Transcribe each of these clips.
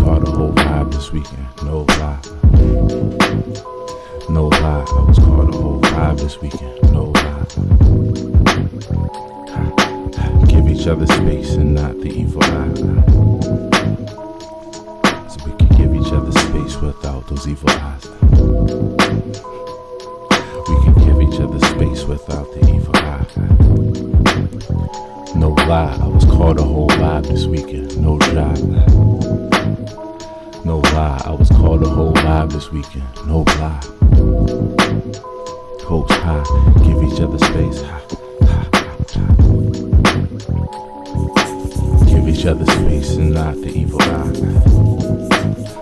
caught a whole vibe this weekend. No lie. No lie. I was caught a whole vibe this weekend. No lie. Give each other space and not the evil eye. So we can give each other space without those evil eyes. We can give each other space without the evil eye. No lie, I was caught a whole vibe this weekend. No job. No lie, I was caught a whole vibe this weekend. No lie. Hopes high, give each other space. Give each other space and not the evil eye.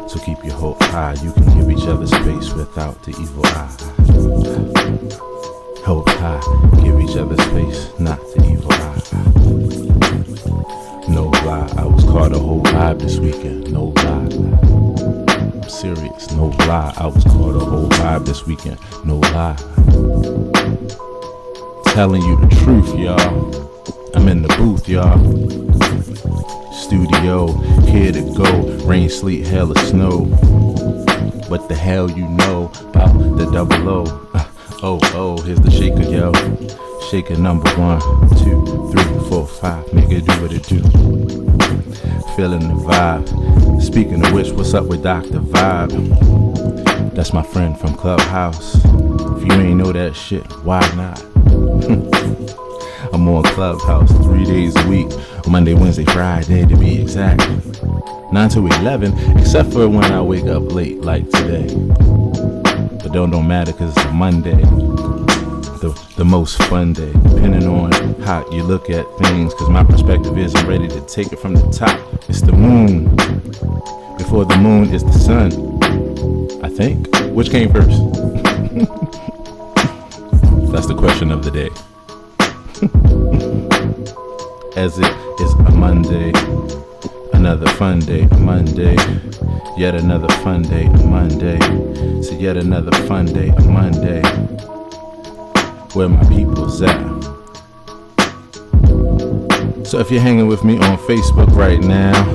So keep your hope high, you can give each other space without the evil eye. Hope high, give each other space, not the evil eye. No lie, I was caught a whole vibe this weekend. No lie, I'm serious. No lie, I was caught a whole vibe this weekend. No lie, telling you the truth, y'all. I'm in the booth, y'all. Studio, here to go. Rain, sleet, hail, or snow. What the hell you know about the double O? Oh, here's the shaker, yo. Shaker number 1, 2, 3, 4, 5. Make it do what it do. Feeling the vibe. Speaking of which, what's up with Dr. Vibe? That's my friend from Clubhouse. If you ain't know that shit, why not? I'm on Clubhouse 3 days a week. Monday, Wednesday, Friday to be exact. 9 to 11, except for when I wake up late like today. But don't matter cause it's a Monday. The most fun day, depending on how you look at things, cause my perspective is I'm ready to take it from the top. It's the moon. Before the moon is the sun, I think. Which came first? That's the question of the day. As it is a Monday, another fun day, a Monday, yet another fun day, a Monday, so yet another fun day, a Monday. Where my people's at. So if you're hanging with me on Facebook right now,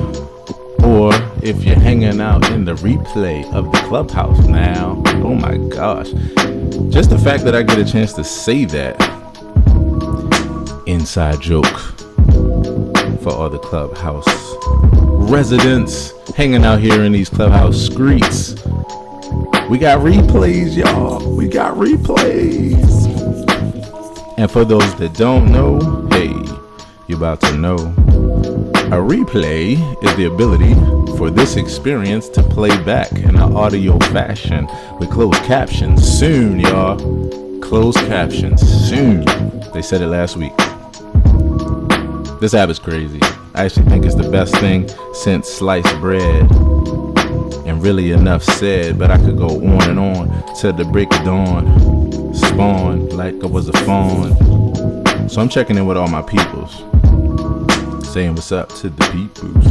or if you're hanging out in the replay of the Clubhouse now, oh my gosh, just the fact that I get a chance to say that, inside joke for all the Clubhouse residents hanging out here in these Clubhouse streets. We got replays, y'all. We got replays. And for those that don't know, hey, you're about to know. A replay is the ability for this experience to play back in an audio fashion with closed captions soon, y'all. Closed captions soon. They said it last week. This app is crazy. I actually think it's the best thing since sliced bread. And really enough said, but I could go on and on till the break of dawn. Spawn like I was a fawn. So I'm checking in with all my peoples, saying what's up to the peoples,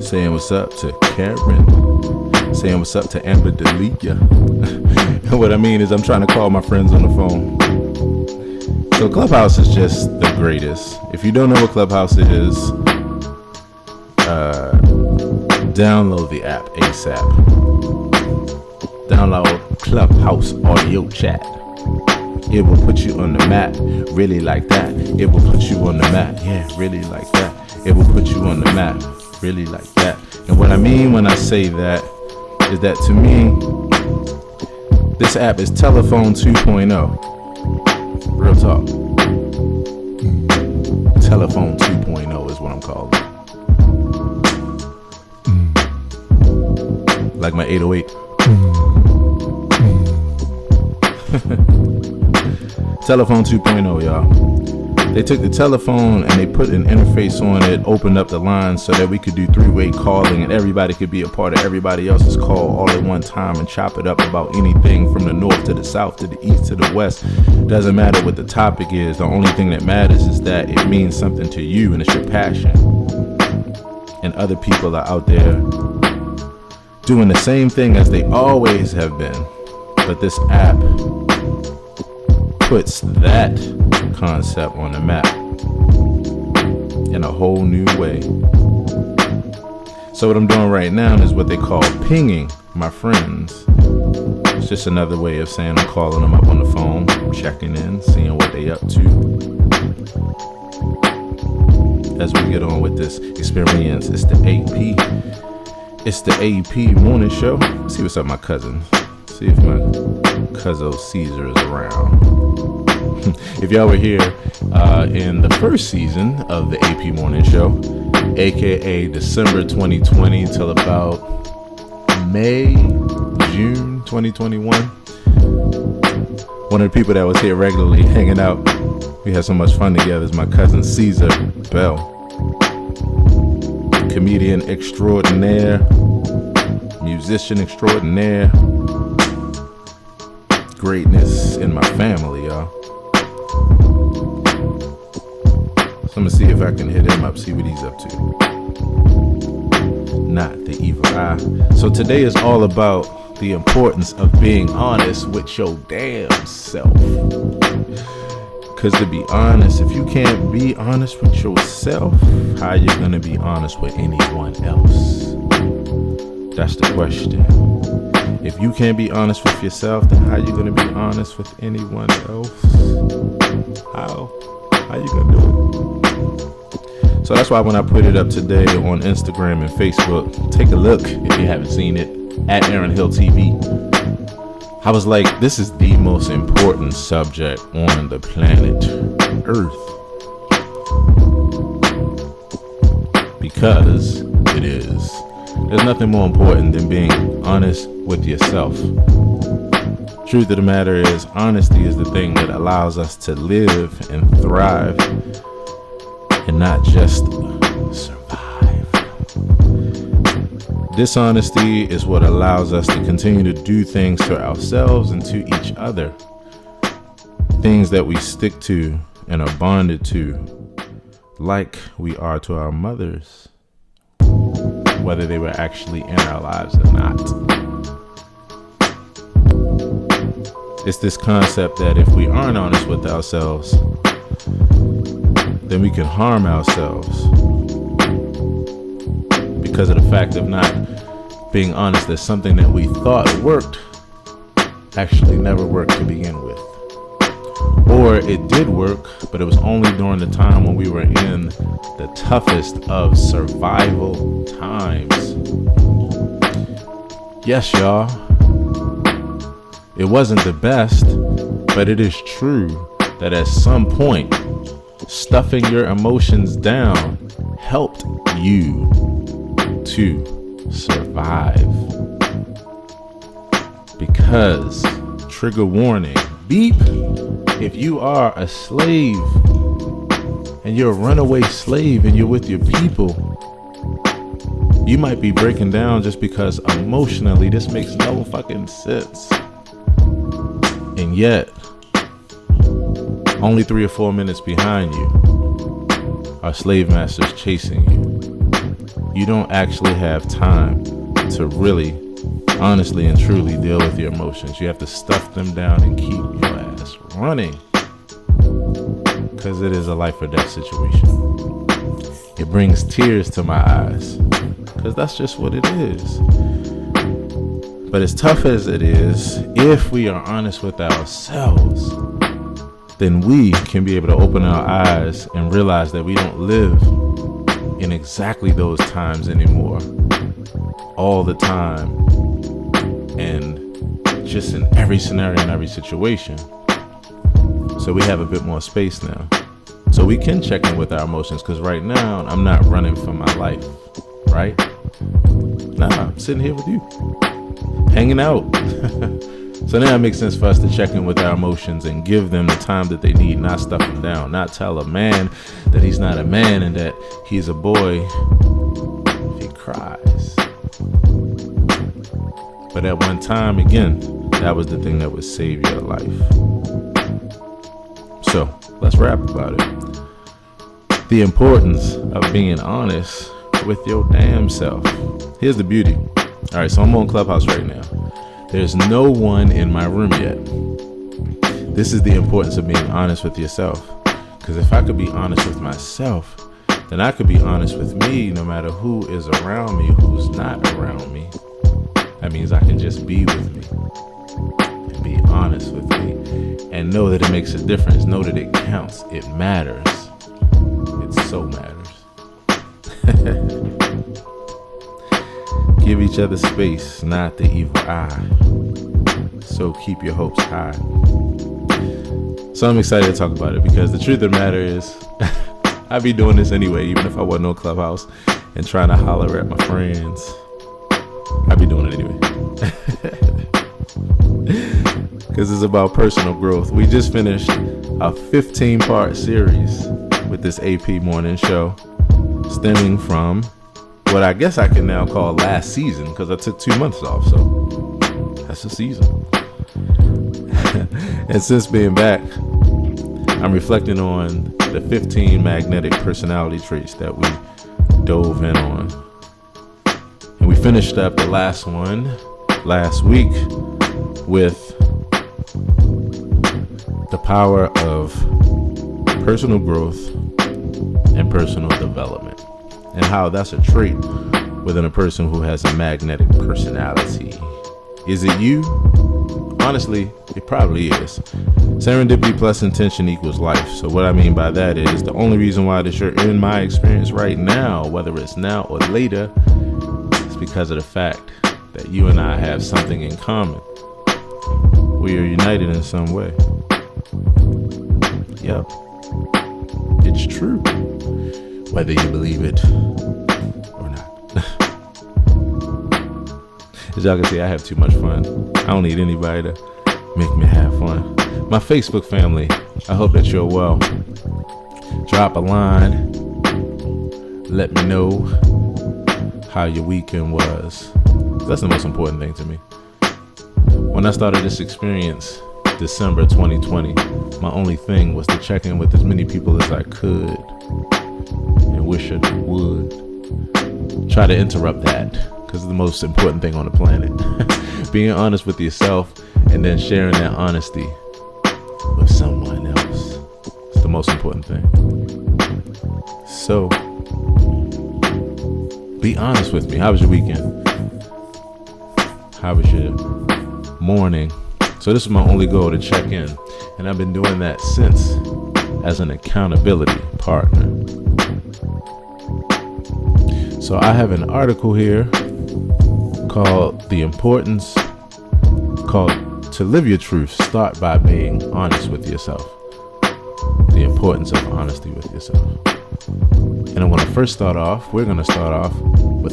saying what's up to Karen, saying what's up to Amber Delia. And what I mean is I'm trying to call my friends on the phone. So Clubhouse is just the greatest. If you don't know what Clubhouse is, download the app ASAP. Download Clubhouse audio chat. It will put you on the map, really like that. It will put you on the map, yeah, really like that. It will put you on the map, really like that. And what I mean when I say that is that to me, this app is telephone 2.0. Real talk. Telephone 2.0 is what I'm calling it. Like my 808. Telephone 2.0, y'all. They took the telephone and they put an interface on it, opened up the lines so that we could do three-way calling and everybody could be a part of everybody else's call all at one time and chop it up about anything from the north to the south to the east to the west. Doesn't matter what the topic is. The only thing that matters is that it means something to you and it's your passion. And other people are out there doing the same thing as they always have been. But this app puts that concept on the map in a whole new way. So what I'm doing right now is what they call pinging my friends. It's just another way of saying I'm calling them up on the phone, checking in, seeing what they up to. As we get on with this experience, it's the AP morning show. Let's see what's up, my cousin. See if my cousin Caesar is around. If y'all were here in the first season of the AP morning show, aka December 2020 till about June 2021, one of the people that was here regularly hanging out, we had so much fun together, is my cousin Caesar Bell, comedian extraordinaire, musician extraordinaire, greatness in my family, y'all. So I'm gonna see if I can hit him up, see what he's up to. Not the evil eye. So today is all about the importance of being honest with your damn self. Because to be honest, if you can't be honest with yourself, how are you gonna be honest with anyone else? That's the question. If you can't be honest with yourself, then how are you gonna be honest with anyone else? How you gonna do it? So that's why when I put it up today on Instagram and Facebook, take a look if you haven't seen it, at aaronhilltv. I was like, this is the most important subject on the planet Earth. Because it is. There's nothing more important than being honest with yourself. Truth of the matter is, honesty is the thing that allows us to live and thrive and not just survive. Dishonesty is what allows us to continue to do things to ourselves and to each other. Things that we stick to and are bonded to, like we are to our mothers, whether they were actually in our lives or not. It's this concept that if we aren't honest with ourselves, then we can harm ourselves because of the fact of not being honest that something that we thought worked actually never worked to begin with. Or it did work, but it was only during the time when we were in the toughest of survival times. Yes, y'all. It wasn't the best, but it is true that at some point, stuffing your emotions down helped you to survive. Because, trigger warning, beep, if you are a slave and you're a runaway slave and you're with your people, you might be breaking down just because emotionally this makes no fucking sense. And yet, only 3 or 4 minutes behind you are slave masters chasing you. You don't actually have time to really, honestly and truly deal with your emotions. You have to stuff them down and keep your ass running. Because it is a life or death situation. It brings tears to my eyes. Because that's just what it is. But as tough as it is, if we are honest with ourselves, then we can be able to open our eyes and realize that we don't live in exactly those times anymore, all the time, and just in every scenario and every situation. So we have a bit more space now. So we can check in with our emotions, because right now I'm not running for my life, right? Nah, I'm sitting here with you, hanging out. So now it makes sense for us to check in with our emotions and give them the time that they need, not stuff them down, not tell a man that he's not a man and that he's a boy if he cries. But at one time, again, that was the thing that would save your life. So let's rap about it. The importance of being honest with your damn self. Here's the beauty. All right, so I'm on Clubhouse right now. There's no one in my room yet. This is the importance of being honest with yourself. Because if I could be honest with myself, then I could be honest with me no matter who is around me, who's not around me. That means I can just be with me and be honest with me and know that it makes a difference. Know that it counts. It matters. It so matters. Give each other space, not the evil eye. So keep your hopes high. So I'm excited to talk about it because the truth of the matter is I'd be doing this anyway, even if I wasn't on Clubhouse and trying to holler at my friends. I'd be doing it anyway. Because it's about personal growth. We just finished a 15-part series with this AP morning show, stemming from what I guess I can now call last season, because I took 2 months off, so that's a season. And since being back, I'm reflecting on the 15 magnetic personality traits that we dove in on. And we finished up the last one last week with the power of personal growth and personal development, and how that's a trait within a person who has a magnetic personality. Is it you? Honestly, it probably is. Serendipity plus intention equals life. So what I mean by that is the only reason why this you're in my experience right now, whether it's now or later, is because of the fact that you and I have something in common. We are united in some way. Yep. It's true. Whether you believe it or not. As y'all can see, I have too much fun. I don't need anybody to make me have fun. My Facebook family, I hope that you're well. Drop a line. Let me know how your weekend was. That's the most important thing to me. When I started this experience, December 2020, my only thing was to check in with as many people as I could and wish it would. Try to interrupt that, because it's the most important thing on the planet. Being honest with yourself and then sharing that honesty with someone else. It's the most important thing. So, be honest with me. How was your weekend? How was your morning? So this is my only goal, to check in. And I've been doing that since, as an accountability partner. So I have an article here called To Live Your Truth, Start by Being Honest with Yourself. The importance of honesty with yourself. And we're going to start off with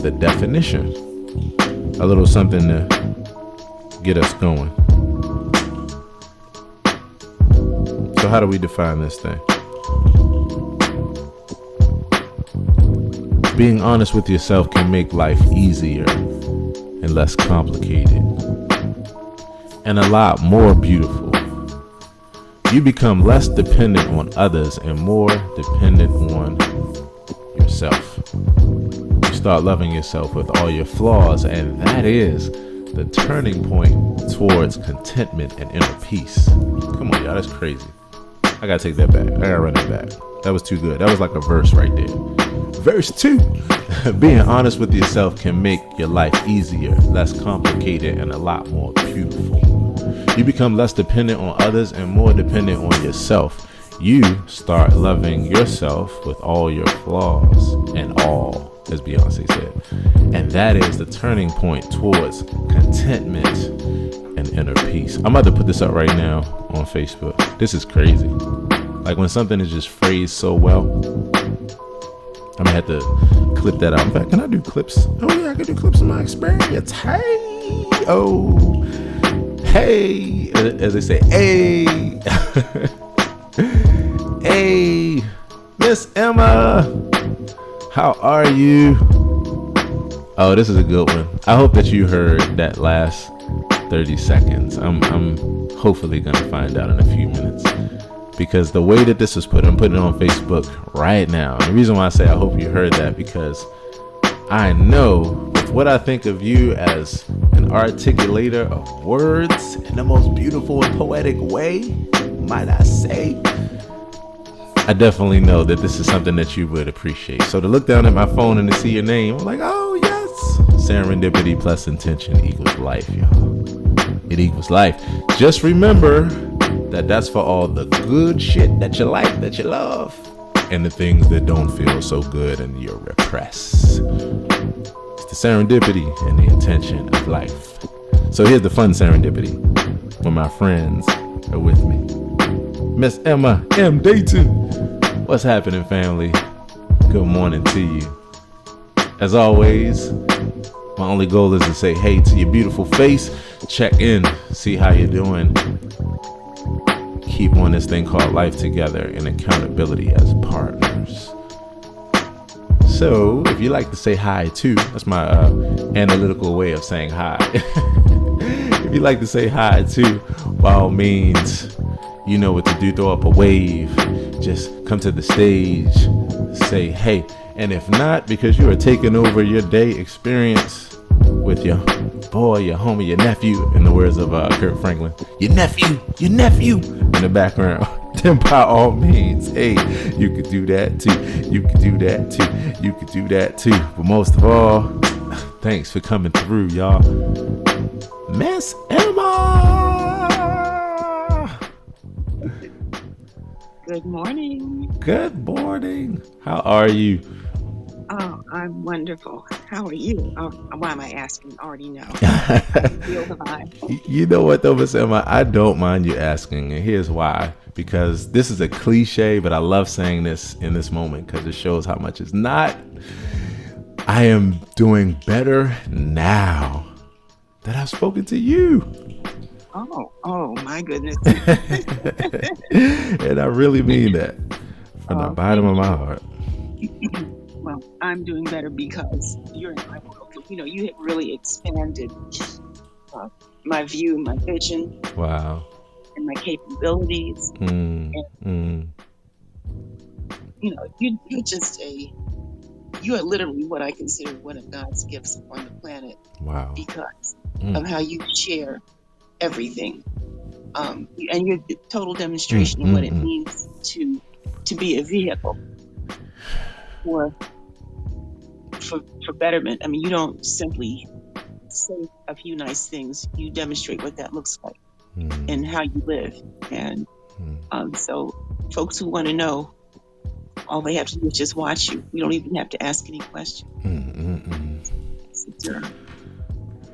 a definition. A little something to get us going. So how do we define this thing? Being honest with yourself can make life easier and less complicated and a lot more beautiful. You become less dependent on others and more dependent on yourself. You start loving yourself with all your flaws, and that is the turning point towards contentment and inner peace. Come on, y'all, that's crazy. I gotta take that back. I gotta run that back. That was too good. That was like a verse right there. Verse 2. Being honest with yourself can make your life easier, less complicated, and a lot more beautiful. You become less dependent on others and more dependent on yourself. You start loving yourself with all your flaws and all, as Beyonce said. And that is the turning point towards contentment and inner peace. I'm about to put this up right now on Facebook. This is crazy. Like when something is just phrased so well, I'm gonna have to clip that out. In fact, can I do clips? Oh yeah, I can do clips of my experience. Hey, oh, hey, as they say, hey, hey, Miss Emma, how are you? Oh, this is a good one. I hope that you heard that last 30 seconds. I'm hopefully gonna find out in a few minutes. Because the way that this was put, I'm putting it on Facebook right now. And the reason why I say I hope you heard that, because I know with what I think of you as an articulator of words in the most beautiful and poetic way, might I say, I definitely know that this is something that you would appreciate. So to look down at my phone and to see your name, I'm like, oh yes. Serendipity plus intention equals life, y'all. It equals life. Just remember that that's for all the good shit that you like, that you love, and the things that don't feel so good and you repress. It's the serendipity and the intention of life. So here's the fun serendipity when my friends are with me. Miss Emma M. Dayton. What's happening, family? Good morning to you. As always, my only goal is to say hey to your beautiful face. Check in, see how you're doing. Keep on this thing called life together and accountability as partners. So, if you like to say hi too, that's my analytical way of saying hi. If you like to say hi too, by all means, you know what to do. Throw up a wave. Just come to the stage. Say hey. And if not, because you are taking over your day experience with your boy, your homie, your nephew, in the words of Kirk Franklin, your nephew in the background, then by all means, hey, you could do that too. You could do that too. You could do that too. But most of all, thanks for coming through, y'all. Miss Emma! Good morning. Good morning. How are you? Oh, I'm wonderful. How are you? Oh, why am I asking? I already know. Feel the vibe. You know what though, Miss Emma? I don't mind you asking, and here's why. Because this is a cliche, but I love saying this in this moment because it shows how much it's not. I am doing better now that I've spoken to you. Oh my goodness. And I really mean that from the bottom of my heart. Well, I'm doing better because you're in my world. You know, you have really expanded my view, my vision. Wow. And my capabilities. And, you know, you are literally what I consider one of God's gifts on the planet. Wow. Because of how you share everything. And you're the total demonstration of what it means to be a vehicle for betterment. I mean, you don't simply say a few nice things. You demonstrate what that looks like and how you live. And so folks who want to know, all they have to do is just watch you. You don't even have to ask any questions.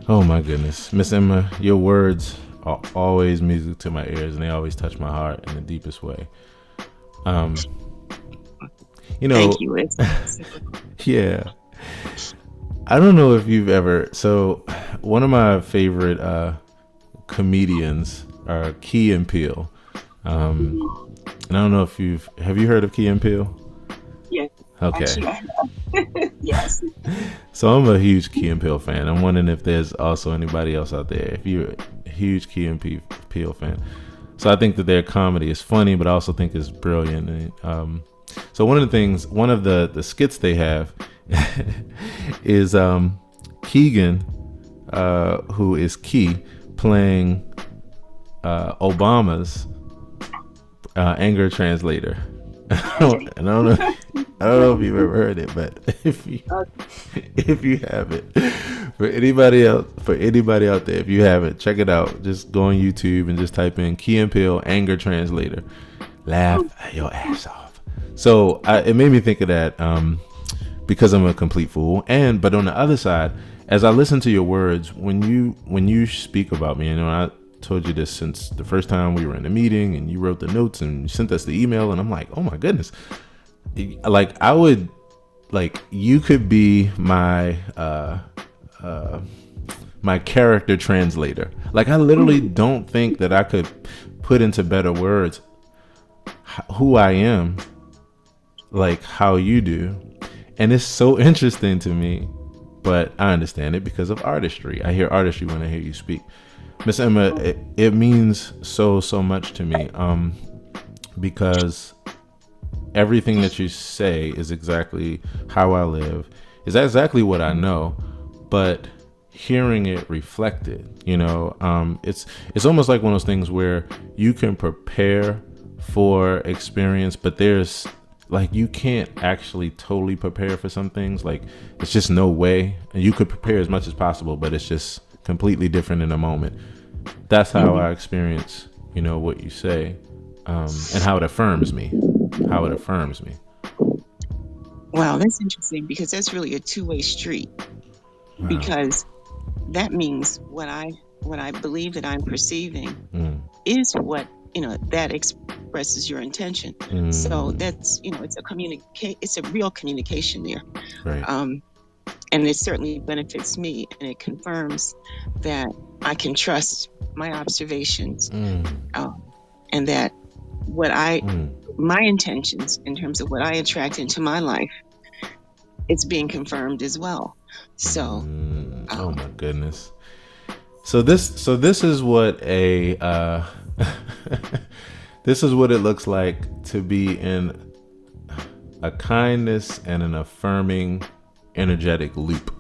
Oh my goodness. Miss Emma, your words are always music to my ears, and they always touch my heart in the deepest way. You know, thank you. Yeah. I don't know if you've ever, so one of my favorite comedians are Key and Peele. And I don't know if have you heard of Key and Peele? Yes. Okay. Actually, yes. So I'm a huge Key and Peele fan. I'm wondering if there's also anybody else out there, if you're a huge Key and Peele fan. So I think that their comedy is funny, but I also think it's brilliant. And, so one of the skits they have is Keegan, who is Key, playing Obama's anger translator. And I don't know if you've ever heard it, but if you haven't, for anybody out there, if you haven't, check it out. Just go on YouTube and just type in Key and Peele anger translator. Laugh your ass off. So it made me think of that because I'm a complete fool. But on the other side, as I listen to your words, when you speak about me, I told you this since the first time we were in a meeting and you wrote the notes and you sent us the email, and I'm like, oh my goodness, you could be my my character translator. Like, I literally don't think that I could put into better words who I am like how you do. And it's so interesting to me, but I understand it because of artistry. I hear artistry when I hear you speak. Miss Emma, it means so much to me, because everything that you say is exactly how I live, is exactly what I know, but hearing it reflected, it's almost like one of those things where you can prepare for experience, but there's like, you can't actually totally prepare for some things. Like, it's just no way. And you could prepare as much as possible, but it's just completely different in a moment. That's how I experience, what you say, and how it affirms me. Wow, that's interesting, because that's really a two-way street. Wow. Because that means what I believe that I'm perceiving is what, that expresses your intention. So that's, it's a real communication there. Right. And it certainly benefits me, and it confirms that I can trust my observations, and that my intentions in terms of what I attract into my life, it's being confirmed as well. So, oh my goodness. So this is what this is what it looks like to be in a kindness and an affirming energetic loop.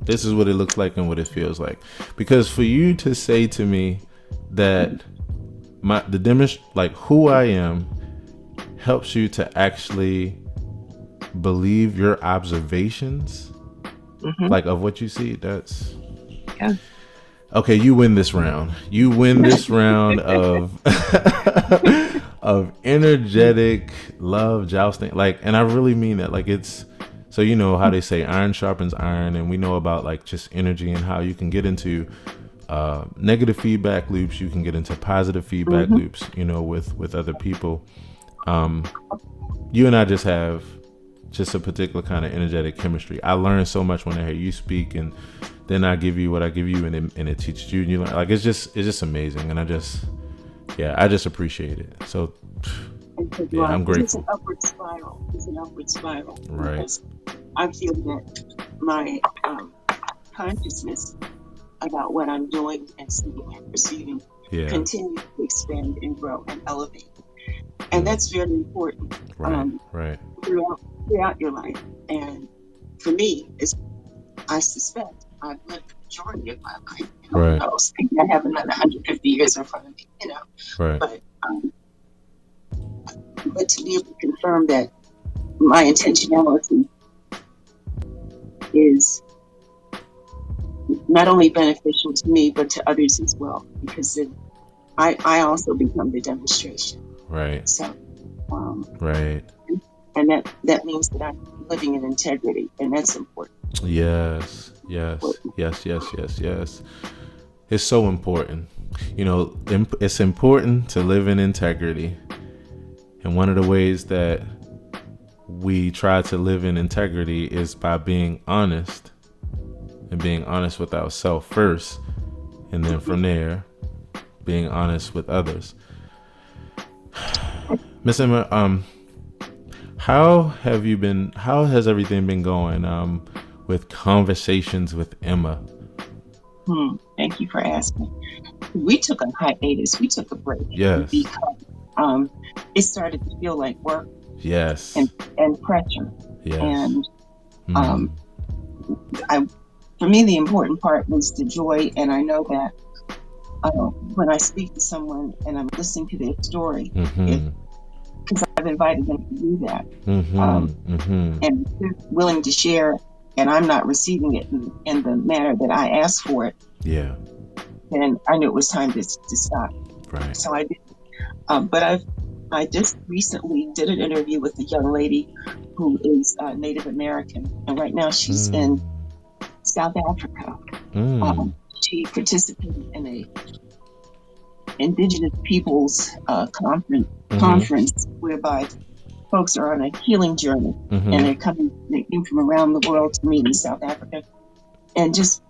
This is what it looks like and what it feels like. Because for you to say to me that who I am helps you to actually believe your observations, like of what you see, that's okay. You win this round. You win this round of of energetic love jousting. Like, and I really mean that. Like, it's so, you know how they say iron sharpens iron, and we know about like just energy and how you can get into negative feedback loops, you can get into positive feedback loops, with other people. You and I just have just a particular kind of energetic chemistry. I learn so much when I hear you speak, and then I give you what I give you, and it teaches you, and you learn. Like, it's just amazing, and I just appreciate it. So yeah, I'm grateful. It's an upward spiral. Right. Because I feel that my consciousness about what I'm doing and seeing and perceiving continue to expand and grow and elevate. And that's very important. Right. Throughout your life. And for me, I suspect I've lived the majority of my life. Right. I was thinking I have another 150 years in front of me, Right. But to be able to confirm that my intentionality is not only beneficial to me, but to others as well, because I also become the demonstration. Right. So, right. And that means that I'm living in integrity, and that's important. Yes. It's so important. It's important to live in integrity. And one of the ways that we try to live in integrity is by being honest, and being honest with ourselves first, and then from there, being honest with others. Miss Emma, how has everything been going with Conversations with Emma? Thank you for asking. We took a hiatus. We took a break. Yes. Because it started to feel like work. Yes. And pressure. Yes. And for me, the important part was the joy. And I know that when I speak to someone and I'm listening to their story, because I've invited them to do that, and they're willing to share, and I'm not receiving it in the manner that I asked for it, then I knew it was time to stop. Right. So I did. But I just recently did an interview with a young lady who is Native American, and right now she's in South Africa. She participated in a Indigenous Peoples conference whereby folks are on a healing journey, and they came from around the world to meet in South Africa, and just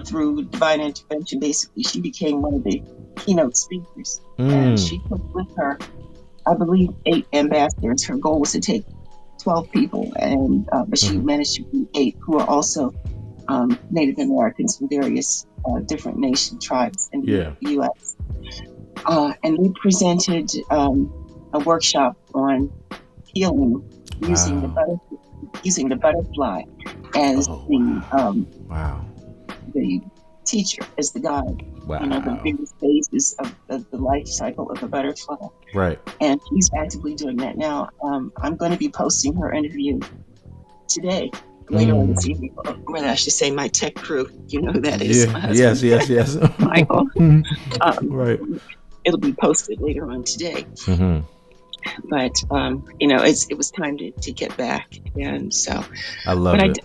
through divine intervention, basically she became one of the keynote speakers, and she took with her, I believe, 8 ambassadors. Her goal was to take 12 people, and but she managed to be 8 who are also Native Americans from various different nation tribes in the U.S. And we presented a workshop on healing using the butterfly as the teacher, as the guide. Wow. The various phases of the life cycle of a butterfly. Right. And she's actively doing that now. I'm going to be posting her interview today, later on this evening, or rather, I should say, my tech crew. You know who that is? My husband. Yes. Michael. Right. It'll be posted later on today. But it was time to get back, and so I love it.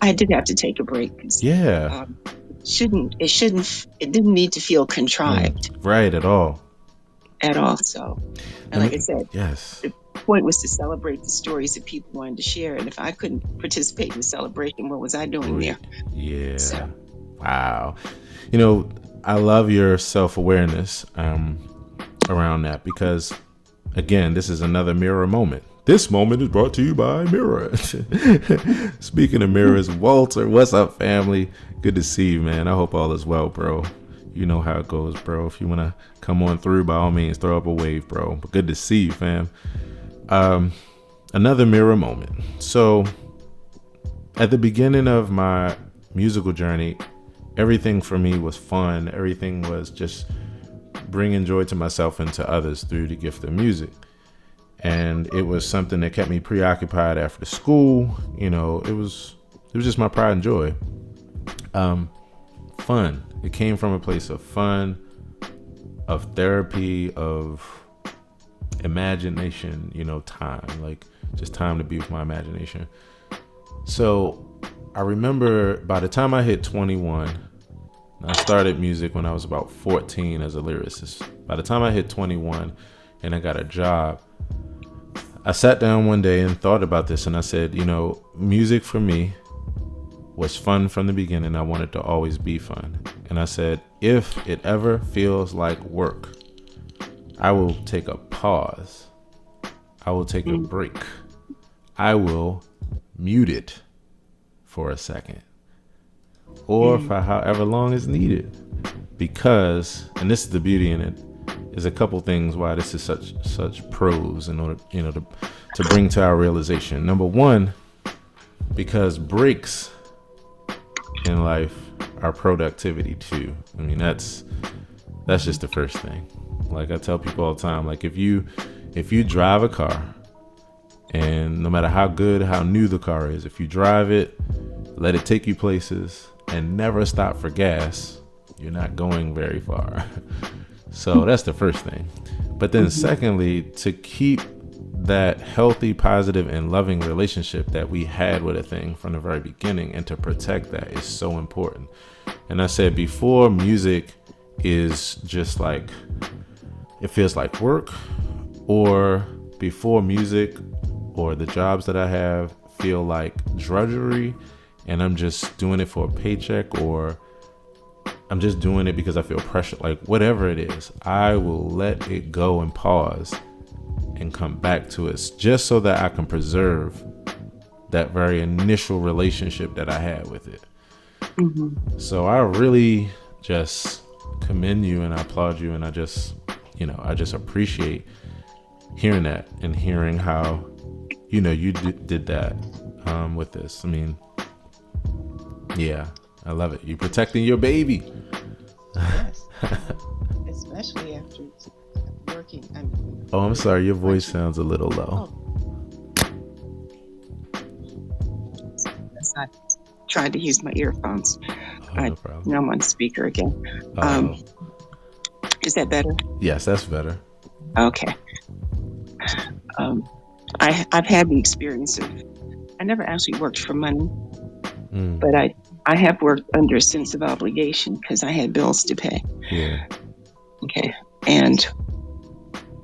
I did have to take a break. Yeah. It didn't need to feel contrived. Right, at all. So, and like I said, yes. The point was to celebrate the stories that people wanted to share, and if I couldn't participate in the celebration, what was I doing there? Yeah. So. Wow. I love your self-awareness around that, because again, this is another mirror moment. This moment is brought to you by Mirror. Speaking of mirrors, Walter, what's up, family? Good to see you, man. I hope all is well, bro. You know how it goes, bro. If you want to come on through, by all means, throw up a wave, bro. But good to see you, fam. Another mirror moment. So at the beginning of my musical journey, everything for me was fun. Everything was just bringing joy to myself and to others through the gift of music. And it was something that kept me preoccupied after school. It was just my pride and joy. Fun. It came from a place of fun, of therapy, of imagination, time, like just time to be with my imagination. So I remember by the time I hit 21, I started music when I was about 14 as a lyricist. By the time I hit 21 and I got a job, I sat down one day and thought about this, and I said, music for me was fun from the beginning. I wanted to always be fun. And I said, if it ever feels like work, I will take a pause. I will take a break. I will mute it for a second, or for however long is needed. Because, and this is the beauty in it, is a couple things why this is such pros in order, to bring to our realization. Number one, because breaks in life are productivity too. I mean, that's just the first thing. Like I tell people all the time, like if you drive a car, and no matter how good, how new the car is, if you drive it, let it take you places, and never stop for gas, you're not going very far. So that's the first thing. But then secondly, to keep that healthy, positive, and loving relationship that we had with a thing from the very beginning, and to protect that is so important. And I said before, music is just like, it feels like work, or before music or the jobs that I have feel like drudgery, and I'm just doing it for a paycheck, or I'm just doing it because I feel pressure, like whatever it is, I will let it go and pause and come back to it, just so that I can preserve that very initial relationship that I had with it. So I really just commend you, and I applaud you, and I just appreciate hearing that, and hearing how, you did that with this. I mean, yeah, I love it. You're protecting your baby. Yes. Especially after working. Oh, I'm sorry. Your voice sounds a little low. I tried to use my earphones. No problem. Now I'm on speaker again. Is that better? Yes, that's better. Okay. I've had the experience of, I never actually worked for money, but I have worked under a sense of obligation because I had bills to pay. Yeah. Okay. And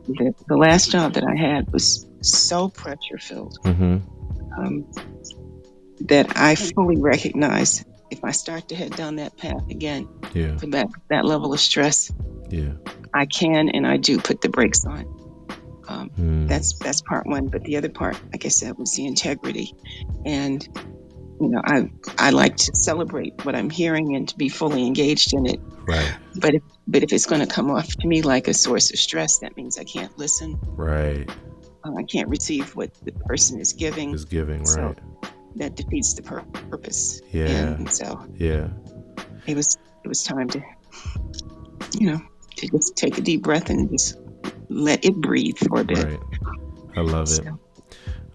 the last job that I had was so pressure filled that I fully recognize, if I start to head down that path again, to that level of stress, I can and I do put the brakes on. That's part one. But the other part, like I said, was the integrity. And I like to celebrate what I'm hearing and to be fully engaged in it. Right. But if it's going to come off to me like a source of stress, that means I can't listen. Right. I can't receive what the person is giving. So that defeats the purpose. Yeah. And so yeah, it was it was time to, to just take a deep breath and just let it breathe for a bit. Right. I love it. So,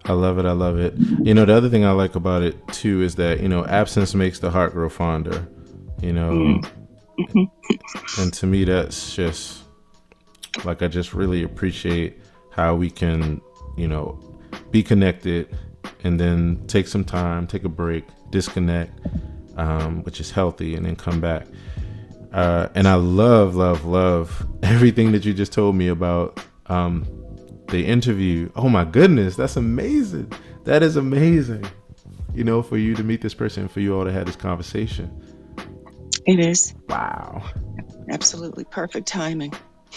I love it. I love it. The other thing I like about it too is that, absence makes the heart grow fonder, mm-hmm. and to me, that's just like, I just really appreciate how we can, be connected and then take some time, take a break, disconnect, which is healthy, and then come back. And I love everything that you just told me about the interview. Oh my goodness, that's amazing. That is amazing. For you to meet this person, for you all to have this conversation. It is. Wow. Absolutely perfect timing.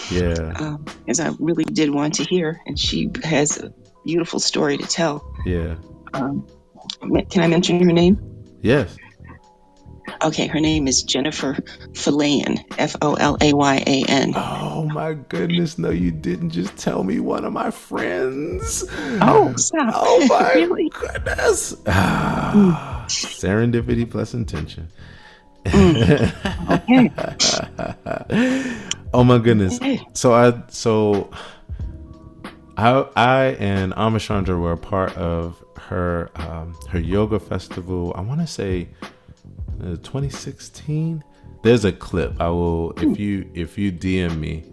Yeah. As I really did want to hear, and she has a beautiful story to tell. Yeah. Can I mention her name? Yes. Okay, her name is Jennifer Folayan, Folayan. Oh my goodness, no, you didn't just tell me one of my friends. Oh, stop. Oh my Really? goodness. Serendipity plus intention. Okay. Oh my goodness. So I and Amachandra were a part of her yoga festival. I want to say 2016. There's a clip. I will, if you DM me,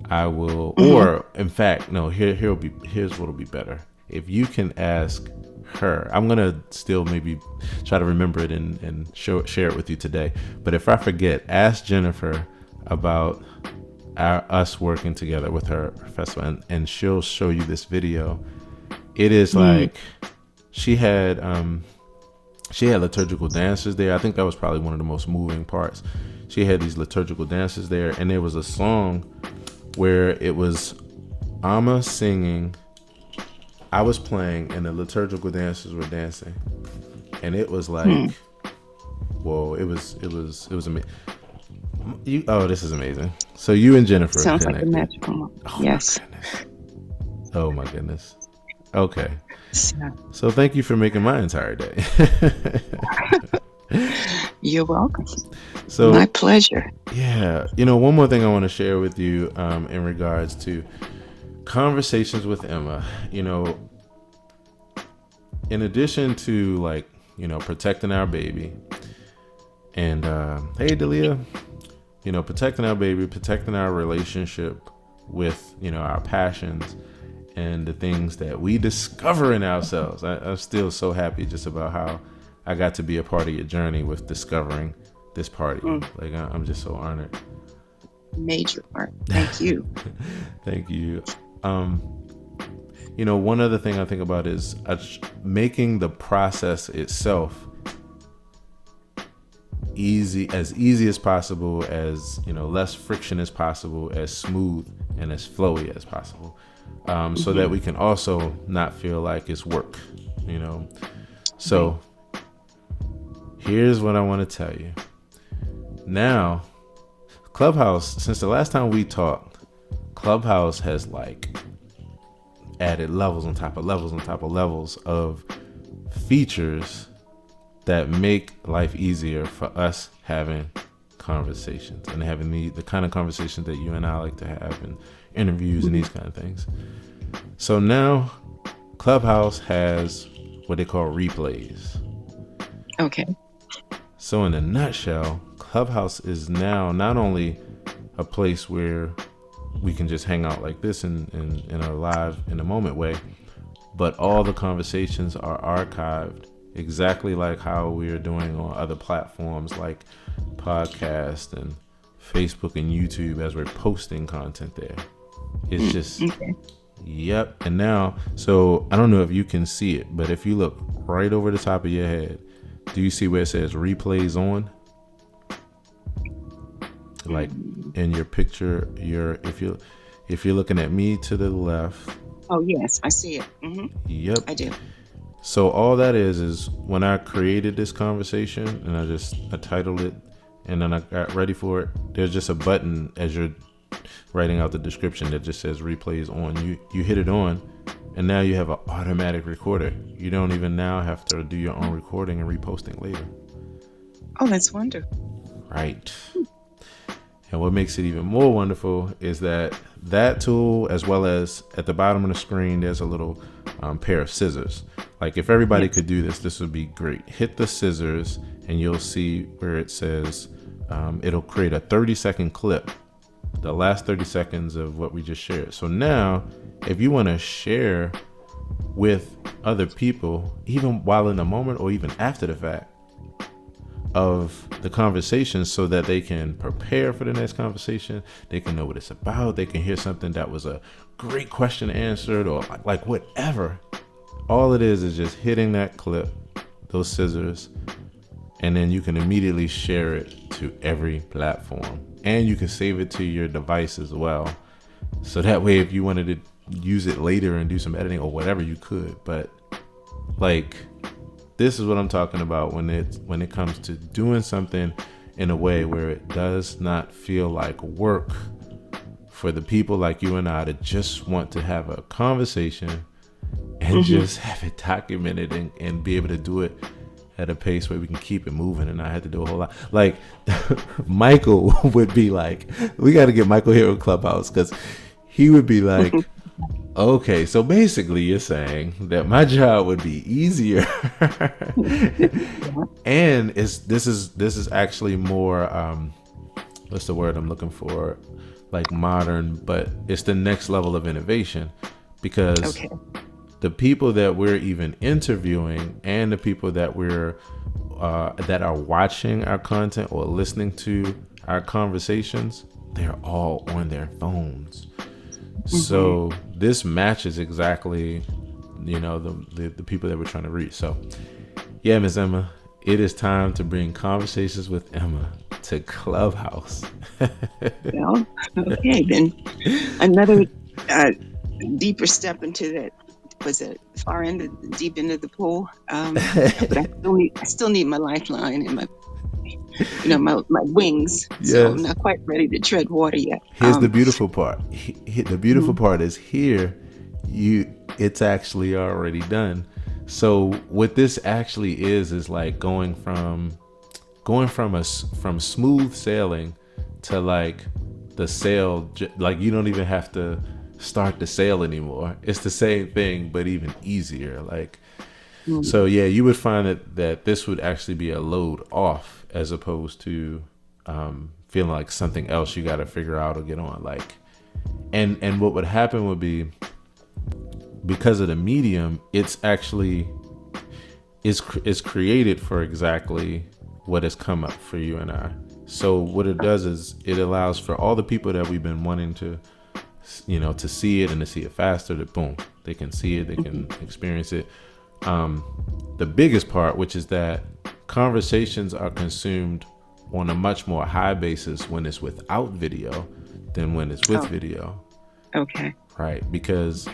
I will. Or in fact, no. Here's what'll be better. If you can ask her, I'm gonna still maybe try to remember it and share it with you today. But if I forget, ask Jennifer about us working together with her festival, and she'll show you this video. It is like she had liturgical dancers there. I think that was probably one of the most moving parts. She had these liturgical dancers there, and there was a song where it was Amma singing, I was playing, and the liturgical dancers were dancing, and it was like, whoa! It was amazing. This is amazing. So you and Jennifer sounds connected. like a magical moment. Yes. Oh my goodness. Okay. So thank you for making my entire day. You're welcome. So my pleasure. Yeah. One more thing I want to share with you in regards to conversations with Emma. In addition to protecting our baby, and hey Delia, protecting our baby, protecting our relationship with our passions and the things that we discover in ourselves. I'm still so happy just about how I got to be a part of your journey with discovering this party. I'm just so honored. Major part. Thank you. Thank you. One other thing I think about is making the process itself easy as possible, as less friction as possible, as smooth and as flowy as possible, so that we can also not feel like it's work. So here's what I want to tell you. Now, Clubhouse, since the last time we talked, Clubhouse has added levels on top of levels on top of levels of features that make life easier for us having conversations and having the kind of conversations that you and I like to have, and interviews and these kind of things. So now Clubhouse has what they call replays. Okay. So in a nutshell, Clubhouse is now not only a place where we can just hang out like this in a live, in a moment way, but all the conversations are archived exactly like how we are doing on other platforms like podcast and Facebook and YouTube, as we're posting content there. It's just, yep. And now, so I don't know if you can see it, but if you look right over the top of your head, do you see where it says replays on? Like in your picture, if you're looking at me to the left. Oh yes, I see it. Mm-hmm. Yep, I do. So all that is when I created this conversation and I titled it, and then I got ready for it, there's just a button as you're writing out the description that just says replays on. You hit it on, and now you have an automatic recorder. You don't even now have to do your own recording and reposting later. Oh, that's wonderful. Right. And what makes it even more wonderful is that tool, as well as at the bottom of the screen, there's a little pair of scissors. Like if everybody Yes. could do this, this would be great. Hit the scissors and you'll see where it says it'll create a 30-second clip, the last 30 seconds of what we just shared. So now if you want to share with other people, even while in the moment or even after the fact of the conversation, so that they can prepare for the next conversation, they can know what it's about, they can hear something that was a great question answered, or like whatever. All it is just hitting that clip, those scissors, and then you can immediately share it to every platform, and you can save it to your device as well, so that way if you wanted to use it later and do some editing or whatever, you could. But like, this is what I'm talking about when it comes to doing something in a way where it does not feel like work for the people like you and I that just want to have a conversation and just have it documented and be able to do it at a pace where we can keep it moving and not have to do a whole lot. Like Michael would be like, we got to get Michael here in Clubhouse, because he would be like, okay, so basically you're saying that my job would be easier. And this is actually more what's the word I'm looking for, like modern, but it's the next level of innovation, because the people that we're even interviewing and the people that we're that are watching our content or listening to our conversations, they're all on their phones. So this matches exactly, the people that we're trying to reach. So yeah, Ms. Emma, it is time to bring Conversations with Emma to Clubhouse. Well, okay, then another deeper step into that, was it far end, the deep end of the pool. But I still need my lifeline and my wings. Yes. So I'm not quite ready to tread water yet. Here's the beautiful part. The beautiful part is here. It's actually already done. So what this actually is like going from smooth sailing to like the sail. Like you don't even have to start the sail anymore. It's the same thing, but even easier. Like, so yeah, you would find that this would actually be a load off, as opposed to feeling like something else you got to figure out or get on. Like, and what would happen would be, because of the medium, it's actually is created for exactly what has come up for you and I. So what it does is it allows for all the people that we've been wanting to see it and to see it faster, that boom, they can see it, they can experience it. The biggest part, which is that conversations are consumed on a much more high basis when it's without video than when it's with video. Okay. Right, because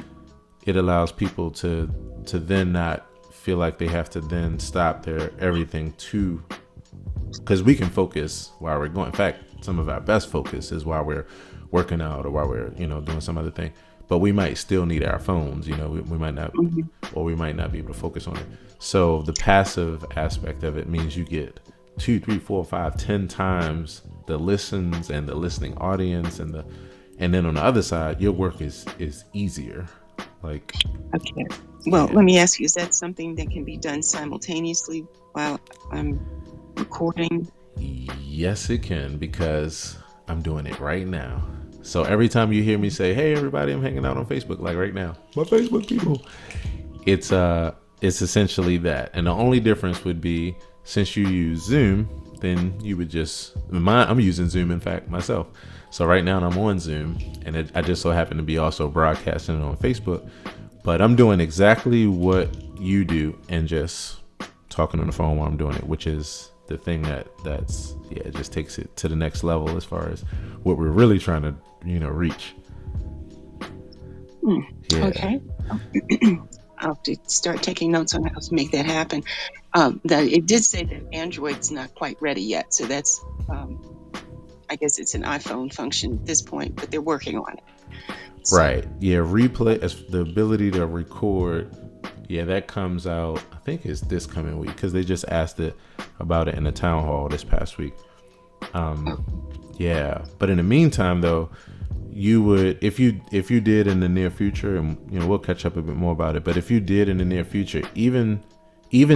it allows people to then not feel like they have to then stop their everything because we can focus while we're going. In fact, some of our best focus is while we're working out or while we're doing some other thing, but we might still need our phones. We might not, or we might not be able to focus on it. So the passive aspect of it means you get 2, 3, 4, 5, 10 times the listens and the listening audience, and then on the other side, your work is easier. Like, okay. Well, let me ask you, is that something that can be done simultaneously while I'm recording? Yes, it can, because I'm doing it right now. So every time you hear me say, "Hey, everybody, I'm hanging out on Facebook," like right now, my Facebook people, it's essentially that. And the only difference would be, since you use Zoom, then you would I'm using Zoom, in fact, myself. So right now I'm on Zoom, and I just so happen to be also broadcasting it on Facebook. But I'm doing exactly what you do and just talking on the phone while I'm doing it, which is the thing that's it just takes it to the next level as far as what we're really trying to reach. Yeah. Okay. I'll have to start taking notes on how to make that happen. It did say that Android's not quite ready yet, so that's I guess it's an iPhone function at this point, but they're working on it. So. Right. Yeah. Replay, the ability to record. Yeah, that comes out, I think it's this coming week, because they just asked about it in the town hall this past week. Yeah, but in the meantime, though, you would, if you did in the near future, and we'll catch up a bit more about it. But if you did in the near future, even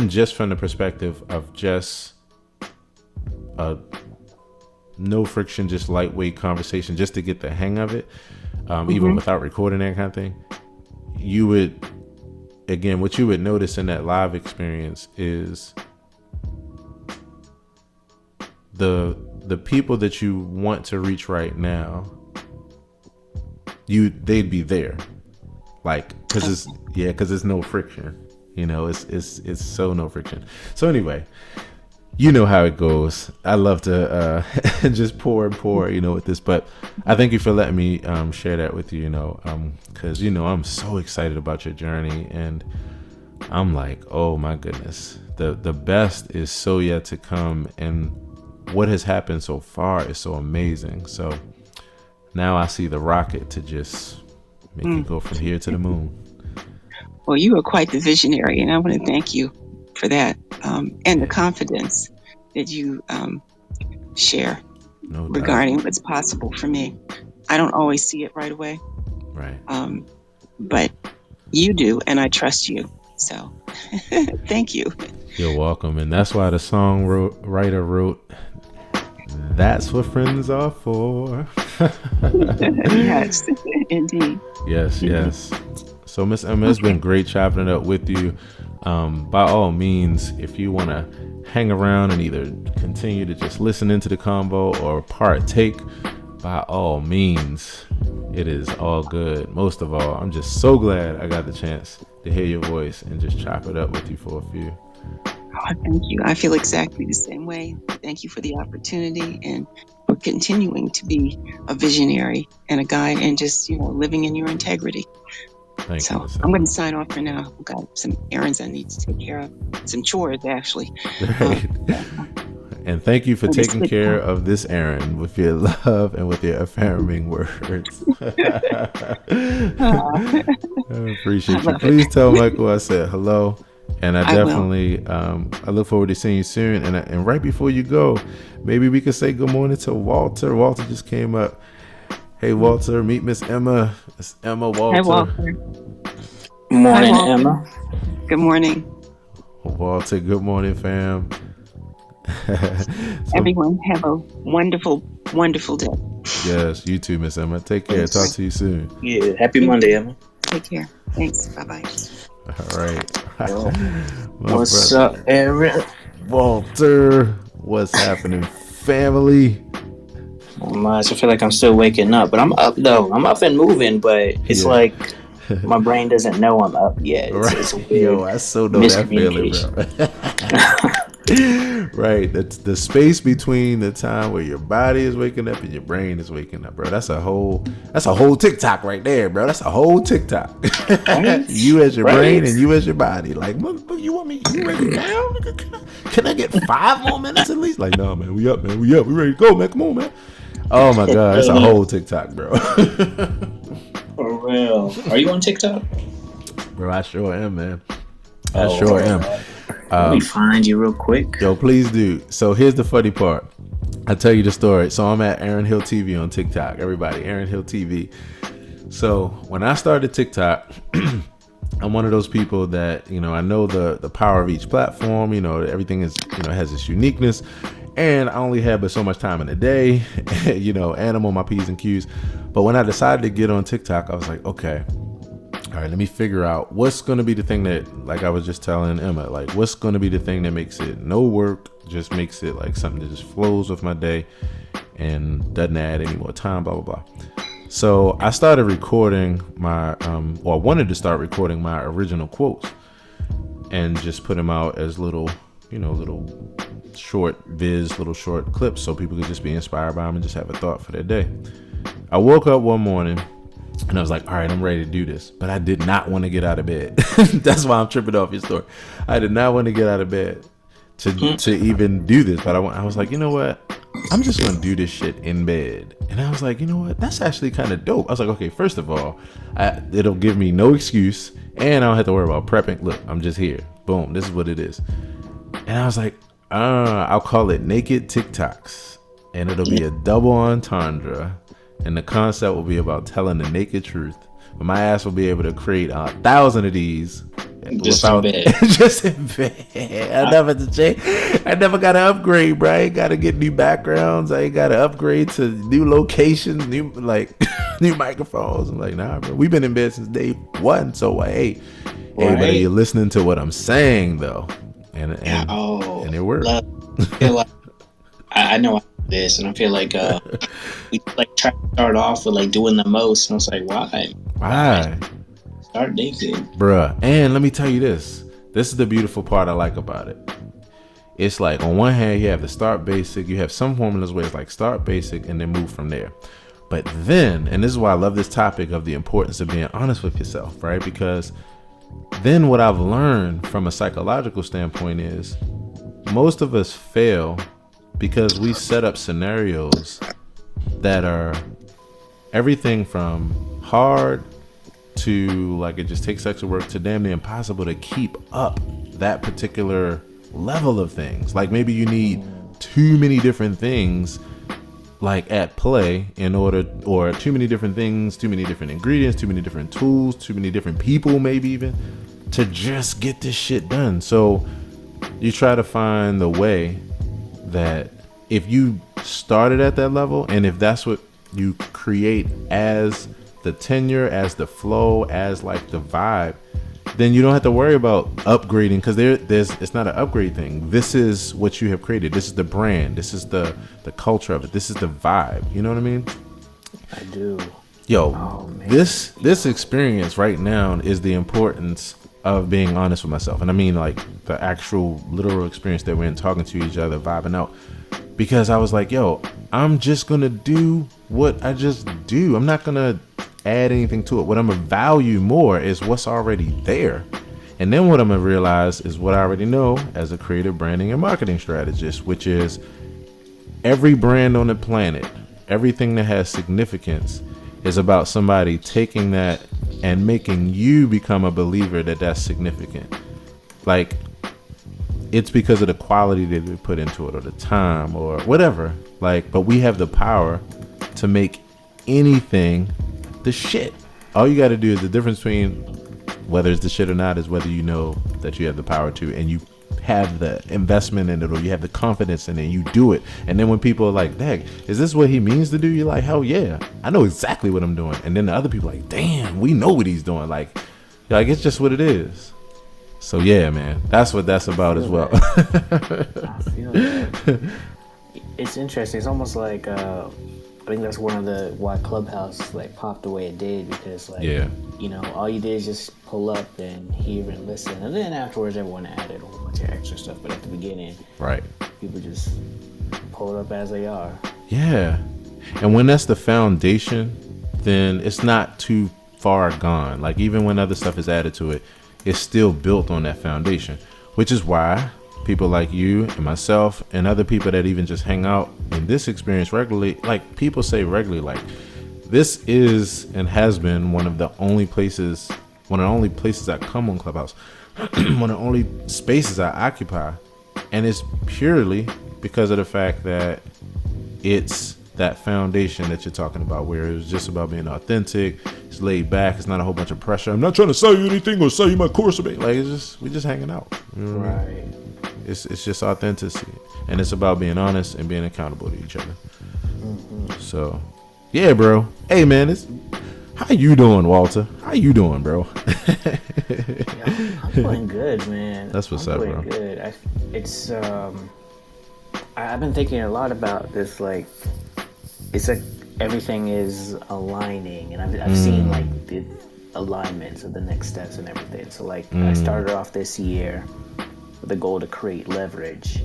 just from the perspective of just no friction, just lightweight conversation, just to get the hang of it, even without recording that kind of thing, you would, again, what you would notice in that live experience is the people that you want to reach right now, they'd be there, like, because it's no friction, it's so no friction. So anyway, you know how it goes. I love to just pour with this, but I thank you for letting me share that with you, because I'm so excited about your journey, and I'm like, oh my goodness, the best is so yet to come, and what has happened so far is so amazing. So now I see the rocket to just make it go from here to the moon. Well, you are quite the visionary, and I want to thank you for that, and the confidence that you share regarding what's possible for me. I don't always see it right away, right? But you do, and I trust you. So thank you. You're welcome. And that's why the songwriter wrote, "That's what friends are for." Yes, indeed. Yes. So Miss Emma, it's been great chopping it up with you. By all means, if you want to hang around and either continue to just listen into the convo or partake, by all means, it is all good. Most of all, I'm just so glad I got the chance to hear your voice and just chop it up with you for a few. Oh, thank you. I feel exactly the same way. Thank you for the opportunity and for continuing to be a visionary and a guide, and just, living in your integrity. Thank you. I'm going to sign off for now. I've got some errands I need to take care of. Some chores, actually. Right. And thank you for taking care of this errand with your love and with your affirming words. I appreciate you. Please tell Michael I said hello. And I definitely, I look forward to seeing you soon. And right before you go, maybe we could say good morning to Walter. Walter just came up. Hey, Walter, meet Miss Emma. It's Emma, Walter. Hi, Walter. Morning, Hi, Emma. Good morning. Walter, good morning, fam. Everyone have a wonderful, wonderful day. Yes, you too, Miss Emma. Take care. Talk to you soon. Yeah, happy Monday, Emma. Take care. Thanks. Bye-bye. All right. What's up, Aaron? Walter, what's happening, family? Not much. I feel like I'm still waking up, but I'm up though. I'm up and moving, but it's like my brain doesn't know I'm up yet. It's weird. Yo, I so know that feeling, bro. Right, that's the space between the time where your body is waking up and your brain is waking up, bro. That's a whole TikTok right there, bro. That's a whole TikTok. Right? You as your brain and you as your body. Like, motherfucker, you want me? You ready now? Can I get 5 more minutes at least? Like, no, man, we up, man. We ready to go, man. Come on, man. Oh my god, that's a whole TikTok, bro. For real. Are you on TikTok? Bro, I sure am, man. I sure am. Let me find you real quick. Yo, please do. So here's the funny part. I'll tell you the story. So I'm at aaronhilltv on TikTok. Everybody, aaronhilltv. So when I started TikTok, I'm one of those people that, I know the power of each platform. Everything is, has its uniqueness. And I only had but so much time in the day, and I'm on my P's and Q's. But when I decided to get on TikTok, I was like, okay, all right, let me figure out what's going to be the thing that, like I was just telling Emma, like what's going to be the thing that makes it no work, just makes it like something that just flows with my day and doesn't add any more time, blah, blah, blah. So I started recording my, I wanted to start recording my original quotes and just put them out as little short little short clips so people could just be inspired by them and just have a thought for their day. I woke up one morning and I was like, all right, I'm ready to do this. But I did not want to get out of bed. That's why I'm tripping off your story. I did not want to get out of bed to even do this. But I was like, you know what? I'm just going to do this shit in bed. And I was like, you know what? That's actually kind of dope. I was like, okay, first of all, it'll give me no excuse. And I don't have to worry about prepping. Look, I'm just here. Boom. This is what it is. And I was like, I'll call it Naked TikToks. and it'll be a double entendre, and the concept will be about telling the naked truth. But my ass will be able to create 1,000 of these just in bed. Just in bed. I never got to upgrade, bro. I ain't got to get new backgrounds. I ain't got to upgrade to new locations, new new microphones. I'm like, nah, bro. We've been in bed since day one. So hey, but you're listening to what I'm saying though, and it works. I know I do this, and I feel like we like try to start off with like doing the most, and I was like, why? Start naked, bruh. And let me tell you this is the beautiful part I like about it. It's like on one hand you have the start basic, you have some formulas where it's like start basic and then move from there. But then, and this is why I love this topic of the importance of being honest with yourself, right? Because then what I've learned from a psychological standpoint is most of us fail because we set up scenarios that are everything from hard to like it just takes extra work to damn near impossible to keep up that particular level of things. Like maybe you need too many different things like at play in order, or too many different things, too many different ingredients, too many different tools, too many different people maybe even to just get this shit done. So you try to find the way that if you started at that level, and if that's what you create as the tenure, as the flow, as like the vibe, then you don't have to worry about upgrading, because it's not an upgrade thing. This is what you have created. This is the brand. This is the culture of it. This is the vibe. You know what I mean? I do. Yo, this experience right now is the importance of being honest with myself. And I mean like the actual literal experience that we're in, talking to each other, vibing out. Because I was like, yo, I'm just going to do what I just do. I'm not going to add anything to it. What I'm going to value more is what's already there. And then what I'm going to realize is what I already know as a creative branding and marketing strategist, which is every brand on the planet, everything that has significance is about somebody taking that and making you become a believer that that's significant. Like, it's because of the quality that they put into it or the time or whatever. Like, but we have the power to make anything the shit. All you got to do is the difference between whether it's the shit or not is whether you know that you have the power to, and you have the investment in it, or you have the confidence in it, you do it. And then when people are like, dang, is this what he means to do? You're like, hell yeah, I know exactly what I'm doing. And then the other people are like, damn, we know what he's doing. Like it's just what it is. So yeah, man, that's what that's about as well. I feel that. It's interesting. It's almost like I think that's one of the why Clubhouse like popped the way it did, because like you know, all you did is just pull up and hear and listen, and then afterwards everyone added a whole bunch of extra stuff. But at the beginning, right, people just pull it up as they are. Yeah, and when that's the foundation, then it's not too far gone. Like even when other stuff is added to it, it's still built on that foundation, which is why people like you and myself and other people that even just hang out in this experience regularly, like people say regularly, like this is and has been one of the only places I come on Clubhouse, one of the only spaces I occupy. And it's purely because of the fact that it's that foundation that you're talking about, where it's just about being authentic, it's laid back, it's not a whole bunch of pressure. I'm not trying to sell you anything or sell you my course. Like we're just hanging out. You know what I mean? It's just authenticity, and it's about being honest and being accountable to each other. So yeah, bro. Hey man, how you doing, Walter? How you doing, bro? I'm doing good, man. That's what's up, bro. Good. I've been thinking a lot about this. Like, it's like everything is aligning, and I've seen like the alignments of the next steps and everything. So like I started off this year with the goal to create leverage,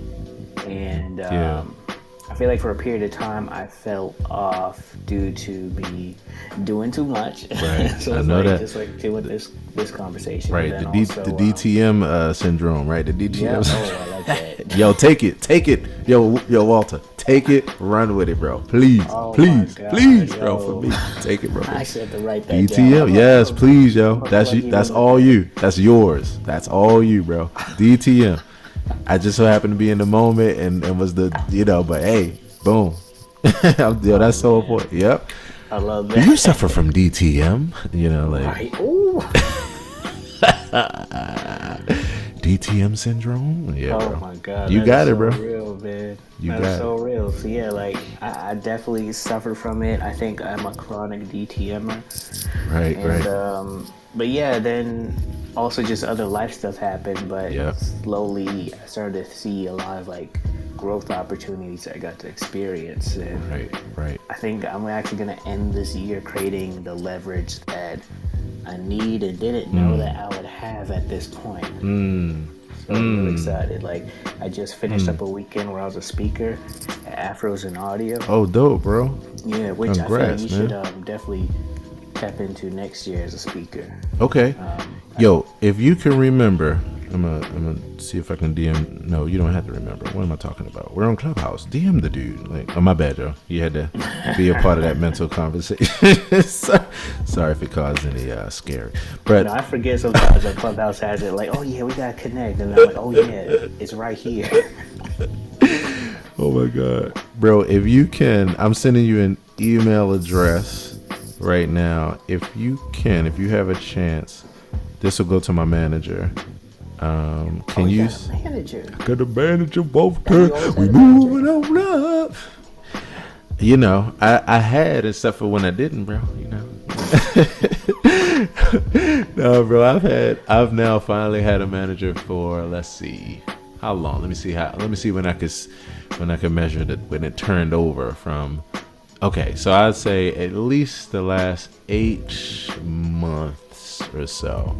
and I feel like for a period of time I fell off due to me doing too much. Right. So I know like, that. Just like doing this conversation. Right. The DTM syndrome. Right. The DTM. Yeah. Oh, I like that. Yo, take it. Yo, Walter, take it. Run with it, bro. Please, please, yo. Bro, for me, take it, bro. I should have to write that DTM. down. Yes, please, yo. That's you. That's all you. That's yours. That's all you, bro. DTM. I just so happened to be in the moment and was but hey, boom, Yo, that's so important. Yep. I love Do that. you suffer from DTM? You know, like Right. Ooh. DTM syndrome? Yeah, Oh bro. my god, You that got is it, bro. so real, man. You That got is so it. real. So yeah, like I definitely suffer from it. I think I'm a chronic DTMer, Right, and right. but yeah, then also just other life stuff happened. But Yep. slowly, I started to see a lot of like growth opportunities I got to experience, and Right, right. I think I'm actually gonna end this year creating the leverage that I need and didn't know that I would have at this point. So I'm really excited. Like I just finished up a weekend where I was a speaker at Afros and Audio. Oh, dope, bro. Yeah, which I feel like Congrats, you man. should definitely tap into next year as a speaker. Okay. Yo, if you can remember, I'm gonna see if I can DM. No, you don't have to remember. What am I talking about? We're on Clubhouse. DM the dude. Like, oh, my bad, Joe. You had to be a part of that mental conversation. Sorry if it caused any scare. But I forget sometimes that Clubhouse has it like, oh yeah, we gotta connect, and I'm like, oh yeah, it's right here. oh my god, bro! If you can, I'm sending you an email address right now. If you can, if you have a chance, this will go to my manager. Can you? Manager. Got a manager both you good. always We had a moving on up. You know, I had except for when I didn't, bro. You know. No, bro. I've now finally had a manager for, let's see, how long? Let me see when I could measure that when it turned over from. Okay, so I'd say at least the last 8 months or so.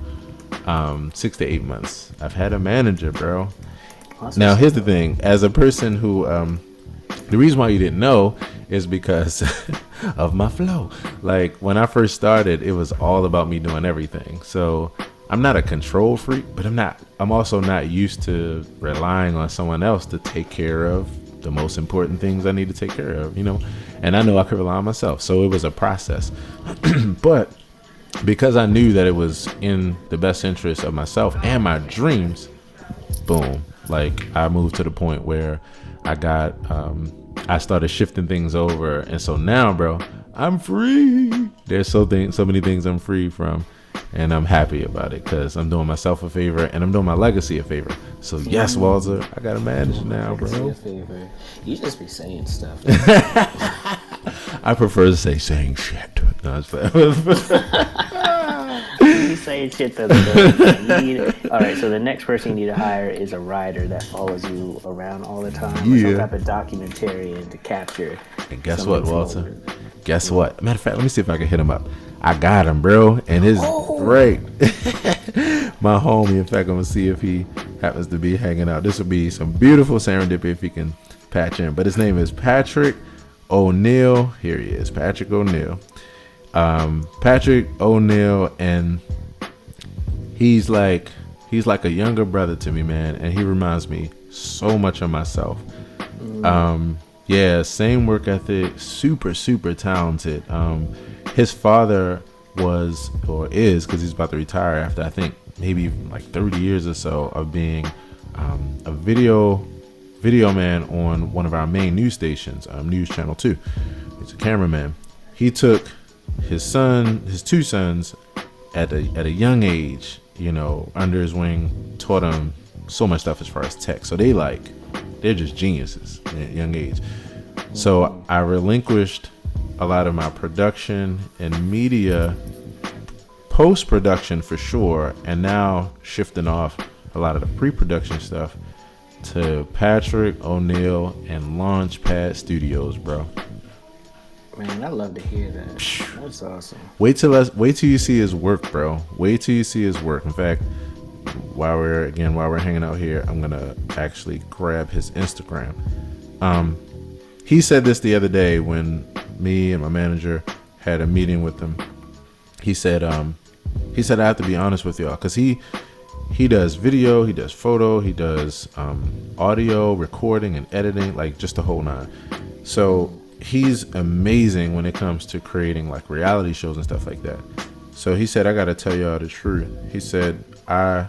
6 to 8 months. I've had a manager, bro. Now here's the thing. As a person who, the reason why you didn't know is because of my flow. Like when I first started, it was all about me doing everything. So I'm not a control freak, but I'm also not used to relying on someone else to take care of the most important things I need to take care of, you know? And I know I could rely on myself. So it was a process. But because I knew that it was in the best interest of myself and my dreams, boom, like I moved to the point where I started shifting things over. And so now, bro, I'm free. There's so many things I'm free from, and I'm happy about it because I'm doing myself a favor and I'm doing my legacy a favor. So yes, Walter, I got a manager now, bro. You just be saying stuff. I prefer to say saying shit. No, it's fine. You be saying shit the other day. All right, so the next person you need to hire is a writer that follows you around all the time. Or some type of documentarian to capture. And guess what, Walter? Guess what? Matter of fact, let me see if I can hit him up. I got him, bro, and his great. My homie. In fact, I'm gonna see if he happens to be hanging out. This will be some beautiful serendipity if he can patch in. But his name is Patrick O'Neill. Here he is, Patrick O'Neill. Patrick O'Neill, and he's like a younger brother to me, man, and he reminds me so much of myself. Yeah, same work ethic, super talented. His father was, or is, because he's about to retire after I think maybe like 30 years or so of being a video man on one of our main news stations, News Channel 2. He's a cameraman. He took his two sons at a young age, you know, under his wing, taught them so much stuff as far as tech. So they're just geniuses at a young age. So I relinquished a lot of my production and media, post-production for sure, and now shifting off a lot of the pre-production stuff to Patrick O'Neill and Launchpad Studios, bro. Man, I love to hear that. That's awesome. Wait till you see his work, bro. Wait till you see his work. In fact, while we're hanging out here, I'm gonna actually grab his Instagram. He said this the other day when me and my manager had a meeting with him. He said I have to be honest with y'all, because he does video, he does photo, he does audio recording and editing, like just the whole nine. So he's amazing when it comes to creating like reality shows and stuff like that. So he said, I gotta tell y'all the truth. He said, I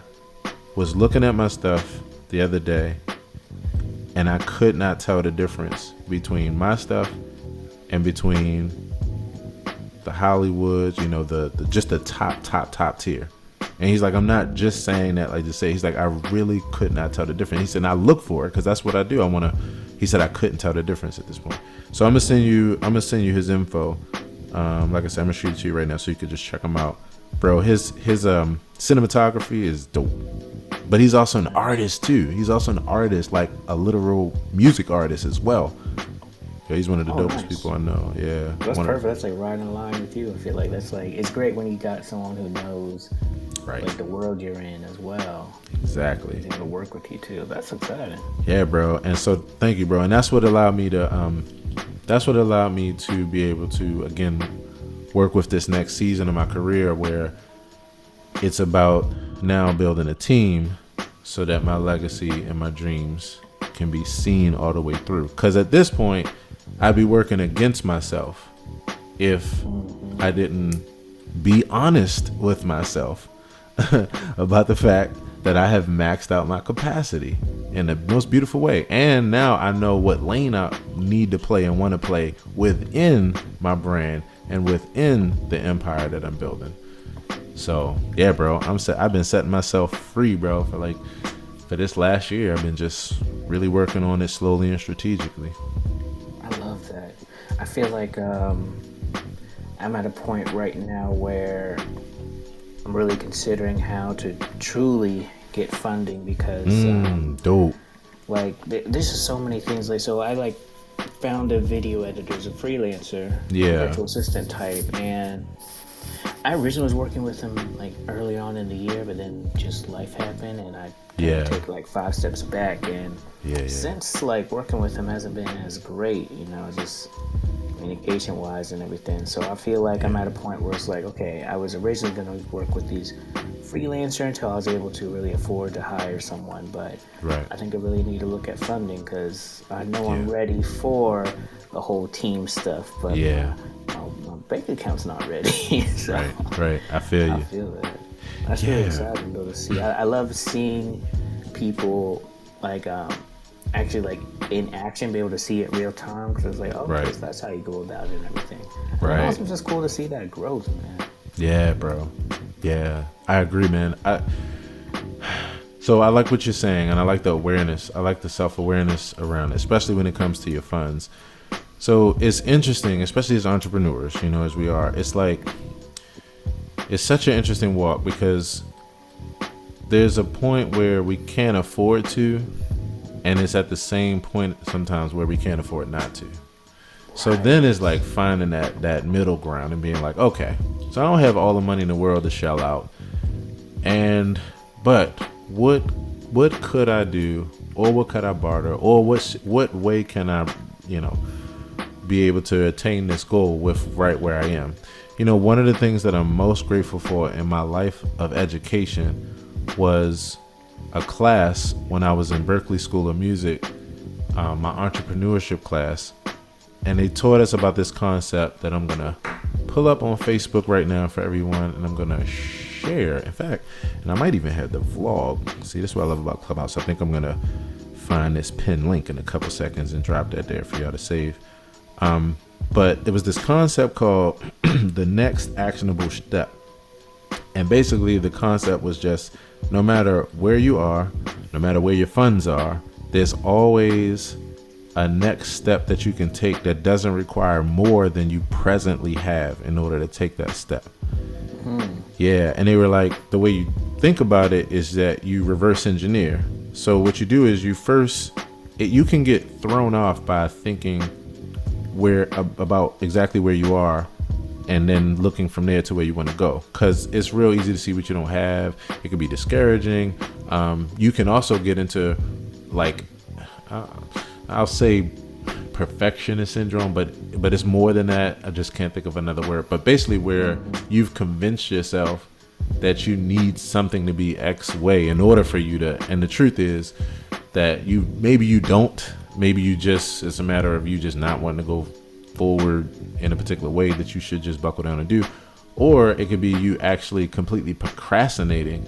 was looking at my stuff the other day and I could not tell the difference between my stuff and between the Hollywoods, you know, the just the top tier. And he's like, I'm not just saying that like to say. He's like, I really could not tell the difference. He said, and I look for it because that's what I do. He said I couldn't tell the difference at this point. So I'm gonna send you his info. Like I said, I'm gonna shoot it to you right now so you could just check him out, bro. His cinematography is dope, but he's also an artist too. He's also an artist, like a literal music artist as well. Yeah, he's one of the dopest people I know. Yeah, that's perfect. That's like right in line with you. I feel like that's like, it's great when you got someone who knows, right, like the world you're in as well. Exactly. He's able to work with you too. That's exciting. Yeah, bro. And so thank you, bro. And that's what allowed me to be able to again work with this next season of my career, where it's about now building a team so that my legacy and my dreams can be seen all the way through. Because at this point, I'd be working against myself if I didn't be honest with myself about the fact that I have maxed out my capacity in the most beautiful way. And now I know what lane I need to play and want to play within my brand and within the empire that I'm building. So yeah, bro, I've been setting myself free, bro, for this last year. I've been just really working on it slowly and strategically. I love that. I feel like I'm at a point right now where I'm really considering how to truly get funding, because dope. Like there's just so many things. Like, so I like found a video editor as a freelancer, virtual assistant type, and I originally was working with him like early on in the year, but then just life happened and I take like 5 steps back, and since like working with him hasn't been as great, you know, just communication wise and everything. So I feel like I'm at a point where it's like, okay, I was originally going to work with these freelancer until I was able to really afford to hire someone, but I think I really need to look at funding, because I know I'm ready for the whole team stuff, but my bank account's not ready. So, right. I feel you. I feel that. That's really exciting though to see. I love seeing people like actually like in action, be able to see it real time, because it's like, oh, that's how you go about it and everything. And also it's just cool to see that growth, man. Yeah, bro. Yeah, I agree, man. So I like what you're saying, and I like the awareness. I like the self-awareness around it, especially when it comes to your funds. So it's interesting, especially as entrepreneurs, you know, as we are. It's like, it's such an interesting walk, because there's a point where we can't afford to, and it's at the same point sometimes where we can't afford not to. So then it's like finding that middle ground and being like, okay, so I don't have all the money in the world to shell out, but what could I do, or what could I barter, or what way can I, you know, be able to attain this goal with right where I am. You know, one of the things that I'm most grateful for in my life of education was a class when I was in Berklee School of Music, my entrepreneurship class, and they taught us about this concept that I'm gonna pull up on Facebook right now for everyone, and I'm gonna share. In fact, and I might even have the vlog. See, this is what I love about Clubhouse. I think I'm gonna find this pinned link in a couple seconds and drop that there for y'all to save. But there was this concept called the next actionable step. And basically the concept was just, no matter where you are, no matter where your funds are, there's always a next step that you can take that doesn't require more than you presently have in order to take that step. Yeah. And they were like, the way you think about it is that you reverse engineer. So what you do is you can get thrown off by thinking about exactly where you are, and then looking from there to where you want to go, because it's real easy to see what you don't have. It can be discouraging. You can also get into like I'll say perfectionist syndrome, but it's more than that. I just can't think of another word, but basically where you've convinced yourself that you need something to be X way in order for you to, and the truth is that maybe you don't. Maybe it's a matter of you just not wanting to go forward in a particular way that you should just buckle down and do. Or it could be you actually completely procrastinating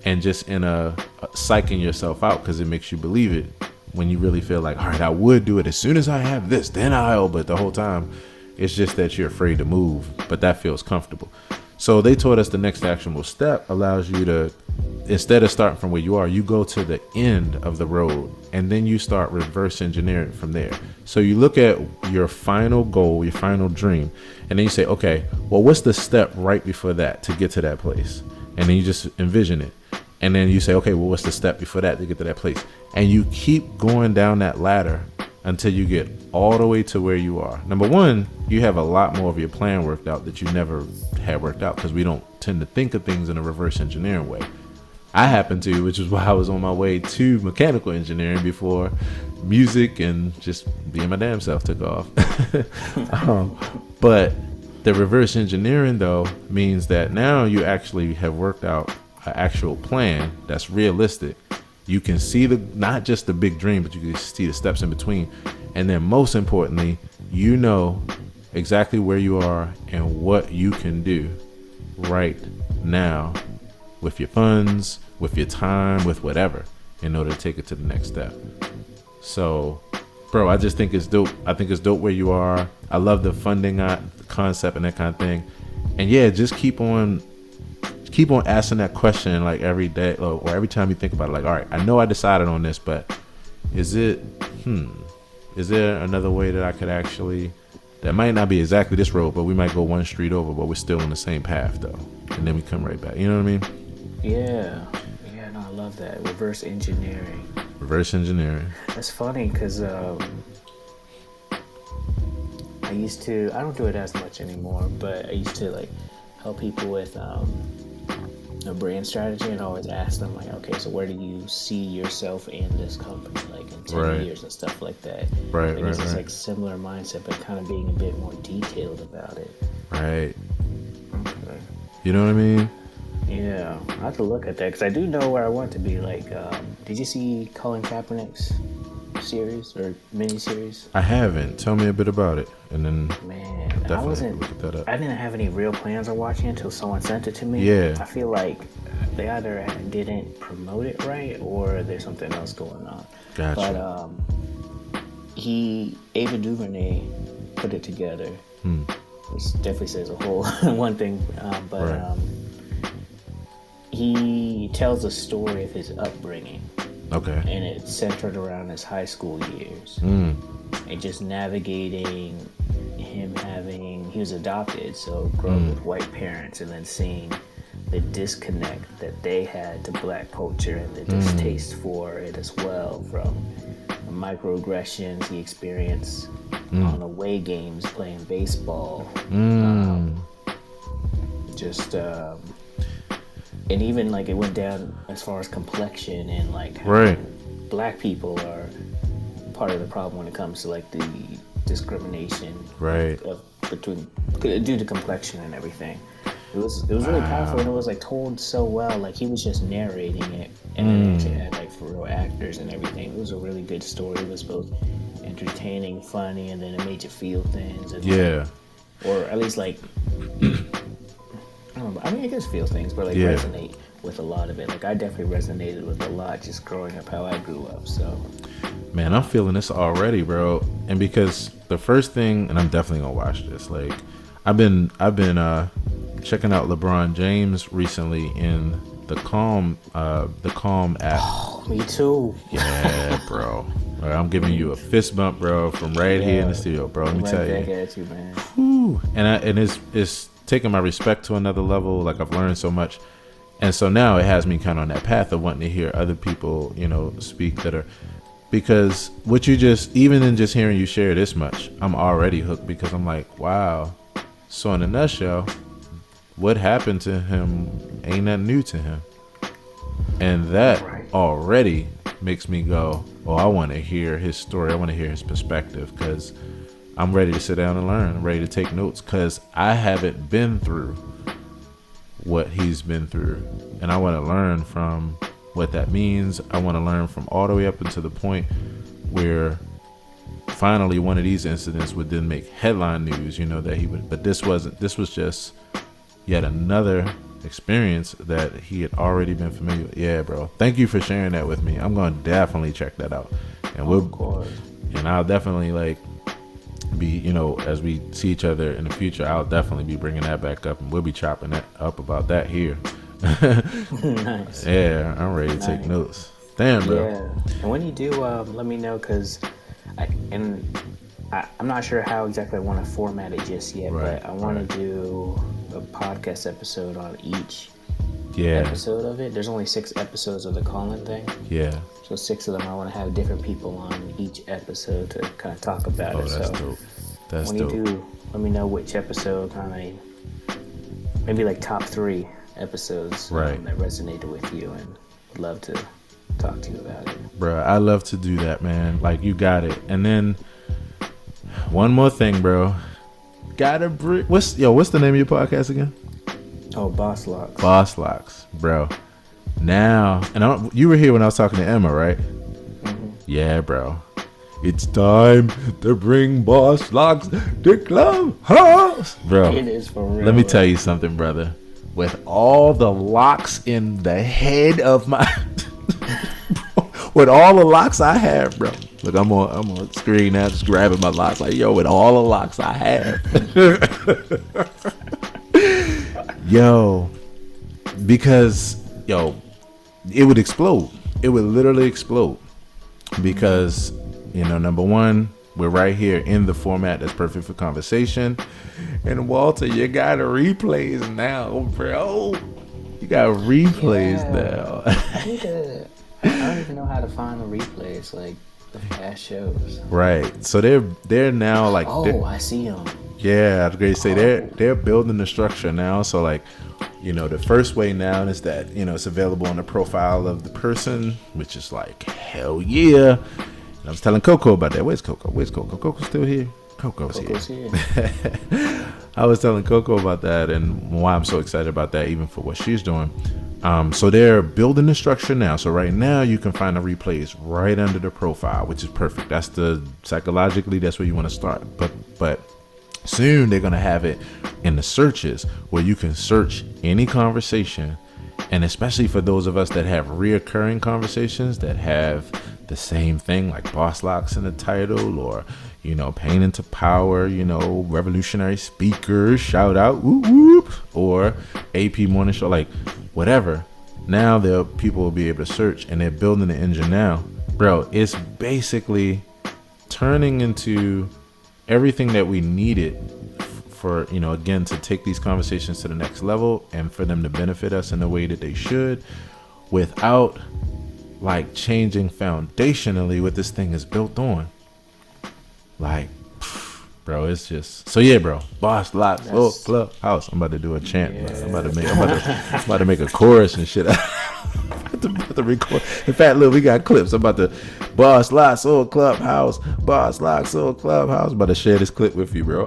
and just in a psyching yourself out because it makes you believe it, when you really feel like, all right, I would do it as soon as I have this, then I'll, but the whole time it's just that you're afraid to move, but that feels comfortable. So they taught us the next actionable step allows you to, instead of starting from where you are, you go to the end of the road and then you start reverse engineering from there. So you look at your final goal, your final dream, and then you say, okay, well, what's the step right before that to get to that place? And then you just envision it. And then you say, okay, well, what's the step before that to get to that place? And you keep going down that ladder until you get all the way to where you are. Number one, you have a lot more of your plan worked out that you never had worked out because we don't tend to think of things in a reverse engineering way. I happen to, which is why I was on my way to mechanical engineering before music and just being my damn self took off. But the reverse engineering, though, means that now you actually have worked out an actual plan that's realistic. You can see not just the big dream, but you can see the steps in between. And then most importantly, you know exactly where you are and what you can do right now with your funds, with your time, with whatever, in order to take it to the next step. So, bro, I just think it's dope. I think it's dope where you are. I love the funding concept and that kind of thing. And yeah, just keep on asking that question like every day or every time you think about it. Like, all right, I know I decided on this, but is there another way that I could actually, that might not be exactly this road, but we might go one street over, but we're still on the same path though. And then we come right back. You know what I mean? Yeah, no, I love that. Reverse engineering. That's funny because I don't do it as much anymore, but I used to like help people with a brand strategy and always ask them like, okay, so where do you see yourself in this company like in 10 years and stuff like that. It's like similar mindset, but kind of being a bit more detailed about it. Right. Okay. You know what I mean? Yeah, I have to look at that because I do know where I want to be. Like, did you see Colin Kaepernick's series or mini series? I haven't. Tell me a bit about it, and then I didn't have any real plans on watching it until someone sent it to me. Yeah, I feel like they either didn't promote it right or there's something else going on. Gotcha. But Ava DuVernay put it together. Which definitely says a whole one thing, he tells a story of his upbringing. Okay. And it's centered around his high school years. And just navigating he was adopted, so growing with white parents and then seeing the disconnect that they had to black culture and the distaste for it as well, from the microaggressions he experienced on away games playing baseball. And even like it went down as far as complexion and like how black people are part of the problem when it comes to like the discrimination due to complexion and everything. It was really powerful, and it was like told so well. Like he was just narrating it, and then it actually had like for real actors and everything. It was a really good story. It was both entertaining, funny, and then it made you feel things. And or at least like. I mean, I guess feel things, but like resonate with a lot of it. Like I definitely resonated with a lot just growing up how I grew up. So, man, I'm feeling this already, bro. And because the first thing, and I'm definitely gonna watch this. Like, I've been checking out LeBron James recently in the Calm app. Oh, me too. Yeah, bro. Right, I'm giving you a fist bump, bro, from here in the studio, bro. Let me tell you. At you, man. Whew. And it's taking my respect to another level. Like I've learned so much, and so now it has me kind of on that path of wanting to hear other people, speak because what you even in just hearing you share this much, I'm already hooked because I'm like, wow. So in a nutshell, what happened to him ain't nothing new to him, and that already makes me go, oh, I want to hear his story. I want to hear his perspective because I'm ready to sit down and learn. I'm ready to take notes because I haven't been through what he's been through. And I want to learn from what that means. I want to learn from all the way up until the point where finally one of these incidents would then make headline news, that he would. But this was just yet another experience that he had already been familiar with. Yeah, bro. Thank you for sharing that with me. I'm going to definitely check that out. And of course. And I'll definitely like be, you know, as we see each other in the future, I'll definitely be bringing that back up, and we'll be chopping that up about that here. Nice. Yeah, I'm ready to take notes. Damn, bro. Yeah, and when you do, let me know, because I'm not sure how exactly I want to format it just yet, Right, but I want to do a podcast episode on each Yeah, episode of it. There's only 6 episodes of the call-in thing, yeah. so 6 of them I want to have different people on each episode to kind of talk about Oh, it. that's So dope. That's when dope. you do, let me know which episode, kind of maybe like top 3 episodes Right. that resonated with you, and would love to talk to you about it. Bro, I love to do that, man. Like, you got it. And then one more thing, bro. Gotta bring. What's the name of your podcast again? Oh, Boss Locks. Boss Locks, bro. Now, and you were here when I was talking to Emma, right? Mm-hmm. Yeah, bro. It's time to bring Boss Locks to Clubhouse, bro. It is for real. Let me tell you something, brother. With all the locks in the head of my, with all the locks I have, bro. Look, I'm on screen now, just grabbing my locks. Like, yo, with all the locks I have, yo, because it would explode. It would literally explode because, you know, number one, we're right here in the format that's perfect for conversation. And Walter, you got replays now, bro. You got replays now. I don't even know how to find the replays, like the past shows. Right. So they're now like. Oh, I see them. Yeah, I was going to say they're building the structure now. So like, you know, the first way now is that, you know, it's available on the profile of the person, which is like, hell yeah. And I was telling Coco about that. Where's Coco? Coco's still here. Coco's here. I was telling Coco about that and why I'm so excited about that, even for what she's doing. So they're building the structure now. So right now you can find the replays right under the profile, which is perfect. That's psychologically, that's where you want to start. But soon they're going to have it in the searches where you can search any conversation. And especially for those of us that have reoccurring conversations that have the same thing, like Boss Locks in the title, or, you know, Pain into Power, you know, revolutionary speakers, shout out, whoop, whoop, or AP Morning Show, like whatever. Now people will be able to search, and they're building the engine now. Bro, it's basically turning into everything that we needed for, you know, again, to take these conversations to the next level and for them to benefit us in the way that they should, without like changing foundationally what this thing is built on. Like, bro, it's just so yeah, bro. Boss Locks, Clubhouse. I'm about to do a chant. Yeah. I'm about to make a chorus and shit. about to record. In fact, look, we got clips. I'm about to Boss Locks, Clubhouse. Boss Locks, Clubhouse. I'm about to share this clip with you, bro.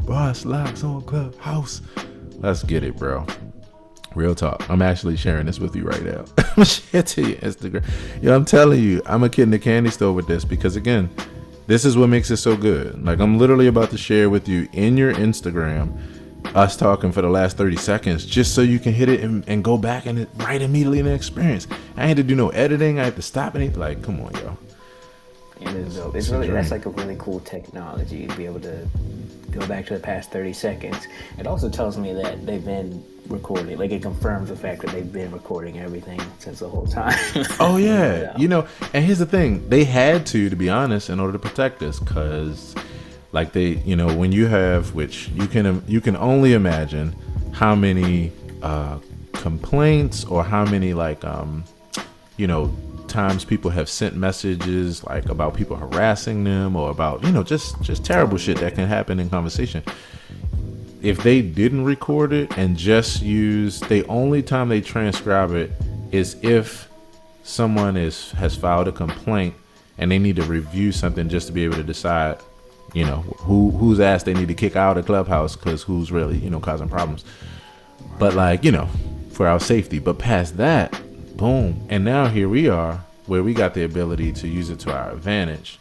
Boss Locks, Clubhouse. Let's get it, bro. Real talk. I'm actually sharing this with you right now. I'm gonna share it to you Instagram. Yo, I'm telling you, I'm a kid in the candy store with this because, again, this is what makes it so good. Like, I'm literally about to share with you in your Instagram us talking for the last 30 seconds just so you can hit it and go back and right immediately in the experience. I had to do no editing. I had to stop anything. Like, come on, yo. It is dope. It's really, that's like a really cool technology to be able to go back to the past 30 seconds. It also tells me that they've been recording. Like, it confirms the fact that they've been recording everything since the whole time. Oh yeah. You know, and here's the thing, they had to be honest, in order to protect us, because like they, you know, when you have, which you can only imagine how many complaints or how many like you know, times people have sent messages like about people harassing them or about, you know, just terrible shit that can happen in conversation. If they didn't record it and just the only time they transcribe it is if someone has filed a complaint and they need to review something just to be able to decide, you know, whose ass they need to kick out of Clubhouse because who's really, you know, causing problems. But like, you know, for our safety. But past that, boom. And now here we are where we got the ability to use it to our advantage.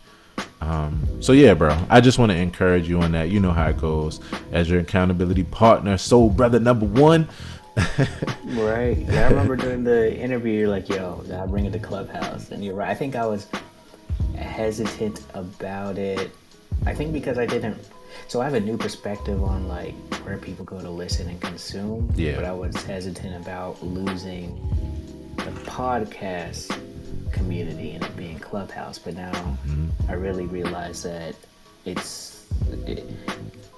So yeah, bro, I just want to encourage you on that. You know how it goes. As your accountability partner, soul brother number one, Right. Yeah, I remember during the interview, you're like, yo, I bring it to Clubhouse. And you're right. I think I was hesitant about it. I think because I didn't. So I have a new perspective on like where people go to listen and consume. Yeah. But I was hesitant about losing the podcast community and it being Clubhouse. But now I really realize that it's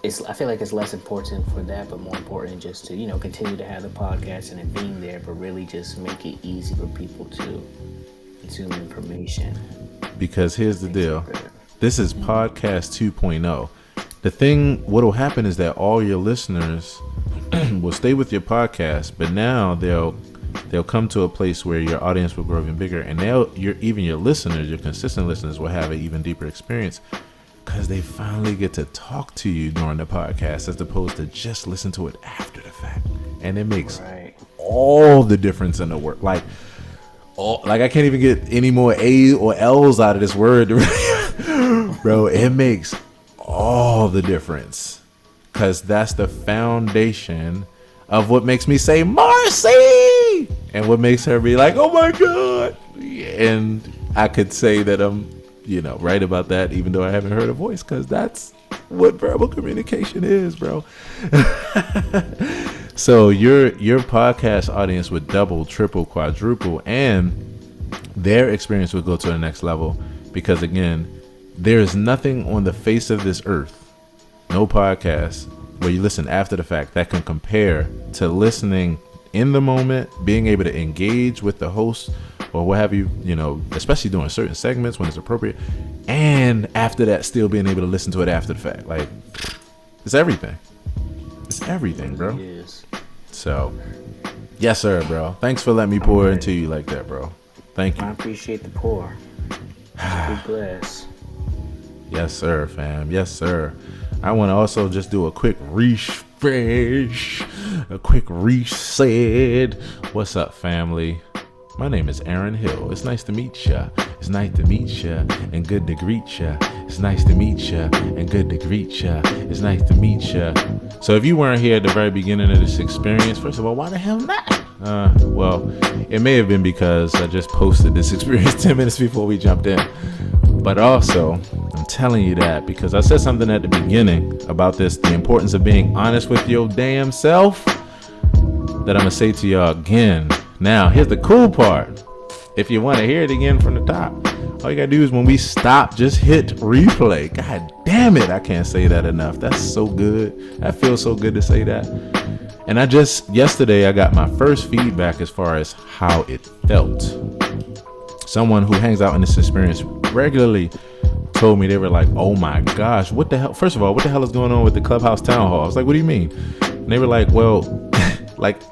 I feel like it's less important for that, but more important just to, continue to have the podcast and it being there, but really just make it easy for people to consume information. Because here's the deal. This is podcast 2.0. The thing, what will happen is that all your listeners will stay with your podcast, but now they'll come to a place where your audience will grow even bigger, and even your listeners, your consistent listeners, will have an even deeper experience because they finally get to talk to you during the podcast as opposed to just listen to it after the fact. And it makes all the difference in the work. Like I can't even get any more A or L's out of this word. Bro, it makes all the difference because that's the foundation of what makes me say Marcy and what makes her be like, oh my God. And I could say that I'm right about that, even though I haven't heard a voice, because that's what verbal communication is, bro. So your podcast audience would double, triple, quadruple, and their experience would go to the next level because, again, there is nothing on the face of this earth, no podcast, where you listen after the fact that can compare to listening in the moment, being able to engage with the host or what have you, especially during certain segments when it's appropriate. And after that, still being able to listen to it after the fact. Like, it's everything. It's everything, bro. It is. So, yes, sir, bro. Thanks for letting me pour into you like that, bro. Thank you. I appreciate the pour. Be blessed. Yes, sir, fam. Yes, sir. I want to also just do a quick refresh, a quick reset. What's up, family? My name is Aaron Hill. It's nice to meet ya. It's nice to meet ya and good to greet ya. It's nice to meet ya and good to greet ya. It's nice to meet ya. So if you weren't here at the very beginning of this experience, first of all, why the hell not? Well, it may have been because I just posted this experience 10 minutes before we jumped in. But also, I'm telling you that because I said something at the beginning about this, the importance of being honest with your damn self, that I'm going to say to y'all again. Now, here's the cool part. If you want to hear it again from the top, all you got to do is when we stop, just hit replay. God damn it. I can't say that enough. That's so good. That feels so good to say that. And yesterday, I got my first feedback as far as how it felt. Someone who hangs out in this experience regularly told me, they were like, oh my gosh, what the hell? First of all, what the hell is going on with the Clubhouse Town Hall? I was like, what do you mean? And they were like, well, like,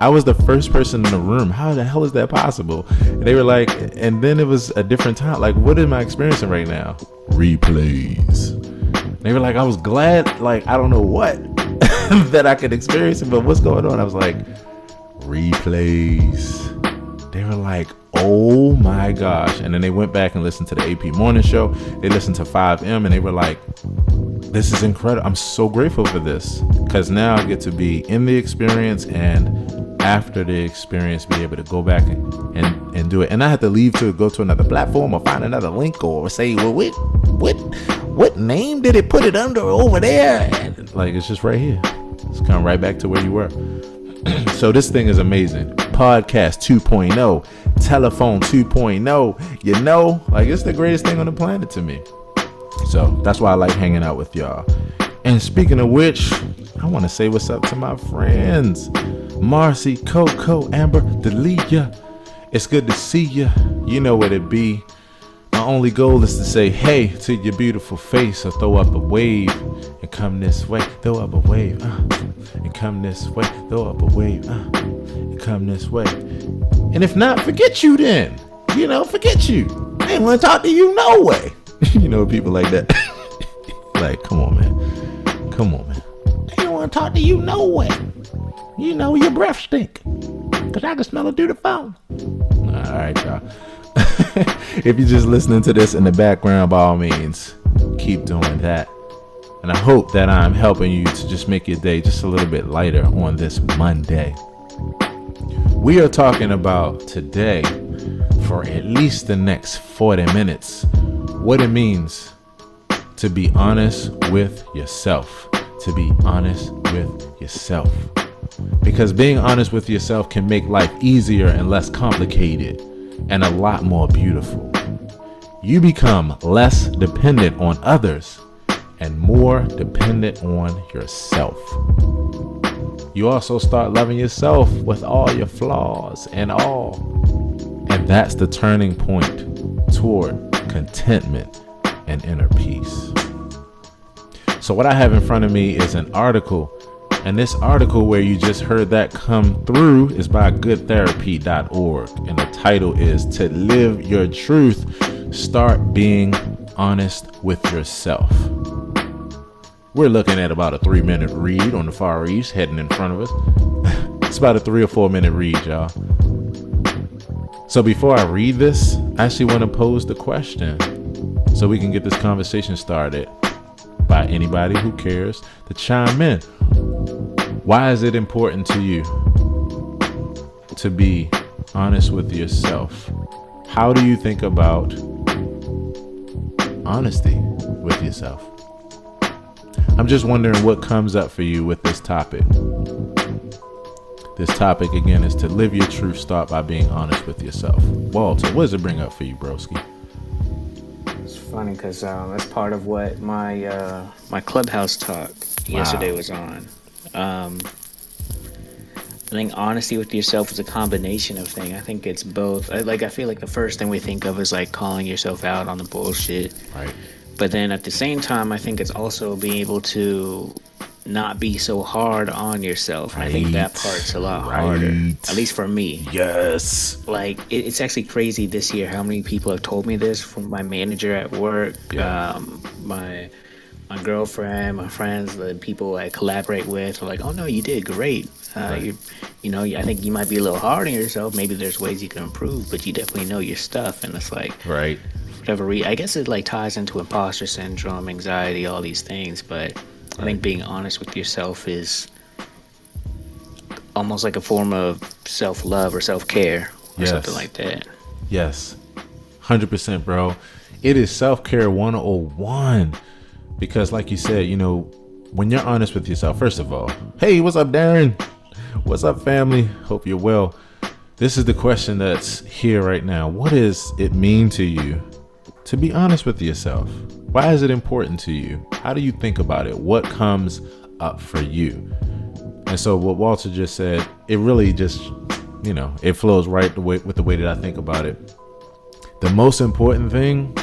I was the first person in the room. How the hell is that possible? And they were like, and then it was a different time. Like, what am I experiencing right now? Replays. And they were like, I was glad, like, I don't know what that I could experience it, but what's going on? I was like, replays. They were like, oh my gosh. And then they went back and listened to the AP morning show. They listened to 5M and they were like, this is incredible. I'm so grateful for this because now I get to be in the experience and after the experience be able to go back and do it. And I had to leave to go to another platform or find another link or say, well, what name did it put it under over there? And like, it's just right here. It's come right back to where you were. So this thing is amazing. Podcast 2.0, telephone 2.0, like it's the greatest thing on the planet to me. So that's why I like hanging out with y'all. And speaking of which, I want to say what's up to my friends. Marcy, Coco, Amber, Delia. It's good to see you. You know what it be. My only goal is to say hey to your beautiful face or throw up a wave and come this way. Throw up a wave and come this way. Throw up a wave and come this way. And if not, forget you then. Forget you. I ain't want to talk to you no way. People like that. Like, come on, man. Come on, man. I don't want to talk to you no way. Your breath stink. Because I can smell it through the phone. All right, y'all. If you're just listening to this in the background, by all means, keep doing that. And I hope that I'm helping you to just make your day just a little bit lighter on this Monday. We are talking about today, for at least the next 40 minutes, what it means to be honest with yourself. To be honest with yourself. Because being honest with yourself can make life easier and less complicated and a lot more beautiful. You become less dependent on others and more dependent on yourself. You also start loving yourself with all your flaws and all. And that's the turning point toward contentment and inner peace. So what I have in front of me is an article. And this article where you just heard that come through is by goodtherapy.org. And the title is To Live Your Truth, Start Being Honest with Yourself. We're looking at about a 3-minute read on the Far East heading in front of us. It's about a 3 or 4 minute read, y'all. So before I read this, I actually want to pose the question so we can get this conversation started by anybody who cares to chime in. Why is it important to you to be honest with yourself? How do you think about honesty with yourself? I'm just wondering what comes up for you with this topic. This topic, again, is to live your truth, start by being honest with yourself. Walter, what does it bring up for you, broski? It's funny because that's part of what my my Clubhouse talk yesterday was on. I think honesty with yourself is a combination of things. I think it's both. I feel like the first thing we think of is like calling yourself out on the bullshit. Right. But then at the same time, I think it's also being able to not be so hard on yourself. Right. I think that part's a lot harder, at least for me. Yes. Like, it's actually crazy this year how many people have told me this, from my manager at work, my girlfriend, my friends, the people I collaborate with are like, oh no, you did great. I think you might be a little hard on yourself. Maybe there's ways you can improve, but you definitely know your stuff. And it's like, right. Whatever I guess it like ties into imposter syndrome, anxiety, all these things. But I think being honest with yourself is almost like a form of self-love or self-care or something like that. Yes. 100%, bro. It is self-care 101. Because like you said, when you're honest with yourself, first of all, hey, what's up, Darren? What's up, family? Hope you're well. This is the question that's here right now. What does it mean to you to be honest with yourself? Why is it important to you? How do you think about it? What comes up for you? And so what Walter just said, it really just, it flows right with the way that I think about it. The most important thing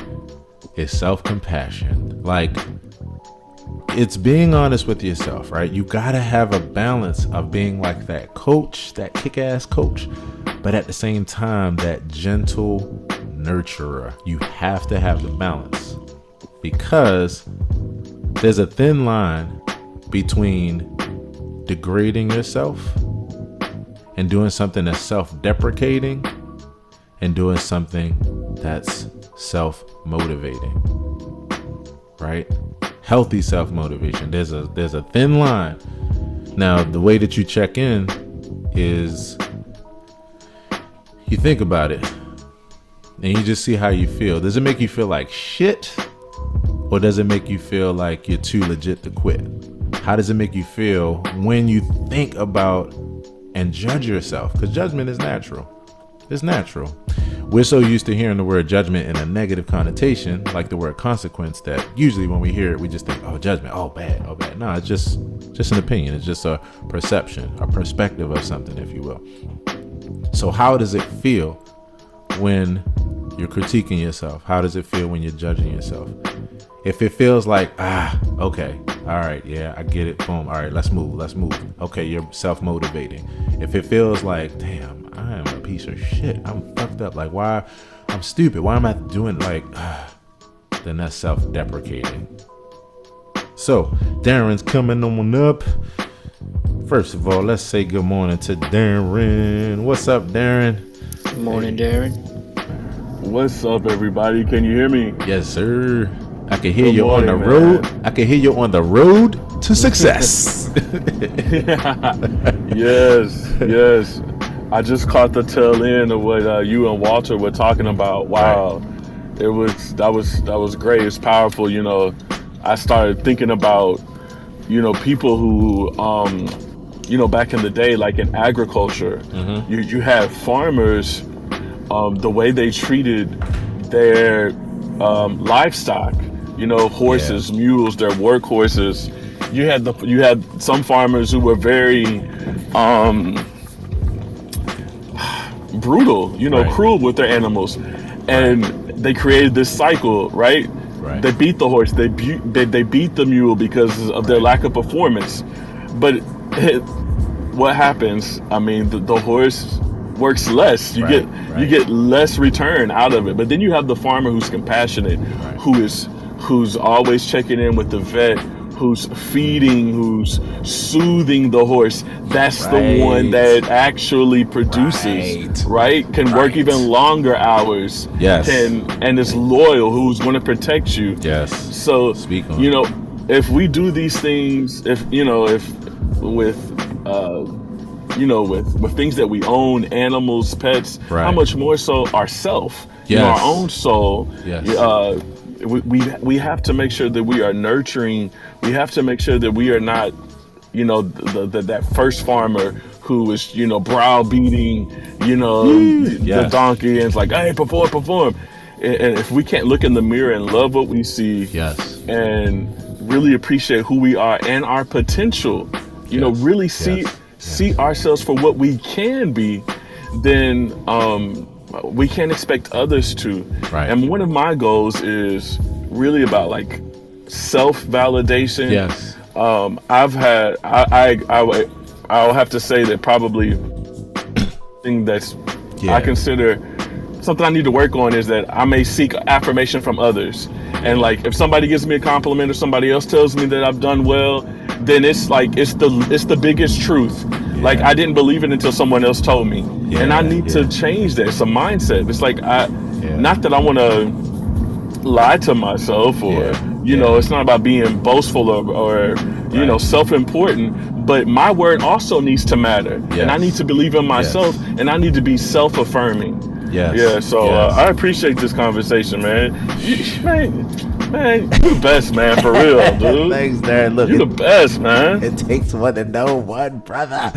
is self-compassion. Like, it's being honest with yourself, right? You gotta have a balance of being like that coach, that kick-ass coach, but at the same time, that gentle nurturer. You have to have the balance, because there's a thin line between degrading yourself and doing something that's self-deprecating and doing something that's self-motivating, right? Healthy self-motivation. There's a thin line. Now, the way that you check in is you think about it and you just see how you feel. Does it make you feel like shit, or does it make you feel like you're too legit to quit? How does it make you feel when you think about and judge yourself? Because judgment is natural. It's natural. We're so used to hearing the word judgment in a negative connotation, like the word consequence, that usually when we hear it, we just think, oh, judgment, oh, bad, oh, bad. No, it's just an opinion. It's just a perception, a perspective of something, if you will. So how does it feel when you're critiquing yourself? How does it feel when you're judging yourself? If it feels like, okay, all right, yeah, I get it, boom, all right, let's move. Okay, you're self-motivating. If it feels like, damn, I am a piece of shit, I'm fucked up, like, why, I'm stupid, why am I doing, then that's self-deprecating. So, Darren's coming on up. First of all, let's say good morning to Darren. What's up, Darren? Good morning, Darren. What's up, everybody? Can you hear me? Yes, sir. I can hear Good you on the morning, road. man. I can hear you on the road to success. Yes. I just caught the tail end of what you and Walter were talking about. Wow, that was great. It's powerful. I started thinking about people who back in the day, like in agriculture, you had farmers, the way they treated their livestock. Horses, mules, their workhorses. You had some farmers who were very brutal, Right. cruel with their animals, and they created this cycle, right? Right. They beat the horse, they beat the mule because of their lack of performance. But what happens? I mean, the horse works less. You get less return out of it. But then you have the farmer who's compassionate, who's always checking in with the vet, who's feeding, who's soothing the horse. That's the one that actually produces, can work even longer hours. Yes. And is loyal, who's going to protect you. Yes. So, Speak on if we do these things, with things that we own, animals, pets, how much more so ourself, our own soul. Yes. We have to make sure that we are nurturing. We have to make sure that we are not, that first farmer who is, browbeating, the donkey, and it's like, hey, perform. And if we can't look in the mirror and love what we see, and really appreciate who we are and our potential, really see ourselves for what we can be, then we can't expect others to. And one of my goals is really about like self-validation. I'll have to say that probably thing that's I consider something I need to work on is that I may seek affirmation from others. And like if somebody gives me a compliment or somebody else tells me that I've done well, then it's like it's the biggest truth. Like I didn't believe it until someone else told me. And I need to change that. It's a mindset. It's like not that I want to lie to myself or it's not about being boastful or self-important, but my word also needs to matter. And I need to believe in myself and I need to be self-affirming. So I appreciate this conversation, man. Man, you the best, man, for real, dude. Thanks, Darren. Look, you the best, man. It takes one to know one, brother.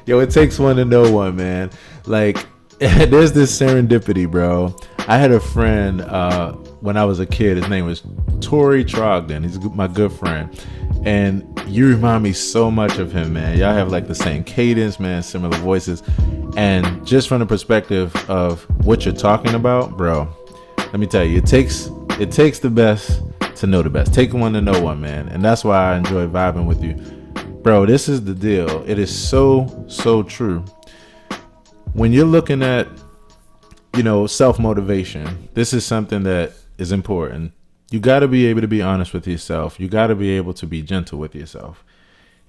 Yo, it takes one to know one, man. Like, there's this serendipity, bro. I had a friend when I was a kid. His name was Tori Trogdon. He's my good friend. And you remind me so much of him, man. Y'all have like the same cadence, man, similar voices. And just from the perspective of what you're talking about, bro, let me tell you, it takes the best to know the best. Take one to know one, man. And that's why I enjoy vibing with you. Bro, this is the deal. It is so true. When you're looking at, self-motivation, this is something that is important. You got to be able to be honest with yourself. You got to be able to be gentle with yourself.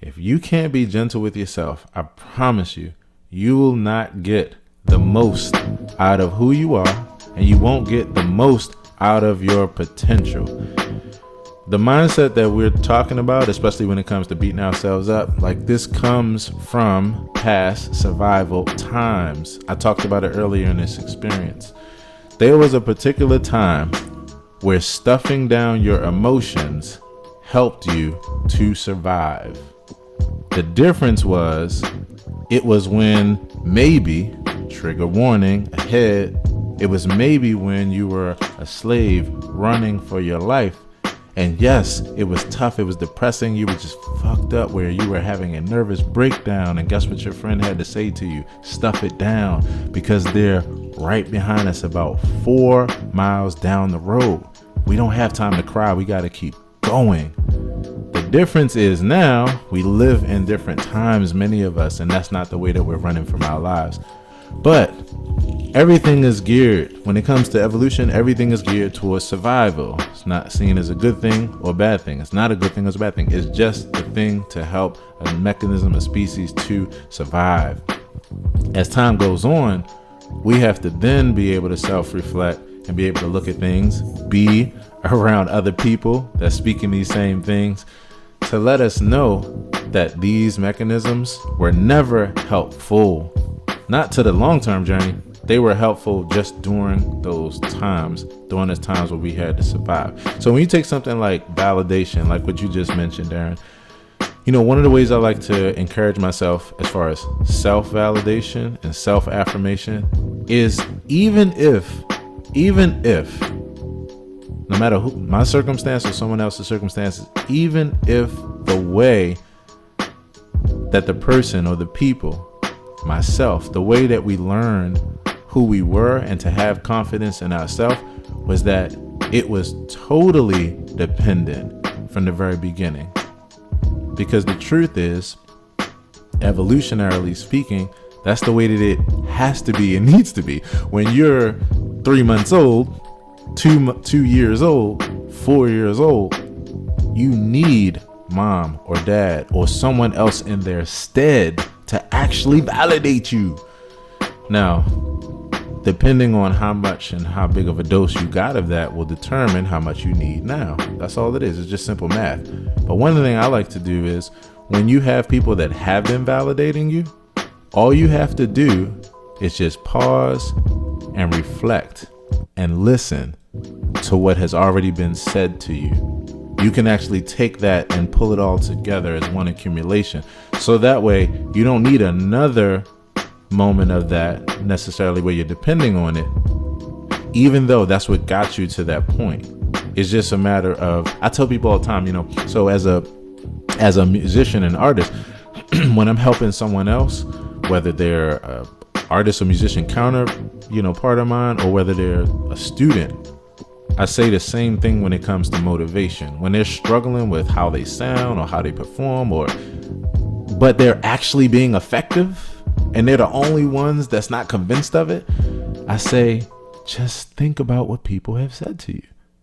If you can't be gentle with yourself, I promise you, you will not get the most out of who you are, and you won't get the most out of your potential. The mindset that we're talking about, especially when it comes to beating ourselves up, like this comes from past survival times. I talked about it earlier in this experience. There was a particular time where stuffing down your emotions helped you to survive. The difference was, it was when maybe, trigger warning ahead, it was maybe when you were a slave running for your life. And yes, it was tough, it was depressing, you were just fucked up where you were having a nervous breakdown, and guess what your friend had to say to you? Stuff it down, because they're right behind us about 4 miles down the road. We don't have time to cry, we gotta keep going. The difference is now we live in different times, many of us, and that's not the way that we're running from our lives. But everything is geared, when it comes to evolution, everything is geared towards survival. It's not seen as a good thing or a bad thing. It's not a good thing or a bad thing. It's just the thing to help a mechanism, a species to survive. As time goes on, we have to then be able to self-reflect and be able to look at things, be around other people that's speaking these same things to let us know that these mechanisms were never helpful, not to the long-term journey. They were helpful just during those times where we had to survive. So when you take something like validation, like what you just mentioned, Darren, one of the ways I like to encourage myself as far as self-validation and self-affirmation is even if, no matter who, my circumstance or someone else's circumstances, even if the way that the person or the people, myself, the way that we learned who we were and to have confidence in ourselves was that it was totally dependent from the very beginning. Because the truth is, evolutionarily speaking, that's the way that it has to be and needs to be. When you're 3 months old, 2 years old, 4 years old, you need mom or dad or someone else in their stead to actually validate you. Now, depending on how much and how big of a dose you got of that will determine how much you need now. That's all it is. It's just simple math. But one thing I like to do is when you have people that have been validating you, all you have to do is just pause and reflect and listen to what has already been said to you. You can actually take that and pull it all together as one accumulation. So that way you don't need another moment of that necessarily where you're depending on it, even though that's what got you to that point. It's just a matter of, I tell people all the time, so as a musician and artist, when I'm helping someone else, whether they're a artist or musician part of mine, or whether they're a student, I say the same thing when it comes to motivation. When they're struggling with how they sound or how they perform, but they're actually being effective, and they're the only ones that's not convinced of it, I say, just think about what people have said to you.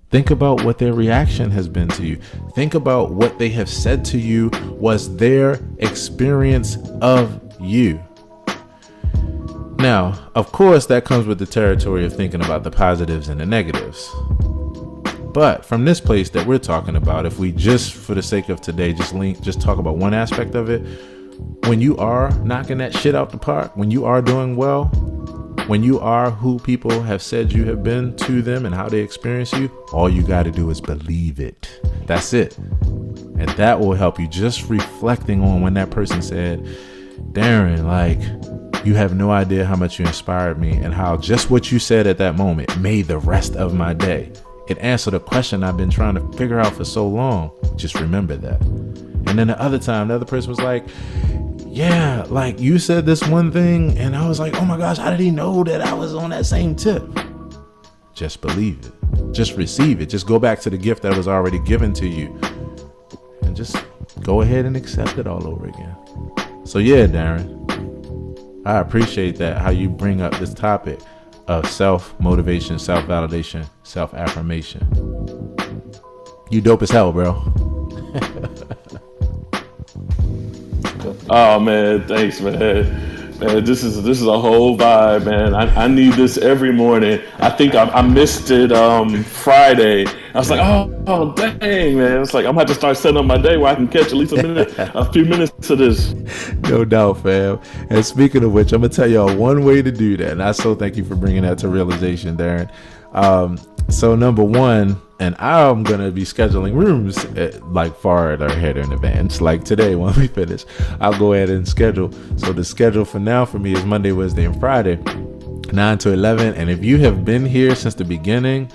Think about what their reaction has been to you. Think about what they have said to you was their experience of you. Now, of course, that comes with the territory of thinking about the positives and the negatives. But from this place that we're talking about, if we just, for the sake of today, just talk about one aspect of it, when you are knocking that shit out the park, when you are doing well, when you are who people have said you have been to them and how they experience you, all you got to do is believe it. That's it. And that will help you. Just reflecting on when that person said, Darren, you have no idea how much you inspired me and how just what you said at that moment made the rest of my day. It answered a question I've been trying to figure out for so long. Just remember that. And then the other time, the other person was like, yeah, you said this one thing. And I was like, oh my gosh, how did he know that I was on that same tip? Just believe it. Just receive it. Just go back to the gift that was already given to you. And just go ahead and accept it all over again. So yeah, Darren, I appreciate that, how you bring up this topic of self-motivation, self-validation, self-affirmation. You dope as hell, bro. Oh man, thanks, man. Man, this is a whole vibe, man. I need this every morning. I think I missed it Friday. I was like, oh dang, man. It's like I'm gonna have to start setting up my day where I can catch at least a few minutes of this. No doubt, fam. And speaking of which, I'm gonna tell y'all one way to do that. And I so thank you for bringing that to realization, Darren. So number one, and I'm going to be scheduling rooms far ahead in advance. Like today when we finish, I'll go ahead and schedule. So the schedule for now for me is Monday, Wednesday, and Friday, 9 to 11. And if you have been here since the beginning,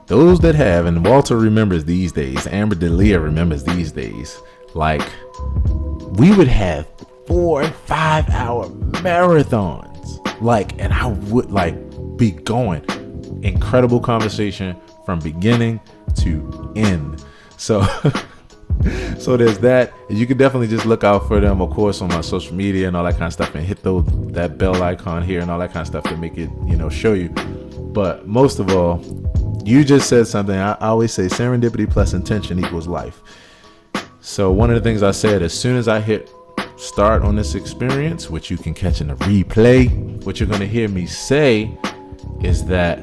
those that have, and Walter remembers these days, Amber Delia remembers these days, we would have 4 and 5 hour marathons. And I would be going. Incredible conversation from beginning to end. So there's that. And you can definitely just look out for them, of course, on my social media and all that kind of stuff, and hit that bell icon here and all that kind of stuff to make it, show you. But most of all, you just said something. I always say serendipity plus intention equals life. So one of the things I said, as soon as I hit start on this experience, which you can catch in the replay, what you're going to hear me say is that,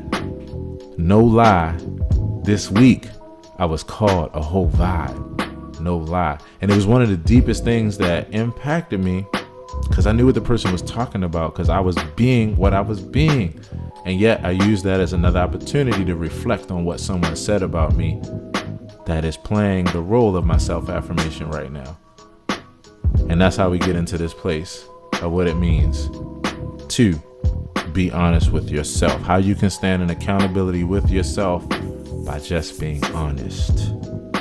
no lie, this week I was called a whole vibe, no lie. And it was one of the deepest things that impacted me, because I knew what the person was talking about, because I was being what I was being. And yet I used that as another opportunity to reflect on what someone said about me that is playing the role of my self-affirmation right now. And that's how we get into this place of what it means to be honest with yourself. How you can stand in accountability with yourself by just being honest.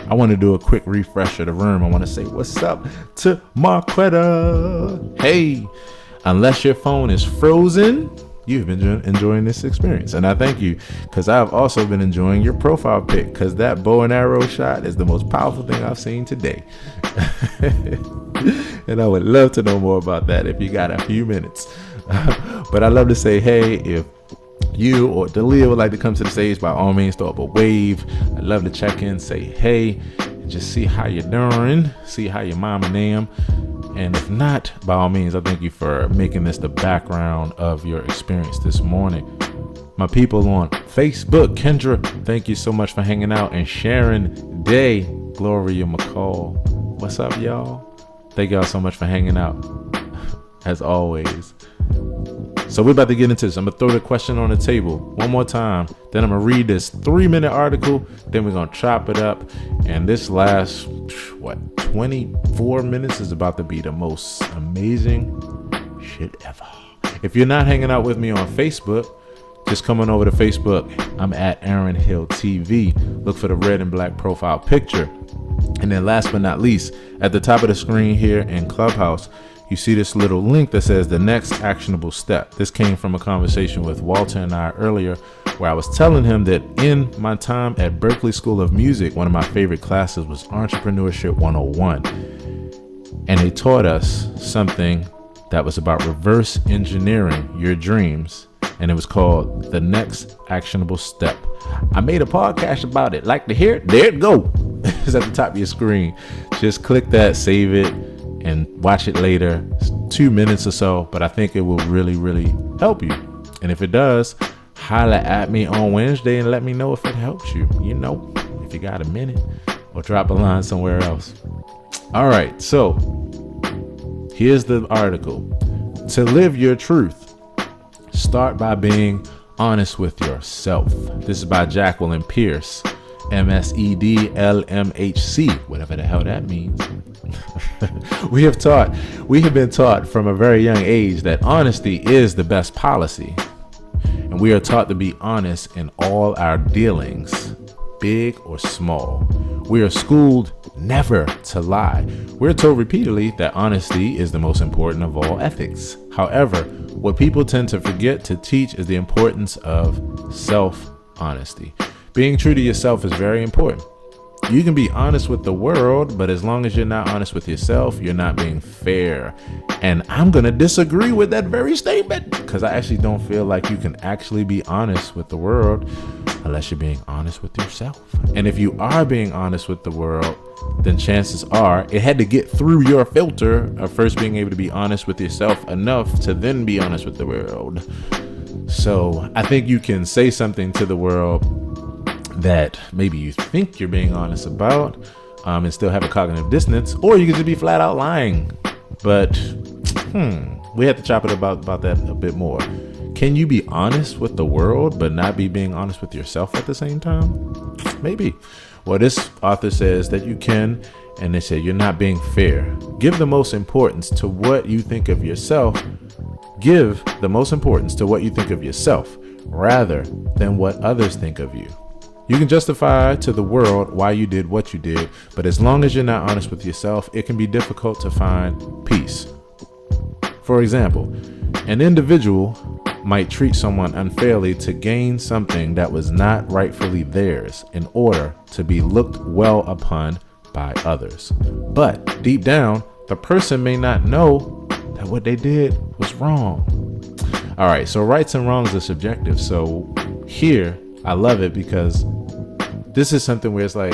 I want to do a quick refresh of the room. I want to say what's up to Marquetta. Hey, unless your phone is frozen, you've been enjoying this experience. And I thank you, because I've also been enjoying your profile pic, because that bow and arrow shot is the most powerful thing I've seen today. And I would love to know more about that if you got a few minutes. But I love to say, hey, if you or Dalia would like to come to the stage, by all means, throw up a wave. I'd love to check in, say hey, and just see how you're doing, see how your mom and them. And if not, by all means, I thank you for making this the background of your experience this morning. My people on Facebook, Kendra, thank you so much for hanging out and sharing day. Gloria McCall, what's up, y'all? Thank y'all so much for hanging out, as always. So we're about to get into this. I'm going to throw the question on the table one more time. Then I'm going to read this 3-minute article. Then we're going to chop it up. And this last, 24 minutes is about to be the most amazing shit ever. If you're not hanging out with me on Facebook, just come on over to Facebook. I'm at aaronhilltv. Look for the red and black profile picture. And then last but not least, at the top of the screen here in Clubhouse, you see this little link that says the next actionable step. This came from a conversation with Walter and I earlier, where I was telling him that in my time at Berklee School of Music, one of my favorite classes was Entrepreneurship 101. And they taught us something that was about reverse engineering your dreams. And it was called the next actionable step. I made a podcast about it. Like to hear it? There it go. It's at the top of your screen. Just click that, save it, and watch it later. It's 2 minutes or so, but I think it will really, really help you. And if it does, holla at me on Wednesday and let me know if it helps you. You know, if you got a minute, or drop a line somewhere else. All right, so here's the article. To live your truth, start by being honest with yourself. This is by Jacqueline Pierce, MSEDLMHC, whatever the hell that means. We have been taught from a very young age that honesty is the best policy. And we are taught to be honest in all our dealings, big or small. We are schooled never to lie. We're told repeatedly that honesty is the most important of all ethics. However, what people tend to forget to teach is the importance of self-honesty. Being true to yourself is very important. You can be honest with the world, but as long as you're not honest with yourself, you're not being fair. And I'm going to disagree with that very statement, because I actually don't feel like you can actually be honest with the world unless you're being honest with yourself. And if you are being honest with the world, then chances are it had to get through your filter of first being able to be honest with yourself enough to then be honest with the world. So I think you can say something to the world that maybe you think you're being honest about, and still have a cognitive dissonance, or you could just be flat out lying. But we have to chop it about that a bit more. Can you be honest with the world but not be being honest with yourself at the same time? Maybe. Well, this author says that you can, and they say you're not being fair. Give the most importance to what you think of yourself. Give the most importance to what you think of yourself rather than what others think of you. You can justify to the world why you did what you did, but as long as you're not honest with yourself, it can be difficult to find peace. For example, an individual might treat someone unfairly to gain something that was not rightfully theirs in order to be looked well upon by others. But deep down, the person may not know that what they did was wrong. All right, so rights and wrongs are subjective. So here, I love it because this is something where it's like,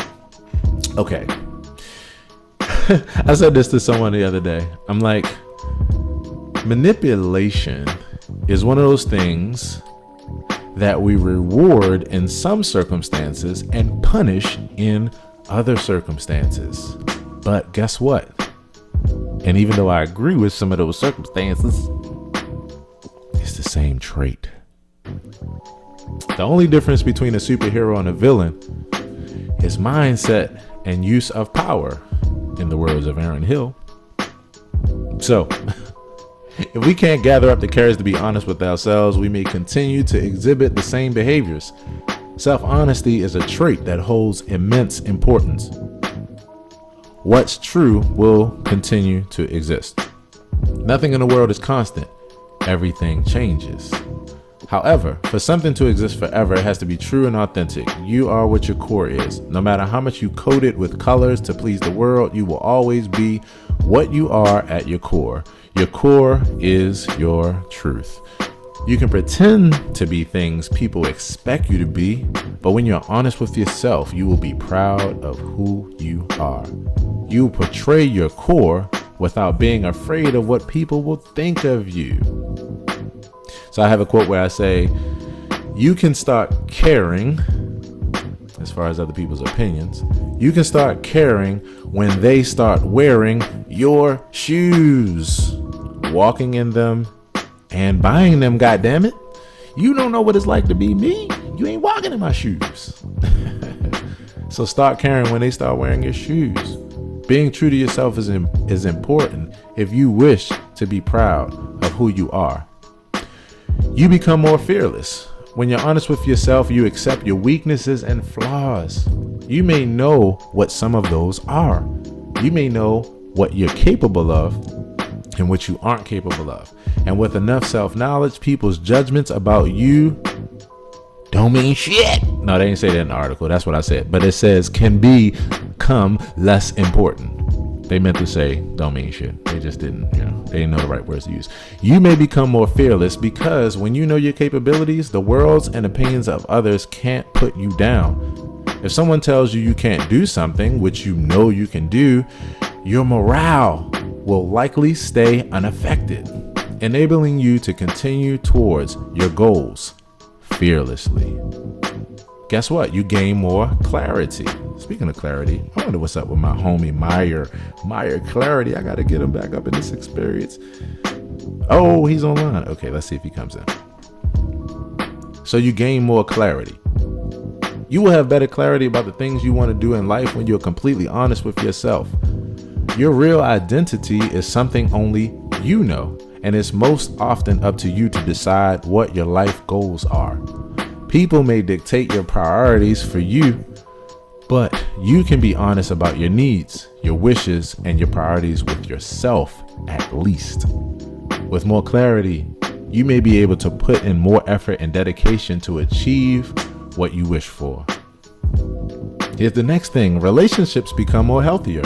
okay. I said this to someone the other day. I'm like, manipulation is one of those things that we reward in some circumstances and punished in other circumstances. But guess what? And even though I agree with some of those circumstances, it's the same trait. The only difference between a superhero and a villain is mindset and use of power, in the words of Aaron Hill. So, if we can't gather up the courage to be honest with ourselves, we may continue to exhibit the same behaviors. Self-honesty is a trait that holds immense importance. What's true will continue to exist. Nothing in the world is constant. Everything changes. However, for something to exist forever, it has to be true and authentic. You are what your core is. No matter how much you coat it with colors to please the world, you will always be what you are at your core. Your core is your truth. You can pretend to be things people expect you to be, but when you're honest with yourself, you will be proud of who you are. You portray your core without being afraid of what people will think of you. So I have a quote where I say, you can start caring, as far as other people's opinions, you can start caring when they start wearing your shoes, walking in them and buying them, goddammit. You don't know what it's like to be me. You ain't walking in my shoes. So start caring when they start wearing your shoes. Being true to yourself is important if you wish to be proud of who you are. You become more fearless. When you're honest with yourself, you accept your weaknesses and flaws. You may know what some of those are. You may know what you're capable of and what you aren't capable of. And with enough self-knowledge, people's judgments about you don't mean shit. No, they didn't say that in the article. That's what I said. But it says can become less important. They meant to say don't mean shit. They just didn't, they didn't know the right words to use. You may become more fearless because when you know your capabilities, the worlds and opinions of others can't put you down. If someone tells you you can't do something, which you know you can do, your morale will likely stay unaffected, enabling you to continue towards your goals fearlessly. Guess what? You gain more clarity. Speaking of clarity, I wonder what's up with my homie Meyer Clarity. I got to get him back up in this experience. Oh, he's online. Okay, let's see if he comes in. So you gain more clarity. You will have better clarity about the things you want to do in life when you're completely honest with yourself. Your real identity is something only you know, and it's most often up to you to decide what your life goals are. People may dictate your priorities for you, but you can be honest about your needs, your wishes, and your priorities with yourself at least. With more clarity, you may be able to put in more effort and dedication to achieve what you wish for. Here's the next thing. Relationships become more healthier.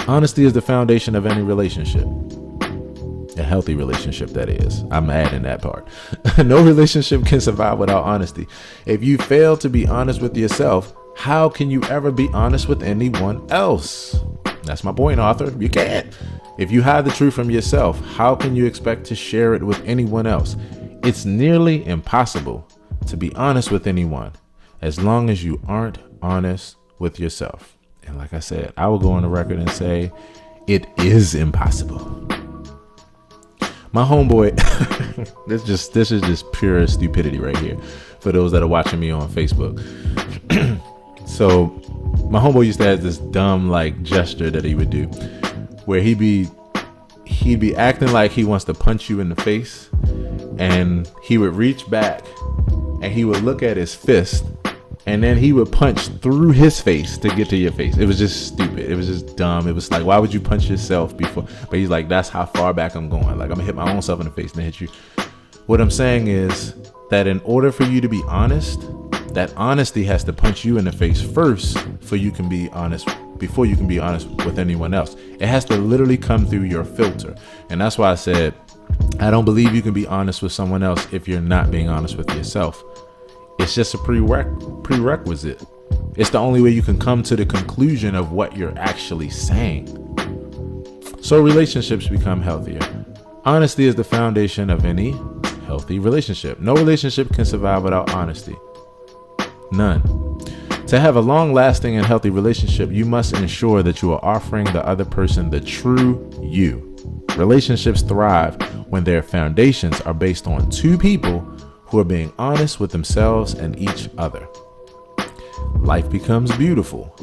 Honesty is the foundation of any relationship. A healthy relationship, that is. I'm adding that part. No relationship can survive without honesty. If you fail to be honest with yourself, how can you ever be honest with anyone else? That's my point, Arthur. You can't. If you hide the truth from yourself, how can you expect to share it with anyone else? It's nearly impossible to be honest with anyone as long as you aren't honest with yourself. And like I said, I will go on the record and say it is impossible. My homeboy, this is just pure stupidity right here for those that are watching me on Facebook. So my homeboy used to have this dumb like gesture that he would do where he'd be acting like he wants to punch you in the face, and he would reach back and he would look at his fist, and then he would punch through his face to get to your face. It was just stupid. It was just dumb. It was like, why would you punch yourself before? But he's like, that's how far back I'm going. Like, I'm gonna hit my own self in the face and then hit you. What I'm saying is that in order for you to be honest, that honesty has to punch you in the face first before you can be honest with anyone else. It has to literally come through your filter. And that's why I said, I don't believe you can be honest with someone else if you're not being honest with yourself. It's just a prerequisite. It's the only way you can come to the conclusion of what you're actually saying. So relationships become healthier. Honesty is the foundation of any healthy relationship. No relationship can survive without honesty. None. To have a long-lasting and healthy relationship, you must ensure that you are offering the other person the true you. Relationships thrive when their foundations are based on two people who are being honest with themselves and each other. Life becomes beautiful.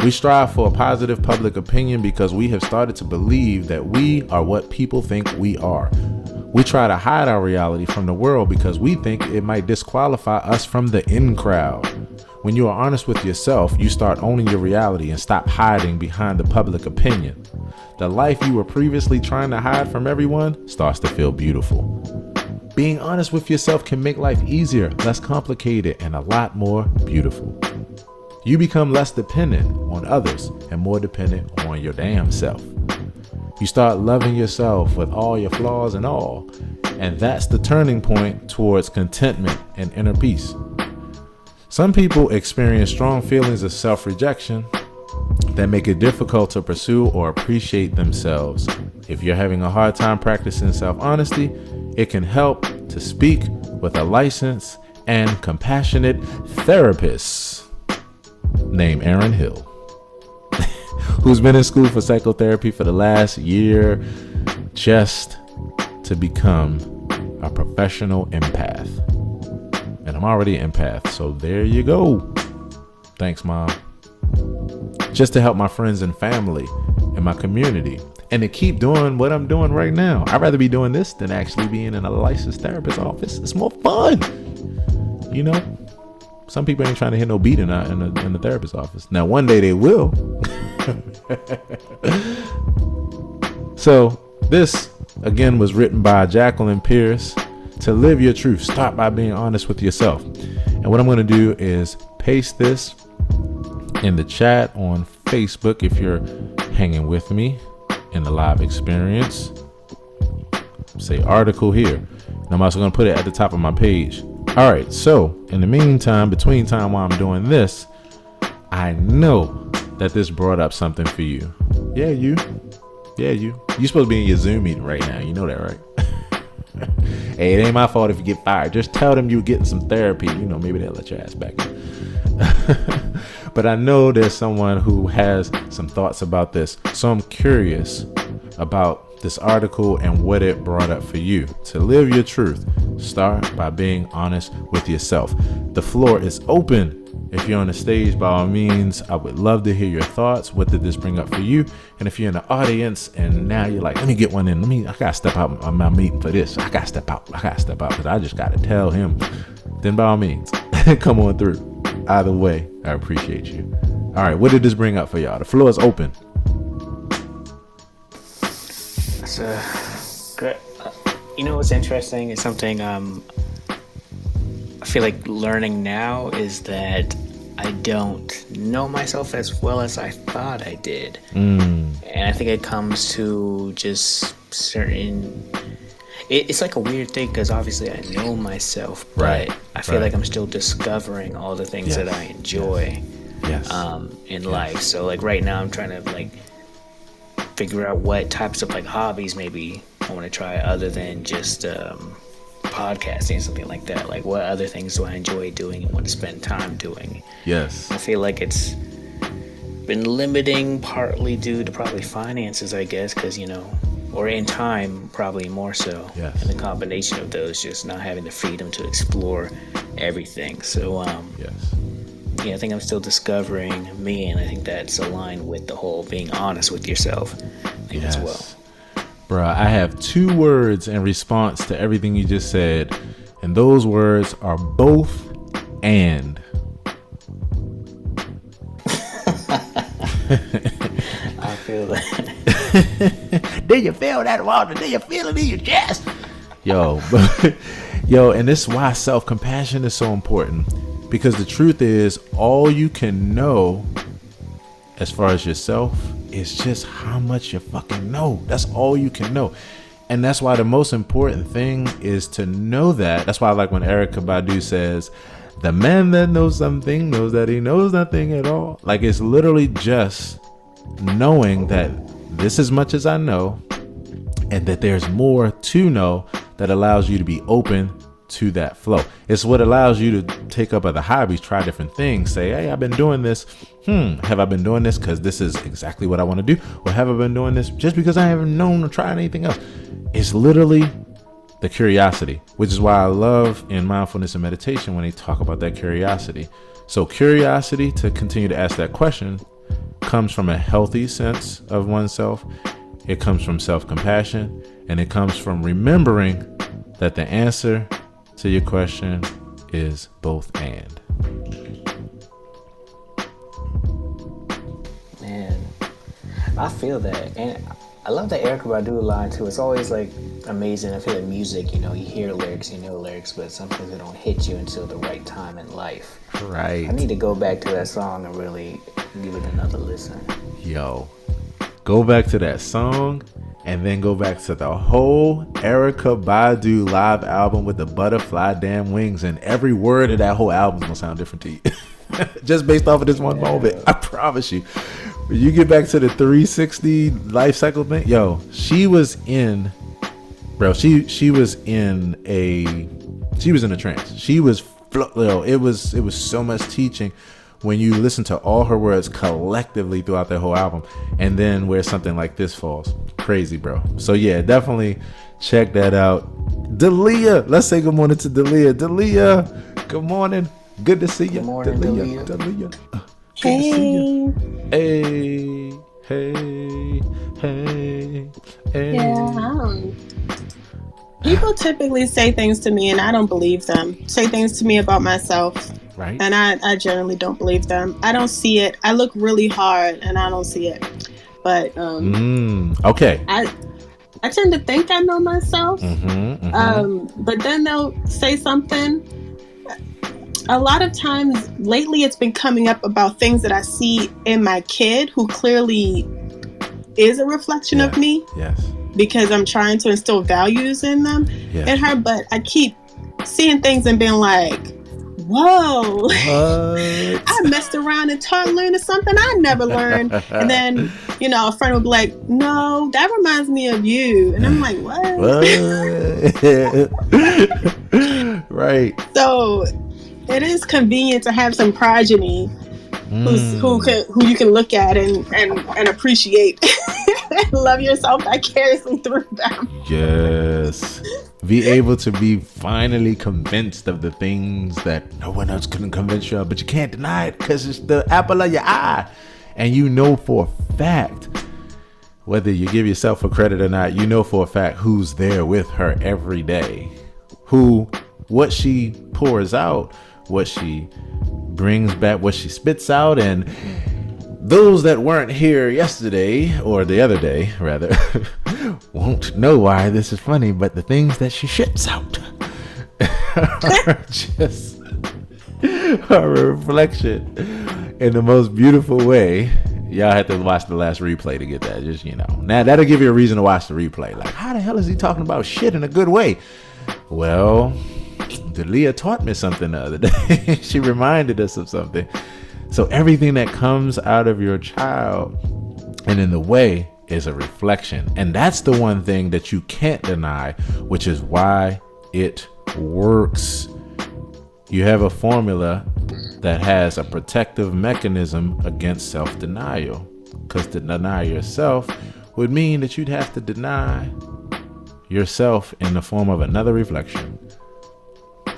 We strive for a positive public opinion because we have started to believe that we are what people think we are. We try to hide our reality from the world because we think it might disqualify us from the in crowd. When you are honest with yourself, you start owning your reality and stop hiding behind the public opinion. The life you were previously trying to hide from everyone starts to feel beautiful. Being honest with yourself can make life easier, less complicated, and a lot more beautiful. You become less dependent on others and more dependent on your damn self. You start loving yourself with all your flaws and all, and that's the turning point towards contentment and inner peace. Some people experience strong feelings of self-rejection that make it difficult to pursue or appreciate themselves. If you're having a hard time practicing self-honesty, it can help to speak with a licensed and compassionate therapist named Aaron Hill, who's been in school for psychotherapy for the last year just to become a professional empath. And I'm already an empath, so there you go. Thanks, Mom. Just to help my friends and family and my community, and to keep doing what I'm doing right now. I'd rather be doing this than actually being in a licensed therapist's office. It's more fun. You know, some people ain't trying to hit no beat in the therapist's office. Now, one day they will. So this, again, was written by Jacqueline Pierce. To live your truth, start by being honest with yourself. And what I'm going to do is paste this in the chat on Facebook if you're hanging with me in the live experience. Say article here. And I'm also going to put it at the top of my page. All right. So in the meantime, between time while I'm doing this, I know that this brought up something for you. Yeah, you. You're supposed to be in your Zoom meeting right now. You know that, right? Hey, it ain't my fault if you get fired. Just tell them you're getting some therapy. You know, maybe they'll let your ass back in. But I know there's someone who has some thoughts about this. So I'm curious about this article and what it brought up for you. To live your truth, start by being honest with yourself. The floor is open. If you're on the stage, by all means, I would love to hear your thoughts. What did this bring up for you? And if you're in the audience and now you're like, let me get one in. I gotta step out of my meeting for this. I gotta step out because I just gotta tell him. Then by all means, come on through. Either way, I appreciate you. All right, what did this bring up for y'all? The floor is open. That's good. You know what's interesting is something I feel like learning now is that I don't know myself as well as I thought I did. And I think it comes to just certain... It's like a weird thing because obviously I know myself, but I feel like I'm still discovering all the things that I enjoy in life. So like right now I'm trying to like figure out what types of like hobbies maybe I want to try other than just podcasting, something like that. Like what other things do I enjoy doing and want to spend time doing? Yes. I feel like it's been limiting partly due to probably finances, I guess, because, you know, or in time, probably more so. Yes. And the combination of those, just not having the freedom to explore everything. So, yeah, I think I'm still discovering me, and I think that's aligned with the whole being honest with yourself as well. Bruh, I have 2 words in response to everything you just said, and those words are both and. I feel that. Did you feel that, Walter? Did you feel it in your chest? Yo, and this is why self-compassion is so important, because the truth is all you can know as far as yourself is just how much you fucking know. That's all you can know. And that's why the most important thing is to know that. That's why I like when Erykah Badu says, the man that knows something knows that he knows nothing at all. Like, it's literally just knowing that this is much as I know, and that there's more to know that allows you to be open to that flow. It's what allows you to take up other hobbies, try different things, say, hey, I've been doing this. Have I been doing this because this is exactly what I want to do? Or have I been doing this just because I haven't known or tried anything else? It's literally the curiosity, which is why I love in mindfulness and meditation when they talk about that curiosity. So curiosity, to continue to ask that question, comes from a healthy sense of oneself. It comes from self-compassion, and it comes from remembering that the answer to your question is both and. Man, I feel that. And I love the Erykah Badu line too. It's always like amazing. I feel like music, you hear lyrics, lyrics, but sometimes they don't hit you until the right time in life. Right. I need to go back to that song and really give it another listen. Yo, go back to that song and then go back to the whole Erykah Badu live album with the butterfly damn wings, and every word of that whole album is gonna sound different to you. Just based off of this one moment. I promise you. When you get back to the 360 life cycle thing, yo, she was in a trance. She was it was so much teaching when you listen to all her words collectively throughout that whole album, and then where something like this falls. Crazy, bro. So yeah, definitely check that out. Dalia, let's say good morning to Dalia. Dalia, good morning. Good to see you. Good morning, Dalia. Hey. Hey. Yeah. People typically say things to me and I don't believe them. Say things to me about myself. Right. And I generally don't believe them. I don't see it. I look really hard and I don't see it. But okay. I tend to think I know myself. But then they'll say something. A lot of times lately it's been coming up about things that I see in my kid who clearly is a reflection of me. Yes. Because I'm trying to instill values in them, in her, but I keep seeing things and being like, whoa, I messed around and taught Luna something I never learned. And then, a friend will be like, no, that reminds me of you. And I'm like, what? Right. So it is convenient to have some progeny who you can look at and appreciate. Love yourself vicariously through them. Yes. Be able to be finally convinced of the things that no one else couldn't convince you of, but you can't deny it because it's the apple of your eye. And for a fact, whether you give yourself a credit or not, for a fact who's there with her every day, what she pours out, what she brings back, what she spits out. And those that weren't here yesterday, or the other day rather, won't know why this is funny, but the things that she shits out are just a reflection in the most beautiful way. Y'all have to watch the last replay to get that. Just, now that'll give you a reason to watch the replay. Like, how the hell is he talking about shit in a good way? Well, Dalia taught me something the other day. She reminded us of something. So everything that comes out of your child and in the way is a reflection. And that's the one thing that you can't deny, which is why it works. You have a formula that has a protective mechanism against self-denial, because to deny yourself would mean that you'd have to deny yourself in the form of another reflection,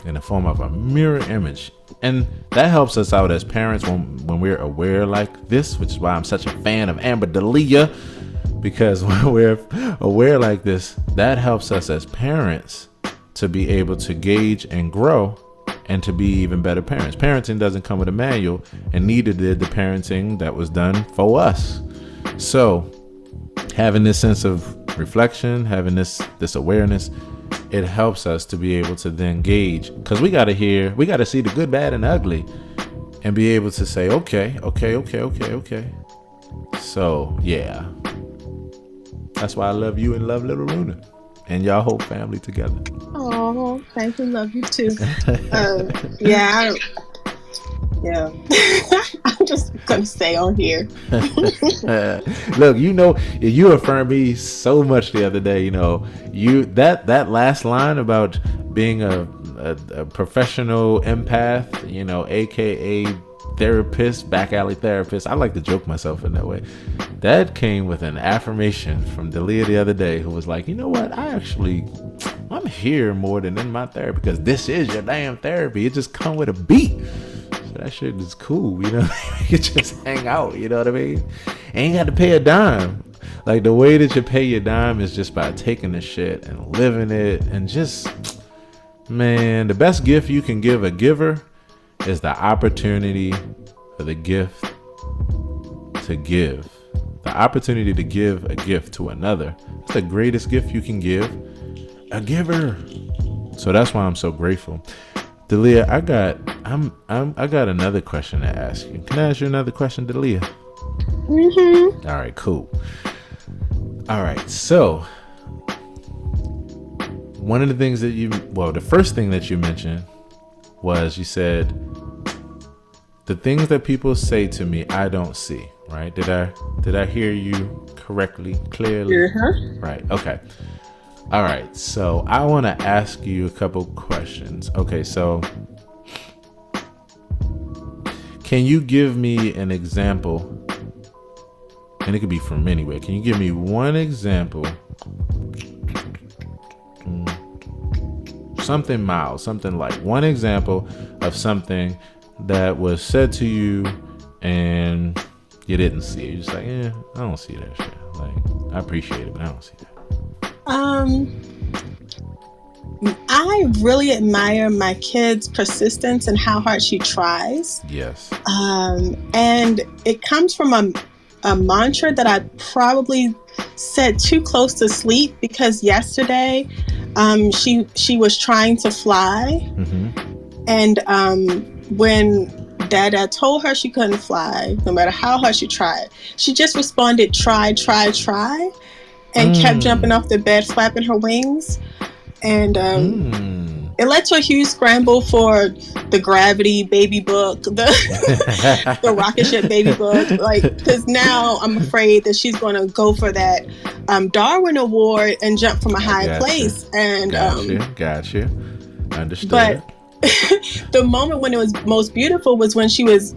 in the form of a mirror image. And that helps us out as parents when we're aware like this, which is why I'm such a fan of Amber Dalia, because when we're aware like this, that helps us as parents to be able to gauge and grow and to be even better parents. Parenting doesn't come with a manual, and neither did the parenting that was done for us. So having this sense of reflection, having this awareness, it helps us to be able to then gauge, because we got to see the good, bad, and ugly, and be able to say, okay. So yeah, that's why I love you and love little Luna and y'all whole family together. Oh, thank you. Love you too. I'm just gonna stay on here. Look, you affirmed me so much the other day. That last line about being a professional empath, you know, aka therapist, back alley therapist. I like to joke myself in that way. That came with an affirmation from Delia the other day, who was like, you know what? I'm here more than in my therapy, because this is your damn therapy. It just come with a beat. So that shit is cool, you know. You just hang out, you know what I mean? Ain't got to pay a dime. Like, the way that you pay your dime is just by taking the shit and living it, and just, man, the best gift you can give a giver is the opportunity for the gift to give. The opportunity to give a gift to another. That's the greatest gift you can give a giver. So that's why I'm so grateful. Delia, I got another question to ask you. Can I ask you another question, Delia? Mm-hmm. All right, cool. All right, so one of the things that the first thing that you mentioned was, you said, the things that people say to me, I don't see, right? Did I hear you correctly, clearly? Uh-huh. Right, okay. All right, so I want to ask you a couple questions. Okay, so can you give me an example? And it could be from anywhere. Can you give me one example? Something mild, something like one example of something that was said to you and you didn't see it. You're just like, I don't see that shit. Like, I appreciate it, but I don't see that. I really admire my kid's persistence and how hard she tries. Yes. And it comes from a mantra that I probably said too close to sleep, because yesterday she was trying to fly. Mm-hmm. And when Dada told her she couldn't fly, no matter how hard she tried, she just responded, try, and kept jumping off the bed, flapping her wings. And it led to a huge scramble for the Gravity baby book, the rocket ship baby book. Like, because now I'm afraid that she's going to go for that Darwin Award and jump from a high place. And got you. Understood. But the moment when it was most beautiful was when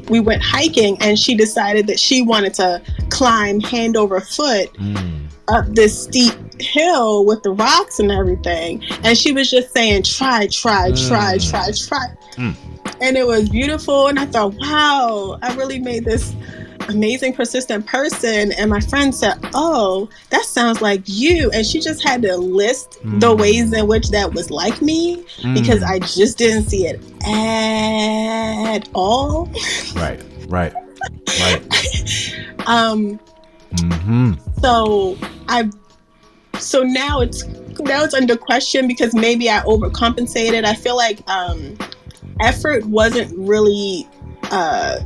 we went hiking, and she decided that she wanted to climb hand over foot up this steep hill with the rocks and everything, and she was just saying try. And it was beautiful, and I thought, wow, I really made this amazing persistent person. And my friend said, oh, that sounds like you. And she just had to list the ways in which that was like me, because I just didn't see it at all. Right. So now it's under question, because maybe I overcompensated. I feel like effort wasn't really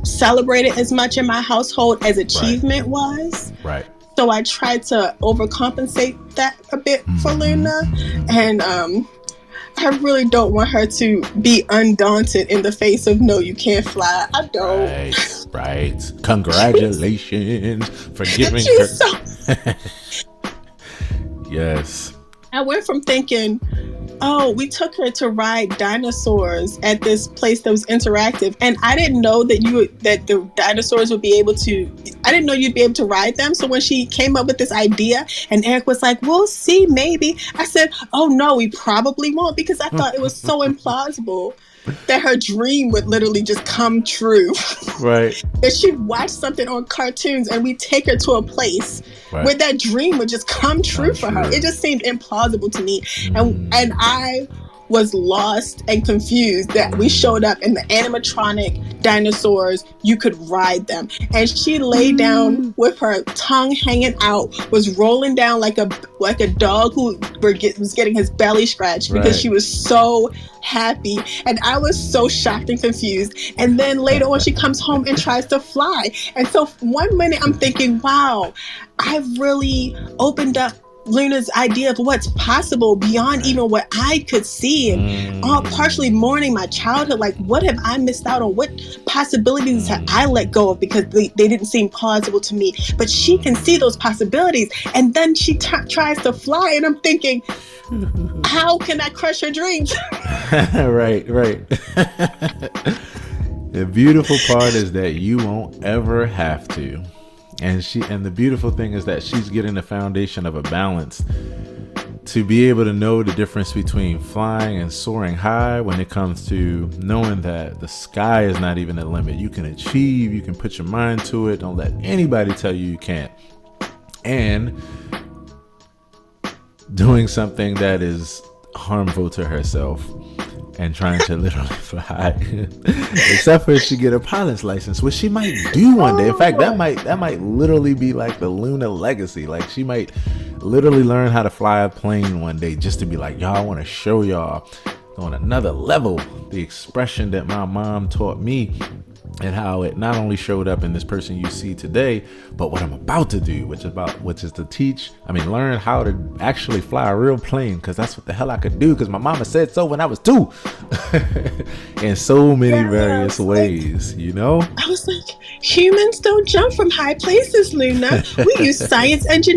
celebrated as much in my household as achievement was. Right. So I tried to overcompensate that a bit for Luna, and I really don't want her to be undaunted in the face of no, you can't fly. I don't. Right. Congratulations for giving her. Yes. I went from thinking, oh, we took her to ride dinosaurs at this place that was interactive, and I didn't know that the dinosaurs would be able to. I didn't know you'd be able to ride them. So when she came up with this idea, and Eric was like, "We'll see, maybe," I said, "Oh no, we probably won't," because I thought it was so implausible that her dream would literally just come true. Right. That she'd watch something on cartoons, and we take her to a place where that dream would just come true for her. It just seemed implausible to me. And I was lost and confused that we showed up and the animatronic dinosaurs, you could ride them. And she lay down with her tongue hanging out, was rolling down like a dog who was getting his belly scratched because she was so happy. And I was so shocked and confused. And then later on, she comes home and tries to fly. And so one minute I'm thinking, wow, I've really opened up Luna's idea of what's possible beyond even what I could see, and all partially mourning my childhood. Like, what have I missed out on? What possibilities have I let go of because they didn't seem plausible to me? But she can see those possibilities, and then she tries to fly, and I'm thinking, how can I crush her dreams? Right. The beautiful part is that you won't ever have to. And the beautiful thing is that she's getting the foundation of a balance to be able to know the difference between flying and soaring high when it comes to knowing that the sky is not even the limit. You can achieve, you can put your mind to it. Don't let anybody tell you can't. And doing something that is harmful to herself and trying to literally fly, except for if she get a pilot's license, which she might do one day. In fact, that might literally be like the Luna legacy. Like, she might literally learn how to fly a plane one day just to be like, y'all, I want to show y'all on another level the expression that my mom taught me, and how it not only showed up in this person you see today, but what I'm about to do, which is to learn how to actually fly a real plane, because that's what the hell I could do, because my mama said so when I was 2. In so many various ways, you know? I was like, humans don't jump from high places, Luna. We use science and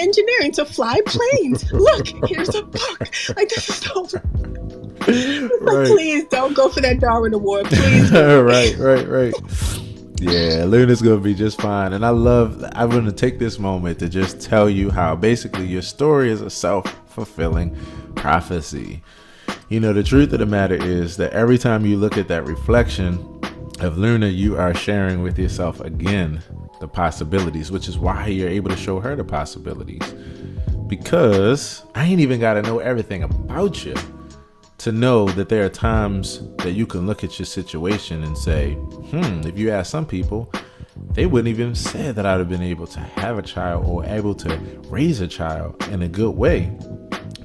engineering to fly planes. Look, here's a book. Like, this is so... Right. Please don't go for that Darwin Award, please. Right. Yeah, Luna's gonna be just fine. And I'm gonna take this moment to just tell you how basically your story is a self-fulfilling prophecy. You know, the truth of the matter is that every time you look at that reflection of Luna, you are sharing with yourself again the possibilities, which is why you're able to show her the possibilities. Because I ain't even gotta know everything about you to know that there are times that you can look at your situation and say, if you ask some people, they wouldn't even say that I'd have been able to have a child or able to raise a child in a good way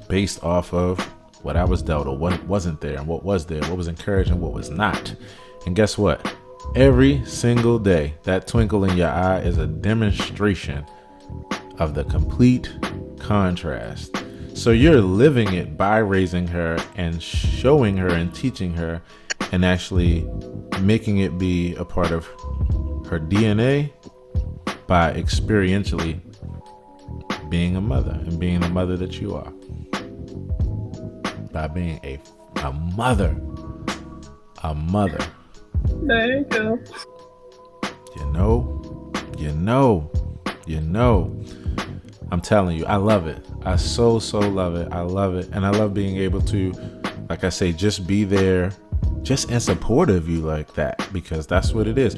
based off of what I was dealt or what wasn't there and what was there, what was encouraged and what was not. And guess what? Every single day, that twinkle in your eye is a demonstration of the complete contrast. So you're living it by raising her and showing her and teaching her and actually making it be a part of her DNA by experientially being a mother and being the mother that you are. By being a mother. A mother. There you go. You know. I'm telling you, I love it. I so love it. I love it. And I love being able to, like I say, just be there, just in support of you like that, because that's what it is.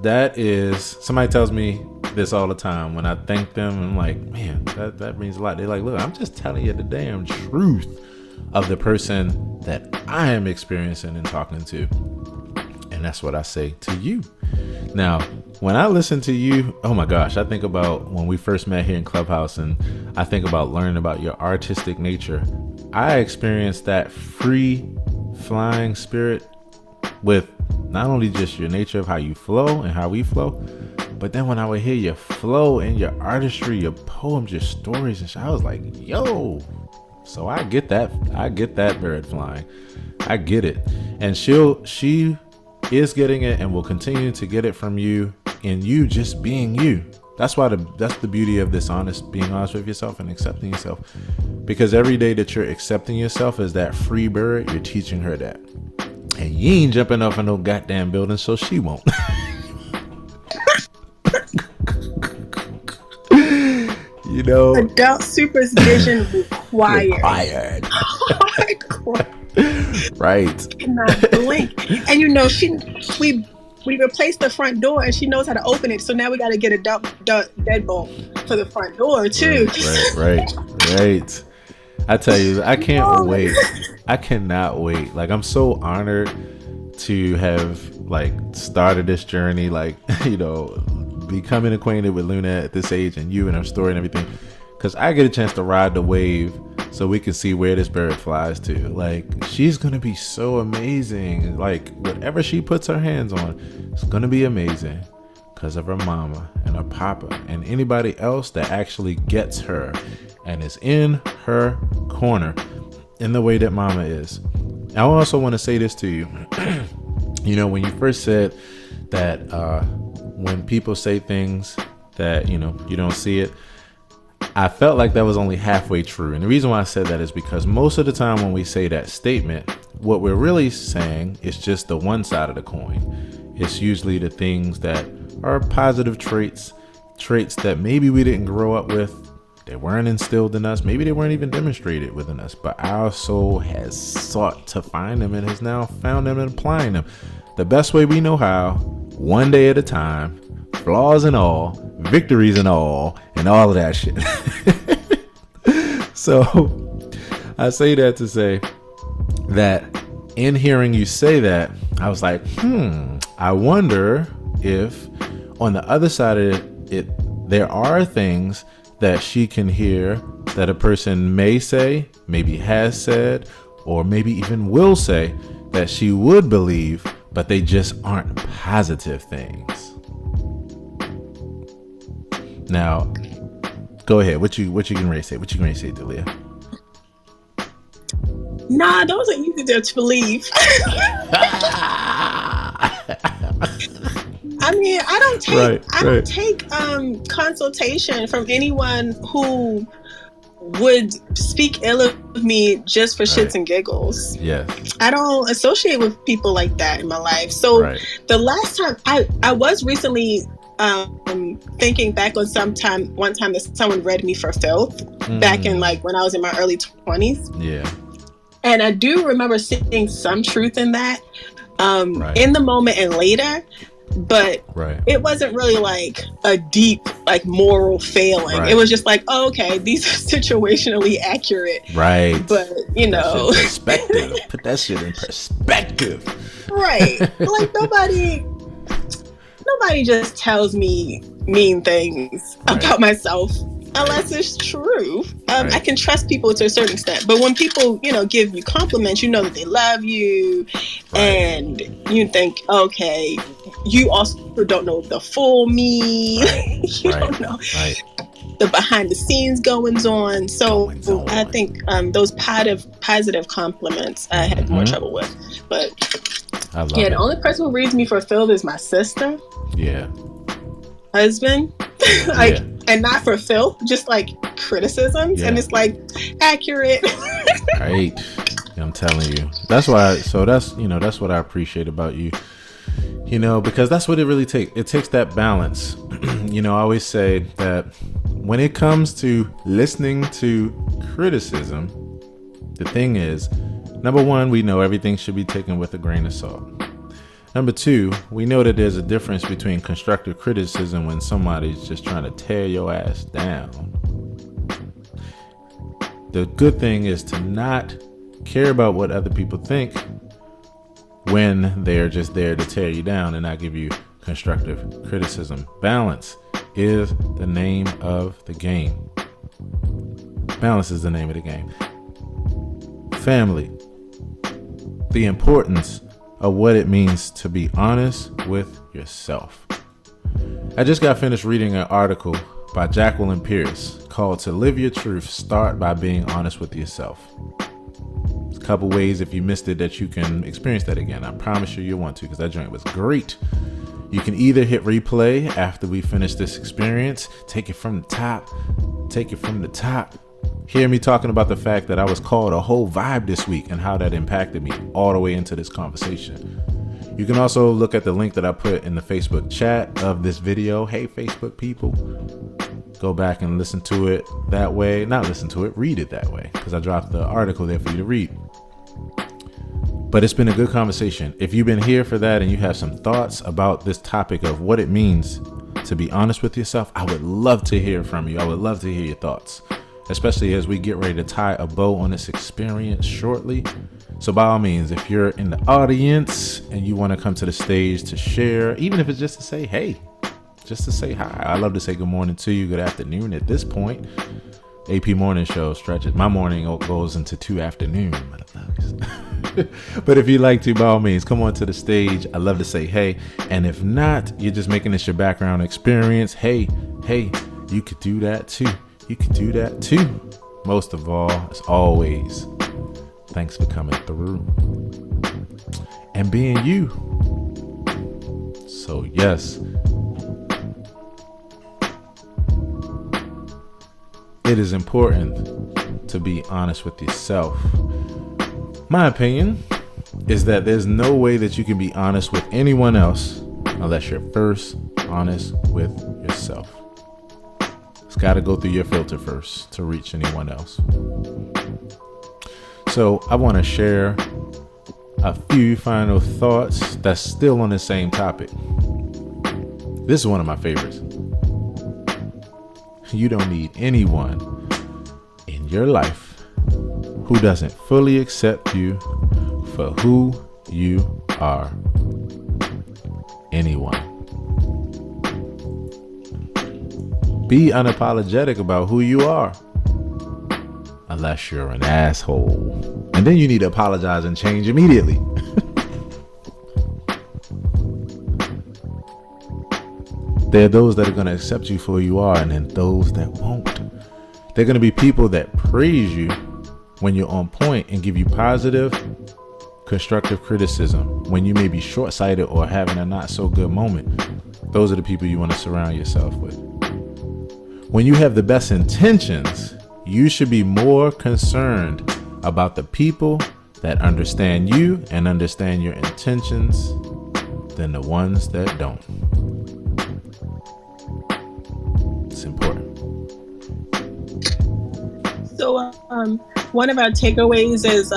That is, somebody tells me this all the time when I thank them. I'm like, man, that means a lot. They're like, look, I'm just telling you the damn truth of the person that I am experiencing and talking to. And that's what I say to you. Now, when I listen to you, oh my gosh, I think about when we first met here in Clubhouse, and I think about learning about your artistic nature. I experienced that free flying spirit with not only just your nature of how you flow and how we flow, but then when I would hear your flow and your artistry, your poems, your stories and shit, I was like, yo, so I get that bird flying. I get it. And she is getting it and will continue to get it from you, in you just being you. That's the beauty of this being honest with yourself and accepting yourself. Because every day that you're accepting yourself as that free bird, you're teaching her that. And you ain't jumping off of no goddamn building, so she won't. You know, adult supervision required. Hardcore. Right. Cannot blink. And you know, we replaced the front door and she knows how to open it. So now we got to get a deadbolt for the front door too. Right. I tell you, I can't wait. I cannot wait. Like, I'm so honored to have like started this journey, like, you know, becoming acquainted with Luna at this age and you and her story and everything. Because I get a chance to ride the wave so we can see where this bird flies to. Like, she's going to be so amazing. Like, whatever she puts her hands on, it's going to be amazing because of her mama and her papa and anybody else that actually gets her and is in her corner in the way that mama is. I also want to say this to you. You know, when you first said that when people say things that, you know, you don't see it, I felt like that was only halfway true. And the reason why I said that is because most of the time when we say that statement, what we're really saying is just the one side of the coin. It's usually the things that are positive traits that maybe we didn't grow up with. They weren't instilled in us. Maybe they weren't even demonstrated within us, but our soul has sought to find them and has now found them and applying them the best way we know how, one day at a time, flaws and all, victories and all of that shit. So I say that to say that in hearing you say that, I was like, I wonder if on the other side of it, there are things that she can hear that a person may say, maybe has said, or maybe even will say that she would believe, but they just aren't positive things. Now, go ahead. What you getting ready to say? What you going to say, Delia? Nah, those are easy to believe. I mean, I don't take consultation from anyone who would speak ill of me just for shits and giggles. Yes. I don't associate with people like that in my life. So the last time I was recently thinking back on one time that someone read me for filth back in like when I was in my early 20s. Yeah. And I do remember seeing some truth in that in the moment and later. But it wasn't really like a deep, like moral failing. It was just like, oh, okay, these are situationally accurate. Right. But, you know. Perspective. Put that shit in perspective. Right. Like nobody just tells me mean things about myself unless it's true. I can trust people to a certain extent. But when people, you know, give you compliments, you know that they love you. And you think, okay, you also don't know the full me. You don't know the behind the scenes goings on. So I think those positive compliments I had more trouble with. But the only person who reads me for filth is my sister. Yeah. Husband. And not for filth, just like criticisms. And it's like accurate. Right. I'm telling you. That's why. So that's what I appreciate about you. You know, because that's what it really takes. It takes that balance. You know, I always say that when it comes to listening to criticism, the thing is, number one, we know everything should be taken with a grain of salt. Number two, we know that there's a difference between constructive criticism when somebody's just trying to tear your ass down. The good thing is to not care about what other people think when they're just there to tear you down and not give you constructive criticism. Balance is the name of the game. Balance is the name of the game. Family, the importance of what it means to be honest with yourself. I just got finished reading an article by Jacqueline Pierce called "To Live Your Truth, Start by Being Honest with Yourself." There's a couple ways, if you missed it, that you can experience that again. I promise you'll want to, because that joint was great. You can either hit replay after we finish this experience, take it from the top, hear me talking about the fact that I was called a whole vibe this week and how that impacted me all the way into this conversation. You can also look at the link that I put in the Facebook chat of this video. Hey, Facebook people, go back and listen to it that way. Not listen to it, read it that way, because I dropped the article there for you to read. But it's been a good conversation. If you've been here for that and you have some thoughts about this topic of what it means to be honest with yourself, I would love to hear from you. I would love to hear your thoughts, especially as we get ready to tie a bow on this experience shortly. So by all means, if you're in the audience and you want to come to the stage to share, even if it's just to say, hey, just to say hi. I love to say good morning to you, good afternoon at this point. AP morning show stretches. My morning goes into 2 afternoon. But if you'd like to, by all means, come on to the stage. I love to say hey. And if not, you're just making this your background experience. Hey, you could do that too. you can do that too. Most of all, as always, thanks for coming through and being you. So yes, it is important to be honest with yourself. My opinion is that there's no way that you can be honest with anyone else unless you're first honest with yourself. It's got to go through your filter first to reach anyone else. So I want to share a few final thoughts that's still on the same topic. This is one of my favorites. You don't need anyone in your life who doesn't fully accept you for who you are. Anyone. Be unapologetic about who you are. Unless you're an asshole. And then you need to apologize and change immediately. There are those that are going to accept you for who you are, and then those that won't. There are going to be people that praise you when you're on point and give you positive, constructive criticism when you may be short-sighted or having a not so good moment. Those are the people you want to surround yourself with. When you have the best intentions, you should be more concerned about the people that understand you and understand your intentions than the ones that don't. It's important. So, one of our takeaways is,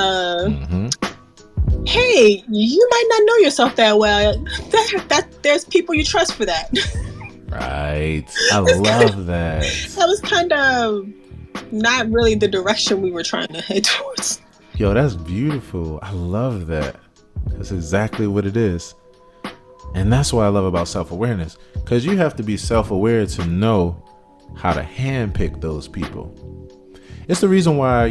hey, you might not know yourself that well. There's people you trust for that. Right. I love that. That was kind of not really the direction we were trying to head towards. Yo, that's beautiful. I love that. That's exactly what it is. And that's what I love about self-awareness. Because you have to be self-aware to know how to handpick those people. It's the reason why,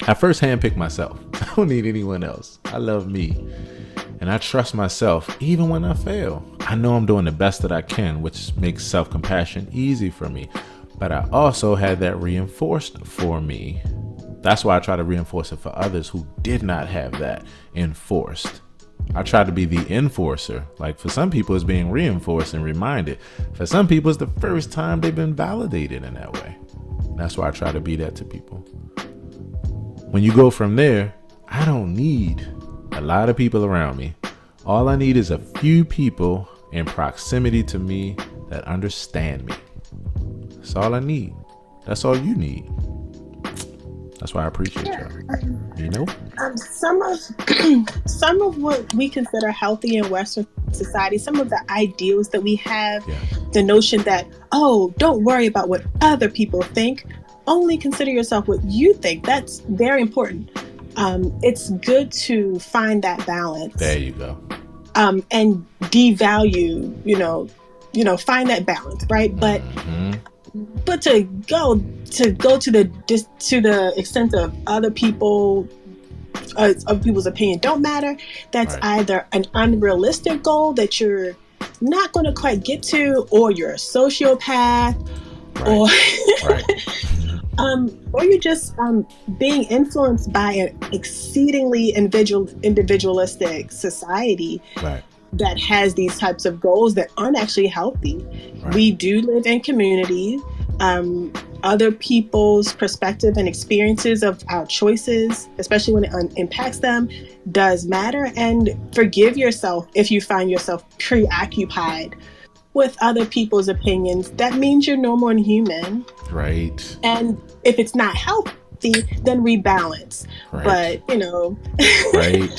I first handpick myself. I don't need anyone else. I love me. And I trust myself even when I fail. I know I'm doing the best that I can, which makes self-compassion easy for me. But I also had that reinforced for me. That's why I try to reinforce it for others who did not have that enforced. I try to be the enforcer. Like for some people, it's being reinforced and reminded. For some people, it's the first time they've been validated in that way. That's why I try to be that to people. When you go from there, I don't need a lot of people around me. All I need is a few people in proximity to me that understand me. That's all I need. That's all you need. That's why I appreciate y'all. Some of what we consider healthy in Western society, some of the ideals that we have, the notion that, don't worry about what other people think, only consider yourself what you think. That's very important. It's good to find that balance. There you go. And devalue, find that balance, right? But to go to the extent of other people's opinion don't matter. That's either an unrealistic goal that you're not going to quite get to, or you're a sociopath, or you're just being influenced by an exceedingly individualistic society that has these types of goals that aren't actually healthy. We do live in community. Other people's perspective and experiences of our choices, especially when it impacts them, does matter. And forgive yourself if you find yourself preoccupied with other people's opinions. That means you're normal and human. Right. And if it's not healthy, then rebalance. Right. But, right.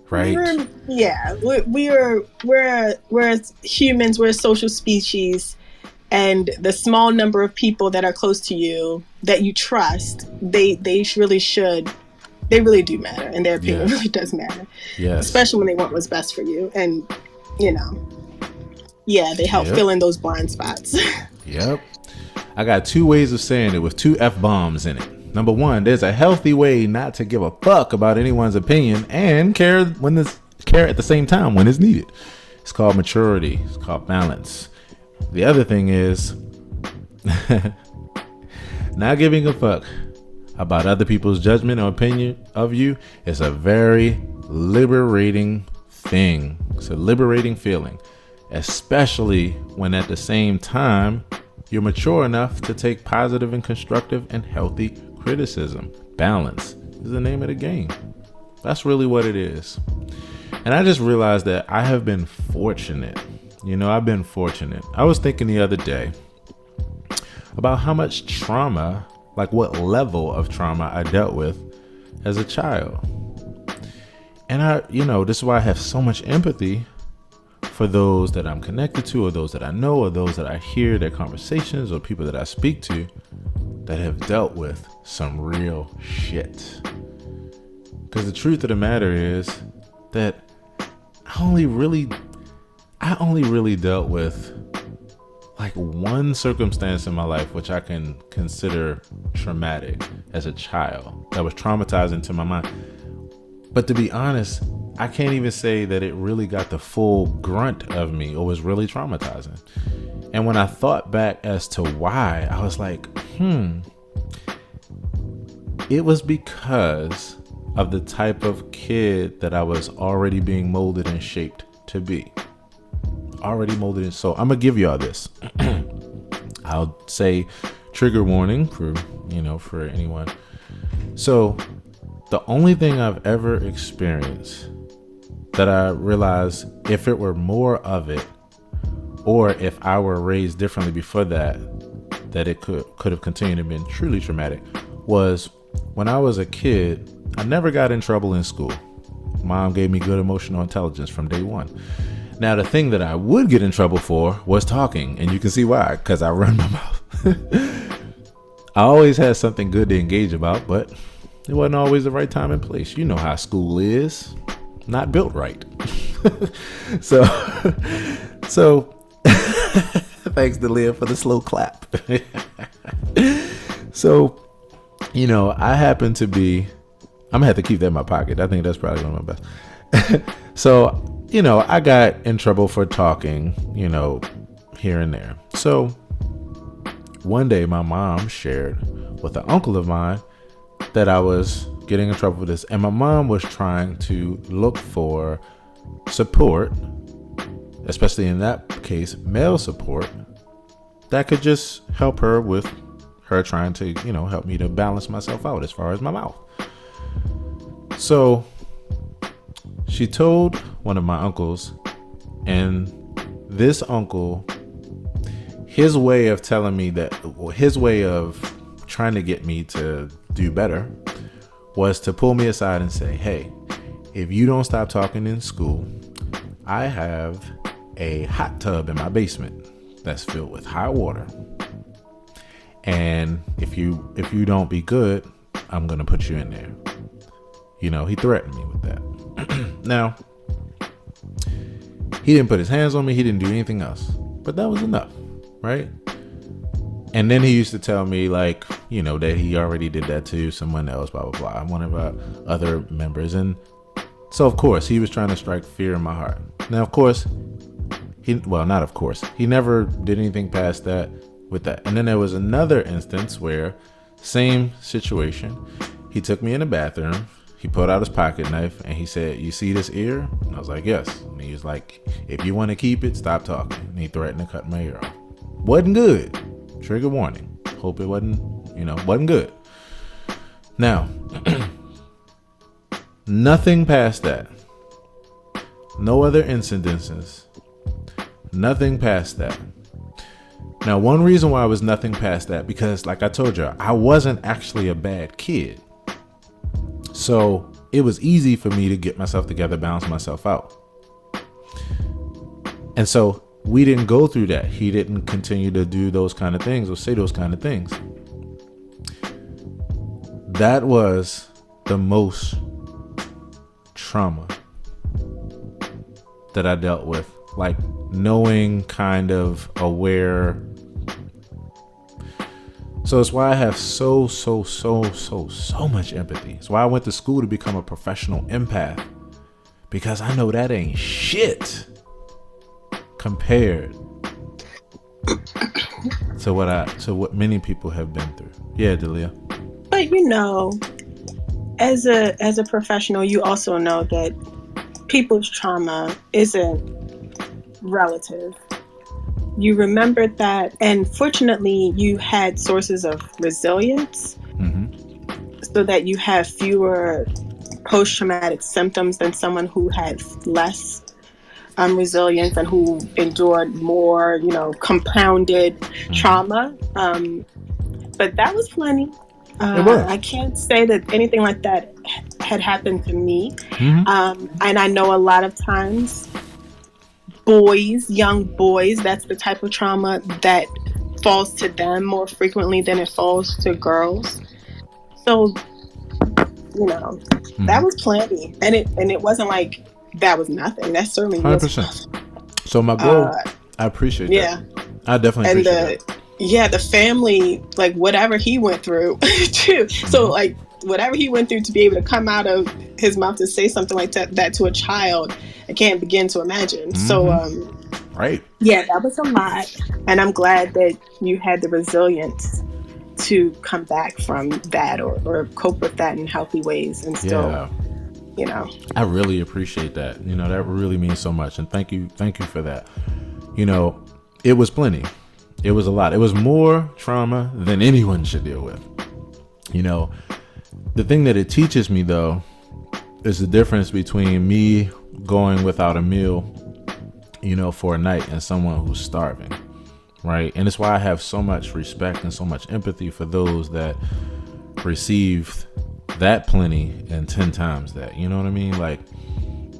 We're humans, we're a social species. And the small number of people that are close to you that you trust, they really do matter, and their opinion really does matter. Yes. Especially when they want what's best for you. And, they help fill in those blind spots. Yep. I got two ways of saying it with two F-bombs in it. Number one, there's a healthy way not to give a fuck about anyone's opinion and care at the same time when it's needed. It's called maturity. It's called balance. The other thing is, Not giving a fuck about other people's judgment or opinion of you is a very liberating thing. It's a liberating feeling, especially when at the same time you're mature enough to take positive and constructive and healthy criticism. Balance is the name of the game. That's really what it is. And I just realized that I have been fortunate. I've been fortunate. I was thinking the other day about how much trauma, like what level of trauma I dealt with as a child. And this is why I have so much empathy for those that I'm connected to, or those that I know, or those that I hear their conversations, or people that I speak to that have dealt with some real shit. Because the truth of the matter is that I only really dealt with like one circumstance in my life which I can consider traumatic as a child, that was traumatizing to my mind. But to be honest, I can't even say that it really got the full grunt of me or was really traumatizing. And when I thought back as to why, I was like, it was because of the type of kid that I was already being molded and shaped to be. Already molded in. So I'm gonna give y'all this. I'll say trigger warning for anyone. So the only thing I've ever experienced that I realized, if it were more of it, or if I were raised differently before that it could have continued to been truly traumatic, was when I was a kid, I never got in trouble in school. Mom gave me good emotional intelligence from day one. Now, the thing that I would get in trouble for was talking, and you can see why, because I run my mouth. I always had something good to engage about, but it wasn't always the right time and place. You know how school is, not built right. So thanks to Leah for the slow clap. So, I happen to be, I'm gonna have to keep that in my pocket. I think that's probably one of my best. So, I got in trouble for talking, here and there. So one day my mom shared with an uncle of mine that I was getting in trouble for this. And my mom was trying to look for support, especially in that case, male support, that could just help her with her trying to, help me to balance myself out as far as my mouth. So she told one of my uncles, and this uncle, his way of telling me that, his way of trying to get me to do better was to pull me aside and say, hey, if you don't stop talking in school, I have a hot tub in my basement that's filled with hot water. And if you don't be good, I'm going to put you in there. He threatened me with that. Now, he didn't put his hands on me. He didn't do anything else, but that was enough, right? And then he used to tell me that he already did that to someone else, blah, blah, blah, one of our other members. And so, of course, he was trying to strike fear in my heart. Now, of course, he never did anything past that with that. And then there was another instance where, same situation, he took me in the bathroom. He pulled out his pocket knife and he said, you see this ear? And I was like, yes. And he was like, if you want to keep it, stop talking. And he threatened to cut my ear off. Wasn't good. Trigger warning. Hope it wasn't good. Now, nothing past that. No other incidences. Nothing past that. Now, one reason why I was nothing past that, because like I told you, I wasn't actually a bad kid. So it was easy for me to get myself together, balance myself out. And so we didn't go through that. He didn't continue to do those kind of things or say those kind of things. That was the most trauma that I dealt with. Like knowing, kind of aware. So it's why I have so much empathy. It's why I went to school to become a professional empath, because I know that ain't shit compared to what many people have been through. Yeah, Delia. But as a professional, you also know that people's trauma isn't relative. You remembered that, and fortunately, you had sources of resilience, so that you have fewer post-traumatic symptoms than someone who had less resilience and who endured more, compounded trauma. But that was plenty. I can't say that anything like that had happened to me. And I know a lot of times young boys, that's the type of trauma that falls to them more frequently than it falls to girls. So, that was plenty. And it wasn't like that was nothing. That certainly 100%. was. So my goal, I appreciate that. I definitely appreciate that. Yeah, the family, like whatever he went through too. So like whatever he went through to be able to come out of his mouth to say something like that to a child, I can't begin to imagine. So right. Yeah, that was a lot. And I'm glad that you had the resilience to come back from that or cope with that in healthy ways and still I really appreciate that. That really means so much. And thank you for that. It was plenty. It was a lot. It was more trauma than anyone should deal with. The thing that it teaches me, though, is the difference between me going without a meal, for a night and someone who's starving, right? And it's why I have so much respect and so much empathy for those that received that plenty and 10 times that. You know what I mean? Like,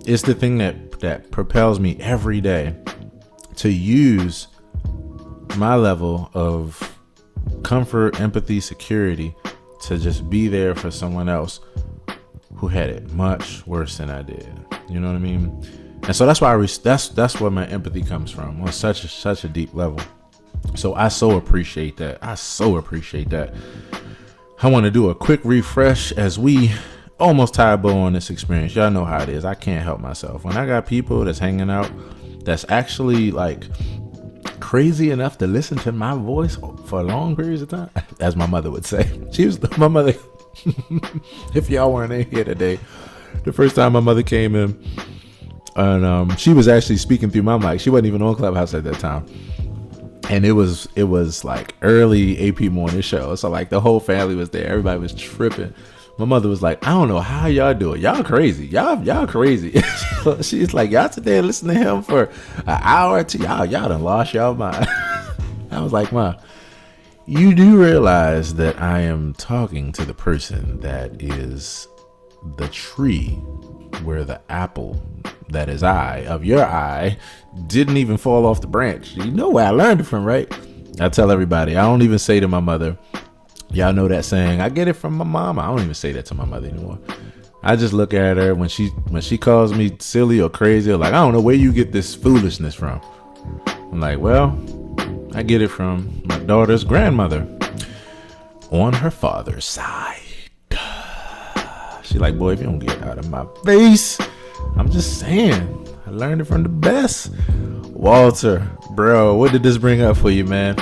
it's the thing that propels me every day to use my level of comfort, empathy, security to just be there for someone else who had it much worse than I did. You know what I mean? And so that's why that's where my empathy comes from on such a deep level. So I so appreciate that. I want to do a quick refresh as we almost tie a bow on this experience. Y'all know how it is. I can't help myself. When I got people that's hanging out that's actually like crazy enough to listen to my voice for long periods of time, as my mother would say. My mother, if y'all weren't in here today, the first time my mother came in, and she was actually speaking through my mic. She wasn't even on Clubhouse at that time. And it was like early AP morning show. So like the whole family was there. Everybody was tripping. My mother was like, I don't know how y'all do it. Y'all crazy. Y'all crazy. She's like, y'all sit there and listen to him for an hour or two. Y'all done lost y'all mind. I was like, Ma, you do realize that I am talking to the person that is the tree where the apple that is of your eye didn't even fall off the branch. You know where I learned it from, right? I tell everybody, I don't even say to my mother, y'all know that saying, I get it from my mama. I don't even say that to my mother anymore. I just look at her when she calls me silly or crazy or like, I don't know where you get this foolishness from. I'm like, well, I get it from my daughter's grandmother on her father's side. She like, boy, if you don't get out of my face, I'm just saying, I learned it from the best. Walter, bro, what did this bring up for you, man?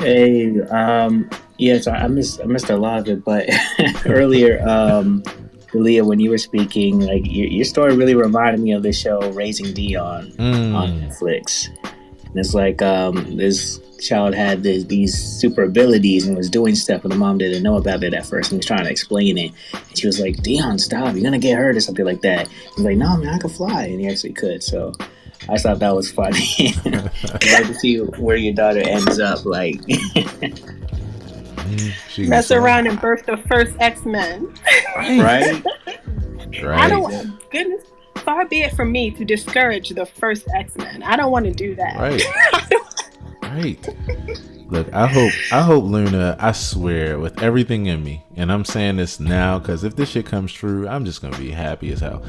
Hey, so I missed a lot of it, but earlier, Leah, when you were speaking, like your story really reminded me of the show Raising Dion on Netflix. And it's like this child had these super abilities and was doing stuff, and the mom didn't know about it at first, and was trying to explain it. And she was like, Dion, stop, you're gonna get hurt or something like that. He's like, no, man, I can fly. And he actually could. So I thought that was funny. I'd like to see where your daughter ends up. Like, mess around and birth the first X-Men. Right? I don't. Goodness, far be it from me to discourage the first X-Men. I don't want to do that. Right. Right. Look, I hope Luna, I swear with everything in me, and I'm saying this now because if this shit comes true, I'm just gonna be happy as hell.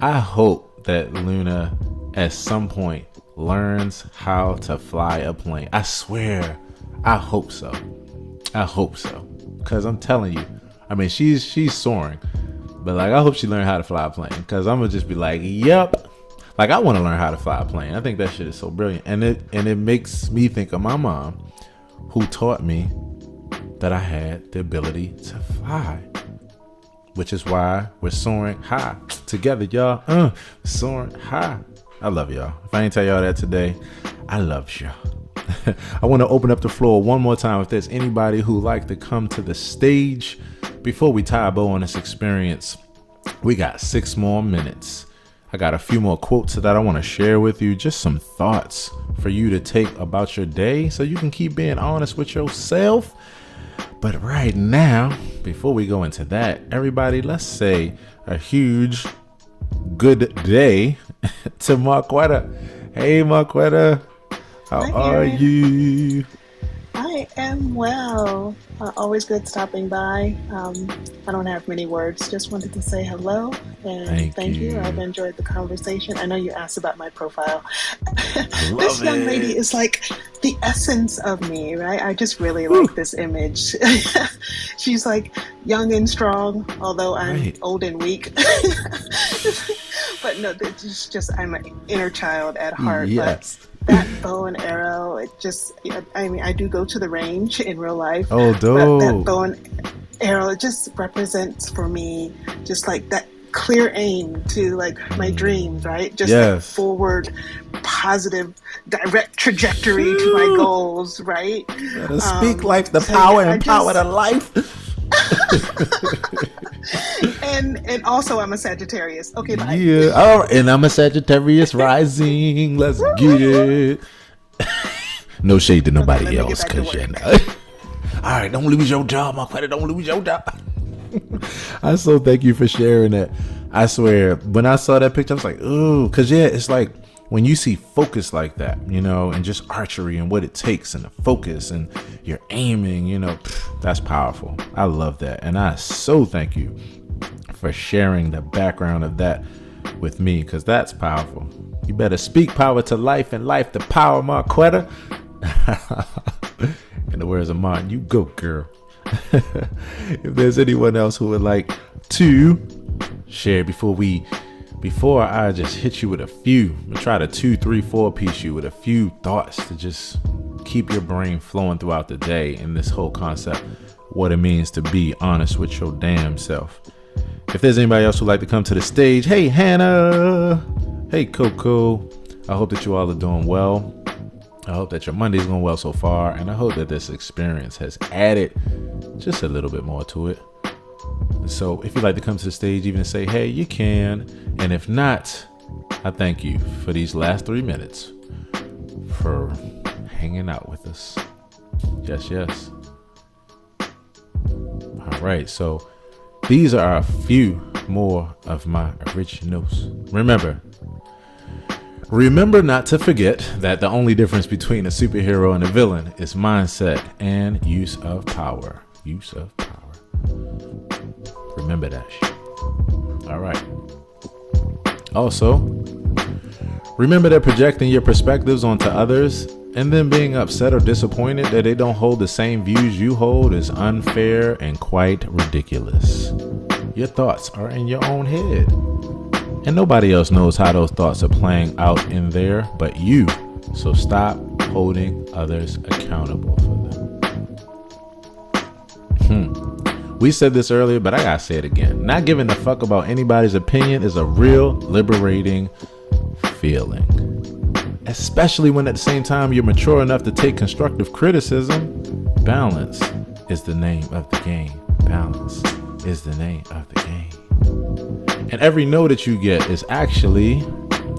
I hope that Luna at some point learns how to fly a plane. I swear. I hope so. Because I'm telling you, I mean, she's soaring, but like, I hope she learned how to fly a plane, because I'm gonna just be like, yep, Like, I want to learn how to fly a plane. I think that shit is so brilliant. And it makes me think of my mom, who taught me that I had the ability to fly, which is why we're soaring high together, y'all. Soaring high. I love y'all. If I ain't tell y'all that today, I love y'all. I want to open up the floor one more time. If there's anybody who'd like to come to the stage before we tie a bow on this experience, we got 6 more minutes. I got a few more quotes that I want to share with you. Just some thoughts for you to take about your day so you can keep being honest with yourself. But right now, before we go into that, everybody, let's say a huge good day to Marquetta. Hey, Marquetta. How are you? I am well. Always good stopping by. I don't have many words. Just wanted to say hello and thank you. I've enjoyed the conversation. I know you asked about my profile. This young lady is like the essence of me, right? I just really like this image. She's like young and strong, although I'm old and weak. But no, it's just I'm an inner child at heart. Yes. But that bow and arrow, it just, I mean, I do go to the range in real life. Oh, dope. But that bow and arrow, it just represents for me just like that clear aim to like my dreams, right? Just that forward, positive, direct trajectory to my goals, right? Gotta speak life, the power and power to life. and also I'm a Sagittarius. Okay, bye. Yeah. Oh, and I'm a Sagittarius rising. Let's get it. No shade to nobody else, cause you know. All right, don't lose your job, my credit. Don't lose your job. I so thank you for sharing that. I swear, when I saw that picture, I was like, ooh, cause it's like when you see focus like that, and just archery and what it takes and the focus and you're aiming, that's powerful. I love that. And I so thank you for sharing the background of that with me, because that's powerful. You better speak power to life and life to power, Marquetta. In the words of Martin, you go, girl. If there's anyone else who would like to share before I just hit you with a few, I'm gonna try to 2, 3, 4 piece you with a few thoughts to just keep your brain flowing throughout the day in this whole concept, what it means to be honest with your damn self. If there's anybody else who'd like to come to the stage, hey Hannah, hey Coco, I hope that you all are doing well. I hope that your Monday's going well so far, and I hope that this experience has added just a little bit more to it. So if you'd like to come to the stage, even to say, hey, you can. And if not, I thank you for these last 3 minutes for hanging out with us. Yes. All right. So these are a few more of my originals. Remember not to forget that the only difference between a superhero and a villain is mindset and use of power. Remember that shit. All right. Also, remember that projecting your perspectives onto others and then being upset or disappointed that they don't hold the same views you hold is unfair and quite ridiculous. Your thoughts are in your own head, and nobody else knows how those thoughts are playing out in there but you. So stop holding others accountable for them. We said this earlier, but I gotta say it again. Not giving a fuck about anybody's opinion is a real liberating feeling. Especially when at the same time you're mature enough to take constructive criticism. Balance is the name of the game. Balance is the name of the game. And every no that you get is actually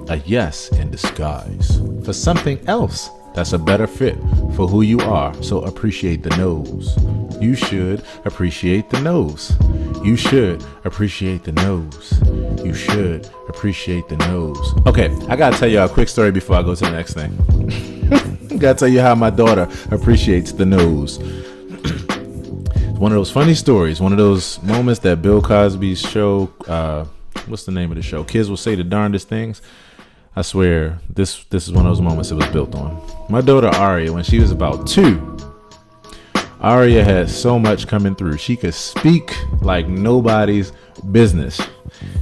a yes in disguise for something else that's a better fit for who you are. So appreciate the no's. You should appreciate the no's. You should appreciate the no's. You should appreciate the no's. Okay, I gotta tell you a quick story before I go to the next thing. I gotta tell you how my daughter appreciates the no's. One of those funny stories, one of those moments that Bill Cosby's show, what's the name of the show? Kids will say the darndest things. I swear, this is one of those moments it was built on. My daughter Aria, when she was about 2, Aria had so much coming through. She could speak like nobody's business.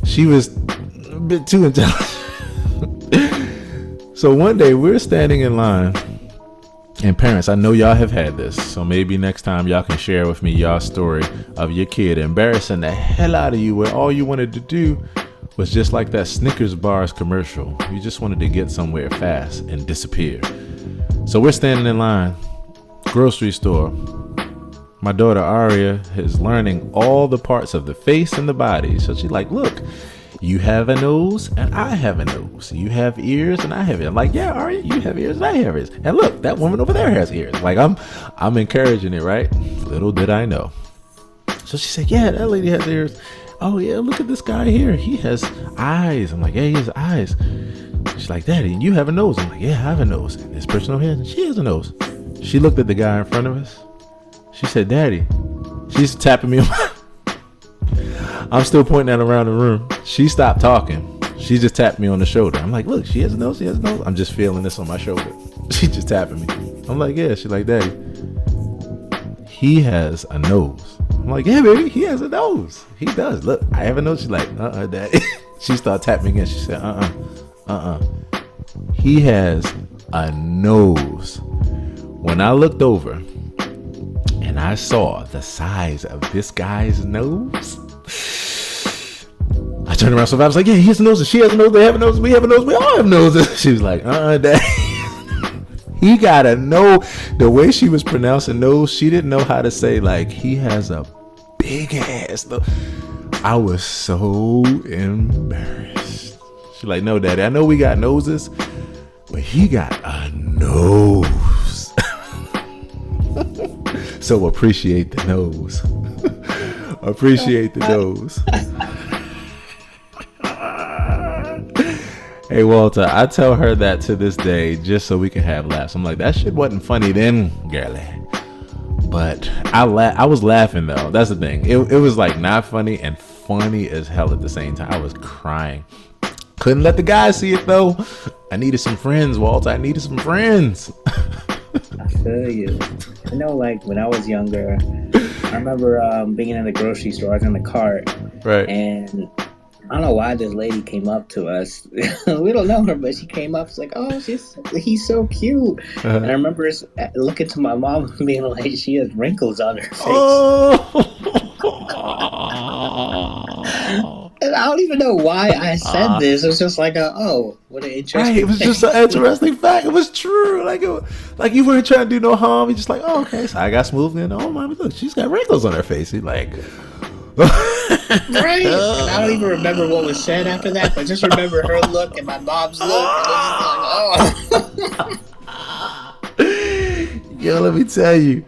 She was a bit too intelligent. So one day we're standing in line, and parents, I know y'all have had this, so maybe next time y'all can share with me y'all story of your kid embarrassing the hell out of you, where all you wanted to do was just like that Snickers bars commercial. You just wanted to get somewhere fast and disappear. So we're standing in line, grocery store. My daughter Aria is learning all the parts of the face and the body. So she's like, look, you have a nose and I have a nose. You have ears and I have ears. I'm like, yeah, Aria, you have ears and I have ears. And look, that woman over there has ears. Like I'm encouraging it, right? Little did I know. So she said, yeah, that lady has ears. Oh yeah, look at this guy here. He has eyes. I'm like, yeah, he has eyes. She's like, Daddy, and you have a nose. I'm like, yeah, I have a nose. And this person over here, she has a nose. She looked at the guy in front of us. She said, Daddy. She's tapping me on my... I'm still pointing at around the room. She stopped talking. She just tapped me on the shoulder. I'm like, look, she has a nose, she has a nose. I'm just feeling this on my shoulder. She just tapping me. I'm like, yeah. She's like, Daddy, he has a nose. I'm like, yeah, baby, he has a nose. He does. Look, I have a nose. She's like, Daddy. She started tapping again. She said, he has a nose. When I looked over and I saw the size of this guy's nose, I turned around so fast. I was like, yeah, he has a nose, and she has a nose, they have a nose, we have a nose, we all have noses. She was like, Daddy. He got a nose. The way she was pronouncing nose, she didn't know how to say, like, he has a big ass. I was so embarrassed. She's like, no, Daddy, I know we got noses, but he got a nose. So appreciate the nose. Appreciate the nose. Hey, Walter, I tell her that to this day just so we can have laughs. I'm like, that shit wasn't funny then, girlie. But I was laughing, though. That's the thing. It was like not funny and funny as hell at the same time. I was crying. Couldn't let the guys see it, though. I needed some friends, Walter. I needed some friends. I feel you. I know, like, when I was younger, I remember being in the grocery store. I was in the cart. Right. And I don't know why this lady came up to us. We don't know her, but she came up. She's like, oh, he's so cute. Uh-huh. And I remember looking to my mom and being like, she has wrinkles on her face. Oh. And I don't even know why I said this. It was just like, what an interesting right, it was just an interesting fact. It was true. Like you weren't trying to do no harm. You're just like, oh, okay. So I got smooth in. Oh, mommy, look, she's got wrinkles on her face. He's like... Right. And I don't even remember what was said after that, but just remember her look and my mom's look. And Yo, let me tell you.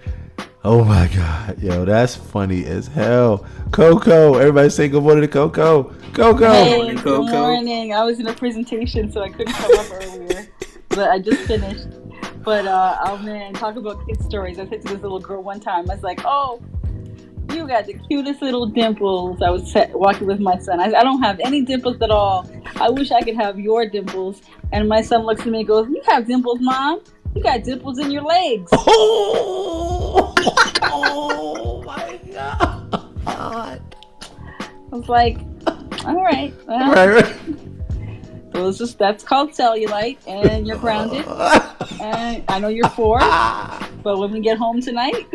Oh my God. Yo, that's funny as hell. Coco. Everybody say good morning to Coco. Coco. Hey, good morning. I was in a presentation, so I couldn't come up earlier. But I just finished. But, oh man, talk about kid stories. I said to this little girl one time, I was like, oh, you got the cutest little dimples. I was walking with my son. I don't have any dimples at all. I wish I could have your dimples. And my son looks at me and goes, you have dimples, Mom? You got dimples in your legs. Oh my God. I was like, all right. Well, right. So that's called cellulite, and you're grounded. And I know you're 4, but when we get home tonight...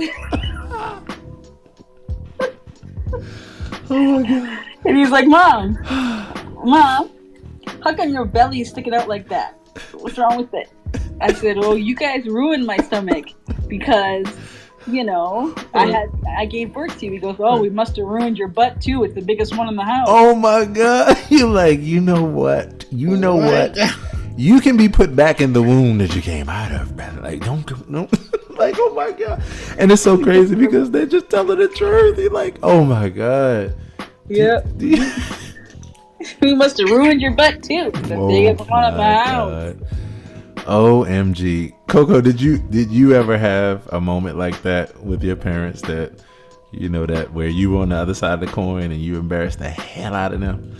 Oh my God. And he's like, Mom, how come your belly is sticking out like that? What's wrong with it? I said, well, you guys ruined my stomach because, I gave birth to you. He goes, oh, we must have ruined your butt too. It's the biggest one in the house. Oh my God. You're like, you know what? What? You can be put back in the womb that you came out of, man. Like, don't. Like, oh my God. And it's so crazy because they're just telling the truth. You're like, oh my God. Yep. We must have ruined your butt too. The biggest one in the house. OMG. Coco, did you ever have a moment like that with your parents that, that where you were on the other side of the coin and you embarrassed the hell out of them?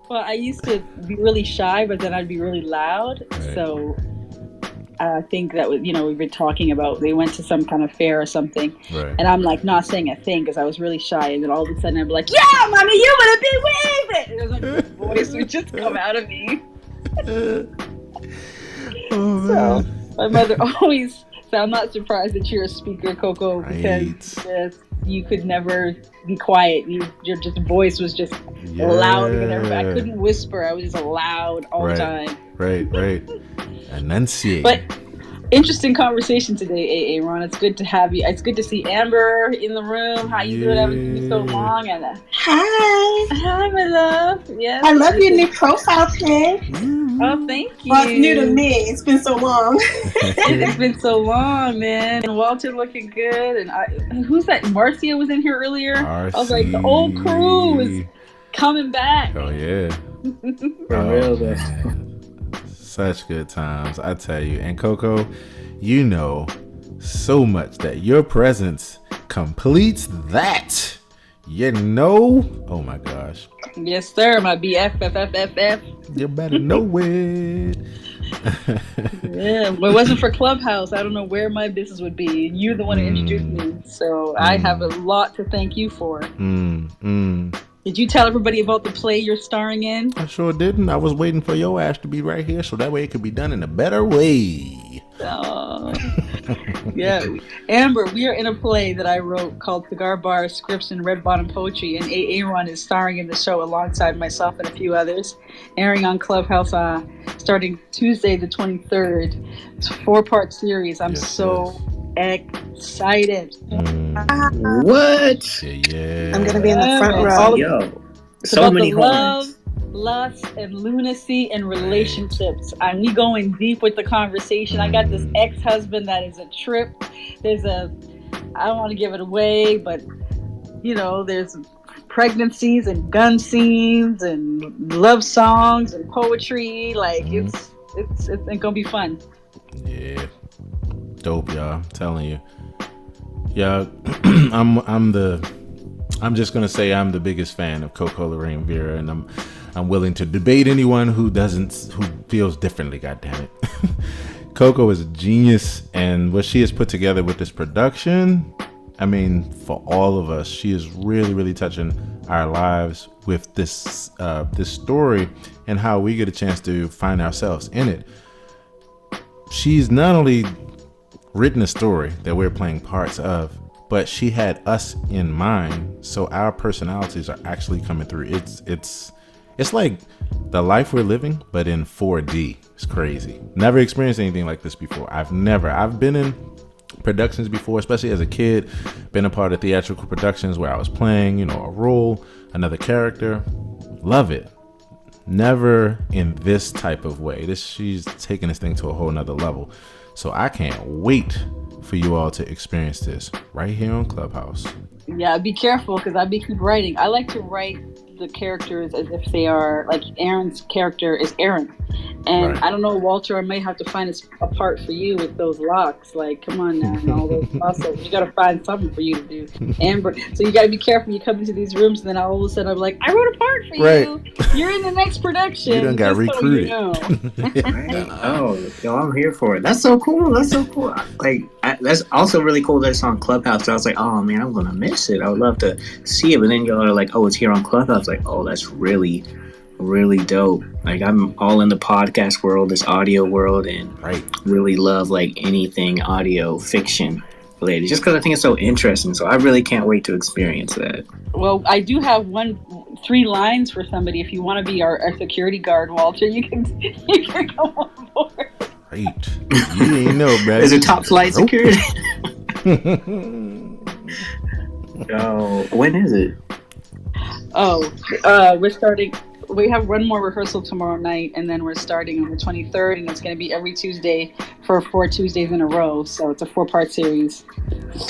Well, I used to be really shy, but then I'd be really loud. Right. So I think that was, we were talking about, they went to some kind of fair or something. Right. And I'm like not saying a thing because I was really shy. And then all of a sudden I'd be like, yeah, Mommy, you want to be with it. And it was like, the voice would just come out of me. So my mother always. So I'm not surprised that you're a speaker, Coco, because you could never be quiet. Your just voice was just loud. I couldn't whisper. I was just loud all the time. Right. Enunciate. But interesting conversation today, Aaron. It's good to have you. It's good to see Amber in the room. How you doing? I haven't seen you so long. And hi, my love. Yes, I love your new profile pic. Oh, thank you. Well, it's new to me. It's been so long. It's been so long, man. And Walter looking good. And who's that? Marcia was in here earlier. RC. I was like, the old crew is coming back. Oh yeah. Such good times, I tell you. And Coco, you know so much that your presence completes that. You know? Oh my gosh. Yes, sir. My BFFFFF. You better know it. Yeah, if it wasn't for Clubhouse, I don't know where my business would be. You're the one who introduced me. So I have a lot to thank you for. Did you tell everybody about the play you're starring in? I sure didn't. I was waiting for your ass to be right here so that way it could be done in a better way. Yeah. Amber, we are in a play that I wrote called Cigar Bar, Scripts, and Red Bottom Poetry, and Aaron is starring in the show alongside myself and a few others, airing on Clubhouse starting Tuesday the 23rd. It's a 4-part series. I'm excited. What? Yeah. I'm gonna be in the front row. Yo, it's so about many the love, horns. lust, and lunacy and relationships. And we going deep with the conversation. I got this ex-husband that is a trip. I don't want to give it away, but there's pregnancies and gun scenes and love songs and poetry. Like it's gonna be fun. Yeah. Dope, y'all. I'm telling you. Yeah, I'm just gonna say I'm the biggest fan of Coco Lorraine Vera, and I'm willing to debate anyone who feels differently. God damn it. Coco is a genius, and what she has put together with this production, I mean, for all of us, she is really, really touching our lives with this story and how we get a chance to find ourselves in it. She's not only written a story that we're playing parts of, but she had us in mind, so our personalities are actually coming through. It's like the life we're living, but in 4D. It's crazy. Never experienced anything like this before. I've been in productions before, especially as a kid, been a part of theatrical productions where I was playing, a role, another character. Love it. Never in this type of way. She's taking this thing to a whole nother level. So I can't wait for you all to experience this right here on Clubhouse. Yeah, be careful because I keep writing. I like to write the characters as if they are like Aaron's character is Aaron. And right. I don't know, Walter, I may have to find a part for you with those locks. Like, come on now, and all those muscles. You got to find something for you to do. Amber, so you got to be careful. You come into these rooms and then all of a sudden I'm like, I wrote a part for you. You're in the next production. You done got recruited. Yo, I'm here for it. That's so cool. Like, that's also really cool that it's on Clubhouse. So I was like, oh man, I'm going to miss it. I would love to see it. But then y'all are like, oh, it's here on Clubhouse. Like, oh, that's really dope. Like, I'm all in the podcast world, this audio world, and really love like anything audio fiction related, just because I think it's so interesting. So I really can't wait to experience that. Well, I do have 3 lines for somebody. If you want to be our security guard, Walter, you can come on board. Great. You ain't know, bro. Is it top flight security? Oh, when is it? We're starting. We have one more rehearsal tomorrow night, and then we're starting on the 23rd, and it's going to be every Tuesday for 4 Tuesdays in a row. So it's a 4-part series.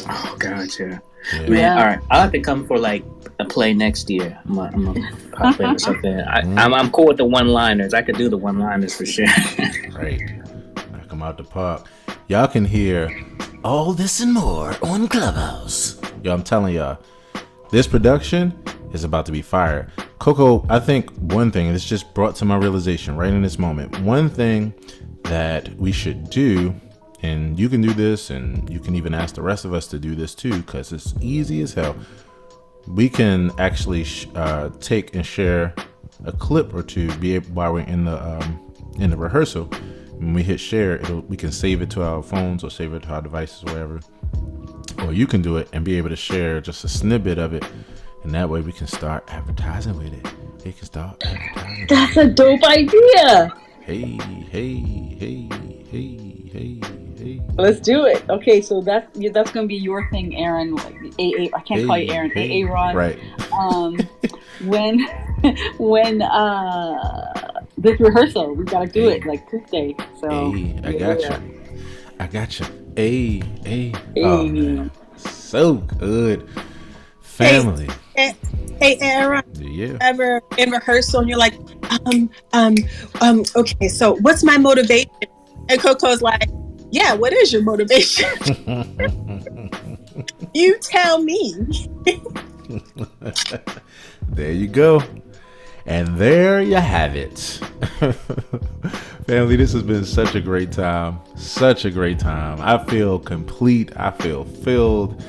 Oh, gotcha. Yeah. Man, all right. I'll have to come for like a play next year. I'm gonna pop in or something. I'm cool with the one-liners. I could do the one-liners for sure. Right. Knock them out the park. Y'all can hear all this and more on Clubhouse. Yo, I'm telling y'all, this production is about to be fire. Coco, I think one thing, this just brought to my realization right in this moment, one thing that we should do, and you can do this, and you can even ask the rest of us to do this too, because it's easy as hell. We can actually take and share a clip or two while we're in the rehearsal, When we hit share, we can save it to our phones or save it to our devices, wherever. Or you can do it and be able to share just a snippet of it, and that way we can start advertising with it. We can start advertising. That's a dope idea. Hey. Let's do it. Okay, so that's gonna be your thing, Aaron. I can't call you Aaron. Aaron. Right. When this rehearsal, we gotta do it like Tuesday. So I got you. Hey. Oh, man. So good. Family. Hey, Aaron. Yeah. Ever in rehearsal and you're like, okay, so what's my motivation? And Coco's like, yeah, what is your motivation? You tell me. There you go. And there you have it. Family, this has been such a great time. Such a great time. I feel complete. I feel filled.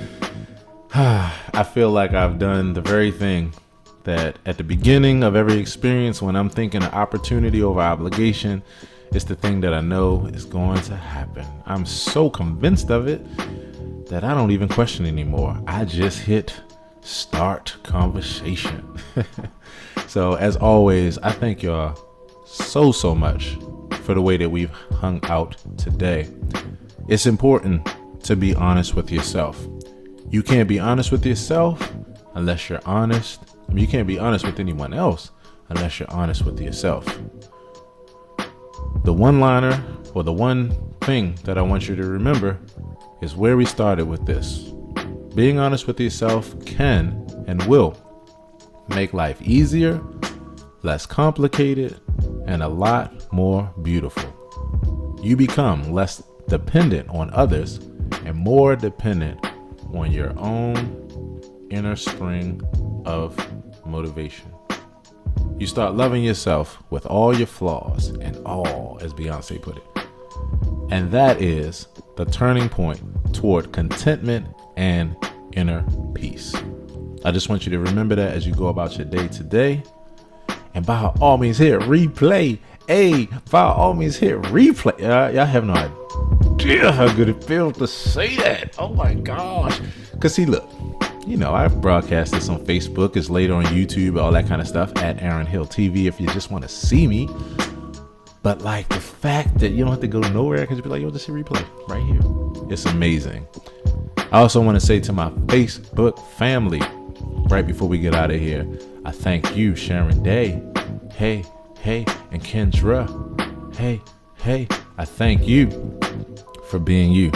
I feel like I've done the very thing that at the beginning of every experience, when I'm thinking of opportunity over obligation, it's the thing that I know is going to happen. I'm so convinced of it that I don't even question anymore. I just hit start conversation. So as always, I thank y'all so much for the way that we've hung out today. It's important to be honest with yourself. You can't be honest with yourself unless you're honest. I mean, you can't be honest with anyone else unless you're honest with yourself. The one-liner, or the one thing that I want you to remember, is where we started with this. Being honest with yourself can and will make life easier, less complicated, and a lot more beautiful. You become less dependent on others and more dependent on your own inner spring of motivation. You start loving yourself with all your flaws and all, as Beyonce put it. And that is the turning point toward contentment and inner peace. I just want you to remember that as you go about your day today. And by all means, hit replay. Hey, by all means, hit replay. Y'all have no idea how good it feels to say that. Oh my gosh. Because see, look, you know, I broadcast this on Facebook. It's later on YouTube, all that kind of stuff at aaronhilltv if you just want to see me. But like the fact that you don't have to go nowhere, I can just be like, yo, just hit replay right here. It's amazing. I also want to say to my Facebook family, right before we get out of here, I thank you, Sharon Day. Hey, and Kendra. Hey, I thank you for being you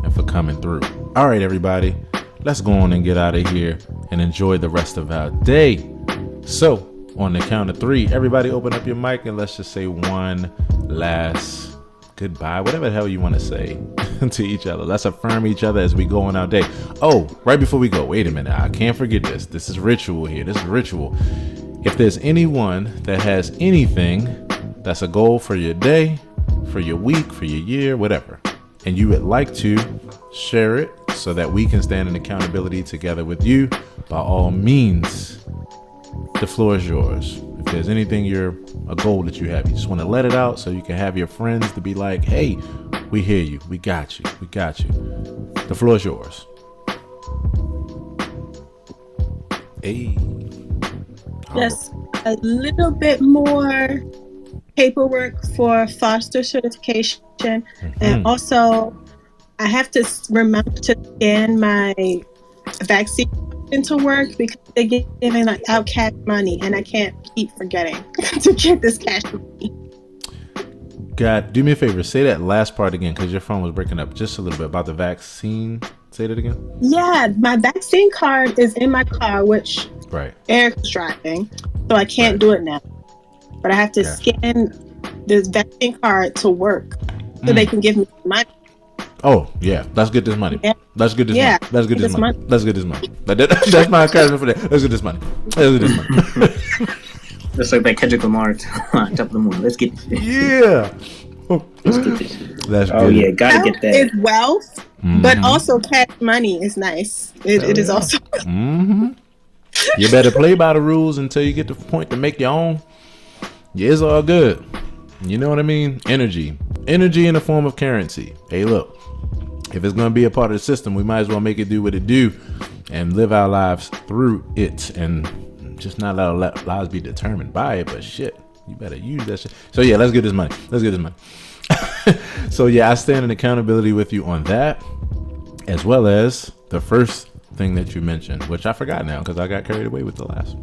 and for coming through. All right, everybody, let's go on and get out of here and enjoy the rest of our day. So, on the count of 3, everybody open up your mic and let's just say one last goodbye, whatever the hell you want to say to each other. Let's affirm each other as we go on our day. Oh, right before we go, wait a minute. I can't forget this. This is ritual here. This is ritual. If there's anyone that has anything that's a goal for your day, for your week, for your year, whatever, and you would like to share it so that we can stand in accountability together with you, by all means, the floor is yours. If there's anything a goal that you have, you just want to let it out so you can have your friends to be like, hey, we hear you. We got you. The floor is yours. Hey. Just a little bit more paperwork for foster certification. And also I have to remember to scan my vaccine into work because they're giving out cash money and I can't keep forgetting to get this cash money. God, do me a favor, say that last part again because your phone was breaking up just a little bit about the vaccine. Say that again. Yeah, my vaccine card is in my car, which Eric's driving, so I can't do it now. But I have to scan this vaccine card to work so they can give me money. Oh yeah, let's get this money. Yeah. Let's get this money. Let's get this money. Let's get this money. That's my encouragement for that. Let's get this money. Just like that Kendrick Lamar on top of the moon. Let's get this. Yeah. Let's get this. That's good. Yeah, gotta get that. It's wealth, but also cash money is nice. It is also. You better play by the rules until you get to the point to make your own. Yeah, it's all good. You know what I mean? Energy. Energy in the form of currency. Hey, look, if it's going to be a part of the system, we might as well make it do what it do and live our lives through it and just not let our lives be determined by it. But shit, you better use that shit. So yeah, let's get this money. So yeah, I stand in accountability with you on that, as well as the first thing that you mentioned, which I forgot now because I got carried away with the last.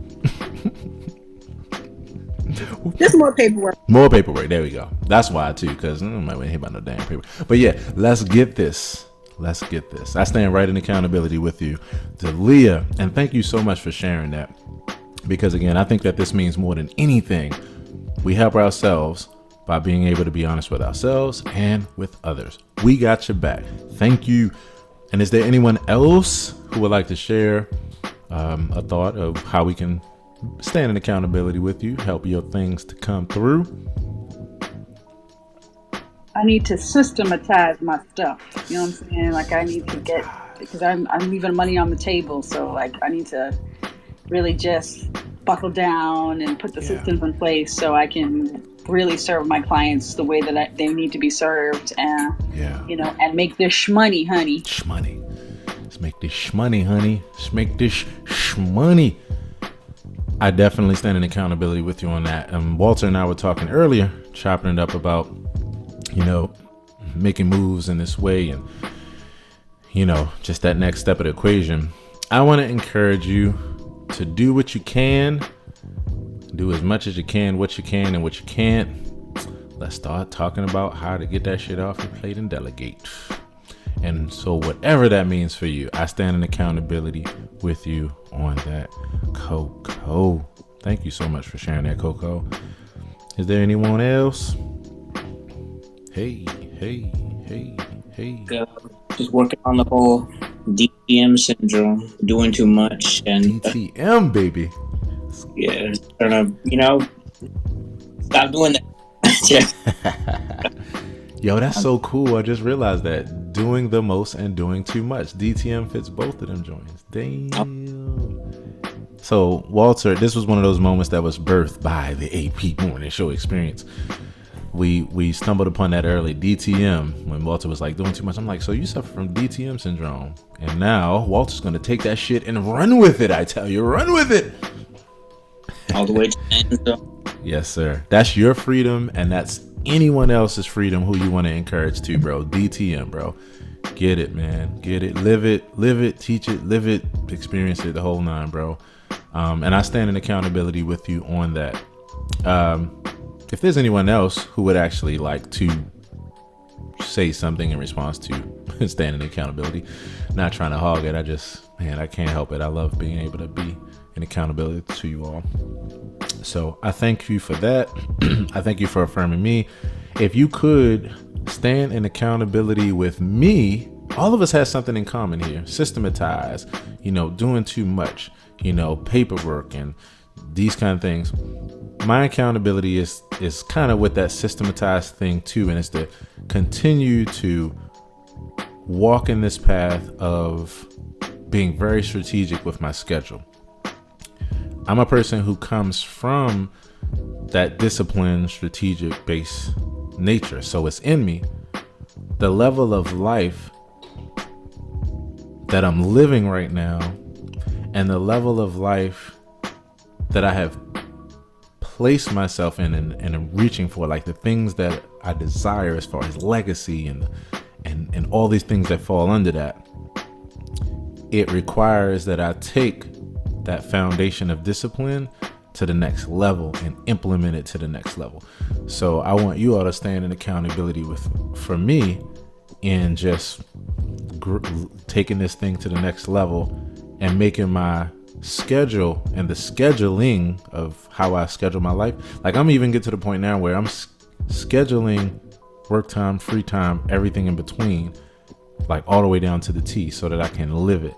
Just more paperwork. More paperwork. There we go. That's why too, because I might hear about no damn paper. But yeah, let's get this. I stand right in accountability with you, to Leah, and thank you so much for sharing that. Because again, I think that this means more than anything. We help ourselves by being able to be honest with ourselves and with others. We got your back. Thank you. And is there anyone else who would like to share a thought of how we can stand in accountability with you, help your things to come through? I need to systematize my stuff. You know what I'm saying? Like I need to get, because I'm leaving money on the table. So like I need to really just buckle down and put the systems in place so I can really serve my clients the way that they need to be served, and you know, and make this shmoney, honey. Shmoney. Let's make this shmoney, honey. Let's make this shmoney. I definitely stand in accountability with you on that. Walter and I were talking earlier, chopping it up about, you know, making moves in this way and, you know, just that next step of the equation. I want to encourage you to do what you can, do as much as you can, what you can and what you can't. Let's start talking about how to get that shit off your plate and delegate. And so whatever that means for you, I stand in accountability with you on that. Coco, thank you so much for sharing that, Coco. Is there anyone else? Hey. Just working on the whole DTM syndrome, doing too much, and DTM, baby. Yeah, trying to, you know, stop doing that. Yo, that's so cool. I just realized that doing the most and doing too much. DTM fits both of them joints. Damn. So, Walter, this was one of those moments that was birthed by the AP Morning Show experience. We stumbled upon that early, DTM, when Walter was like doing too much. I'm like, so you suffer from DTM syndrome. And now Walter's going to take that shit and run with it. I tell you, run with it. All the way to the end, though. Yes, sir. That's your freedom, and that's anyone else's freedom who you want to encourage too, bro. DTM, bro. Get it, man. Get it. Live it, teach it, live it, experience it, the whole nine, bro. And I stand in accountability with you on that. If there's anyone else who would actually like to say something in response to standing in accountability, not trying to hog it, I can't help it. I love being able to be in accountability to you all. So I thank you for that. I thank you for affirming me. If you could stand in accountability with me, all of us have something in common here. Systematize, you know, doing too much, you know, paperwork and these kind of things. My accountability is kind of with that systematized thing too, and it's to continue to walk in this path of being very strategic with my schedule. I'm a person who comes from that disciplined, strategic based nature, so it's in me. The level of life that I'm living right now and the level of life that I have placed myself in and I'm reaching for, like the things that I desire as far as legacy and all these things that fall under that, it requires that I take that foundation of discipline to the next level and implement it to the next level. So I want you all to stand in accountability for me in just taking this thing to the next level and making my schedule and the scheduling of how I schedule my life. Like I'm even get to the point now where I'm scheduling work time, free time, everything in between, like all the way down to the T, so that I can live it.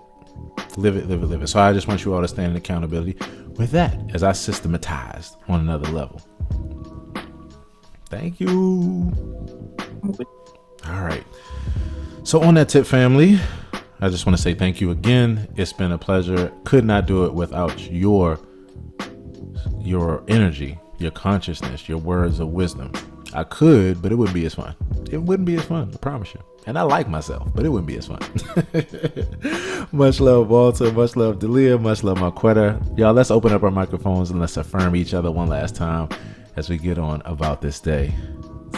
So I just want you all to stand in accountability with that as I systematized on another level. Thank you. All right. So on that tip, family, I just want to say thank you again. It's been a pleasure. Could not do it without your energy, your consciousness, your words of wisdom. I could, but it wouldn't be as fun. It wouldn't be as fun, I promise you. And I like myself, but it wouldn't be as fun. Much love, Walter. Much love, Delia. Much love, Marquetta. Y'all, let's open up our microphones and let's affirm each other one last time as we get on about this day.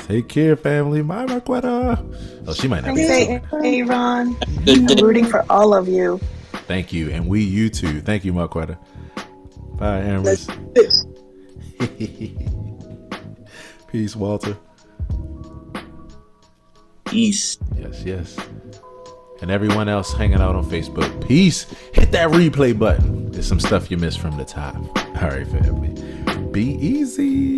Take care, family. My Marquetta. Oh, she might not be Hey, Aaron. Good day. I'm rooting for all of you. Thank you. And you too. Thank you, Marquetta. Bye, Amherst. Peace, Walter. Peace. Yes. And everyone else hanging out on Facebook, peace. Hit that replay button. There's some stuff you missed from the top. All right, family. Be easy.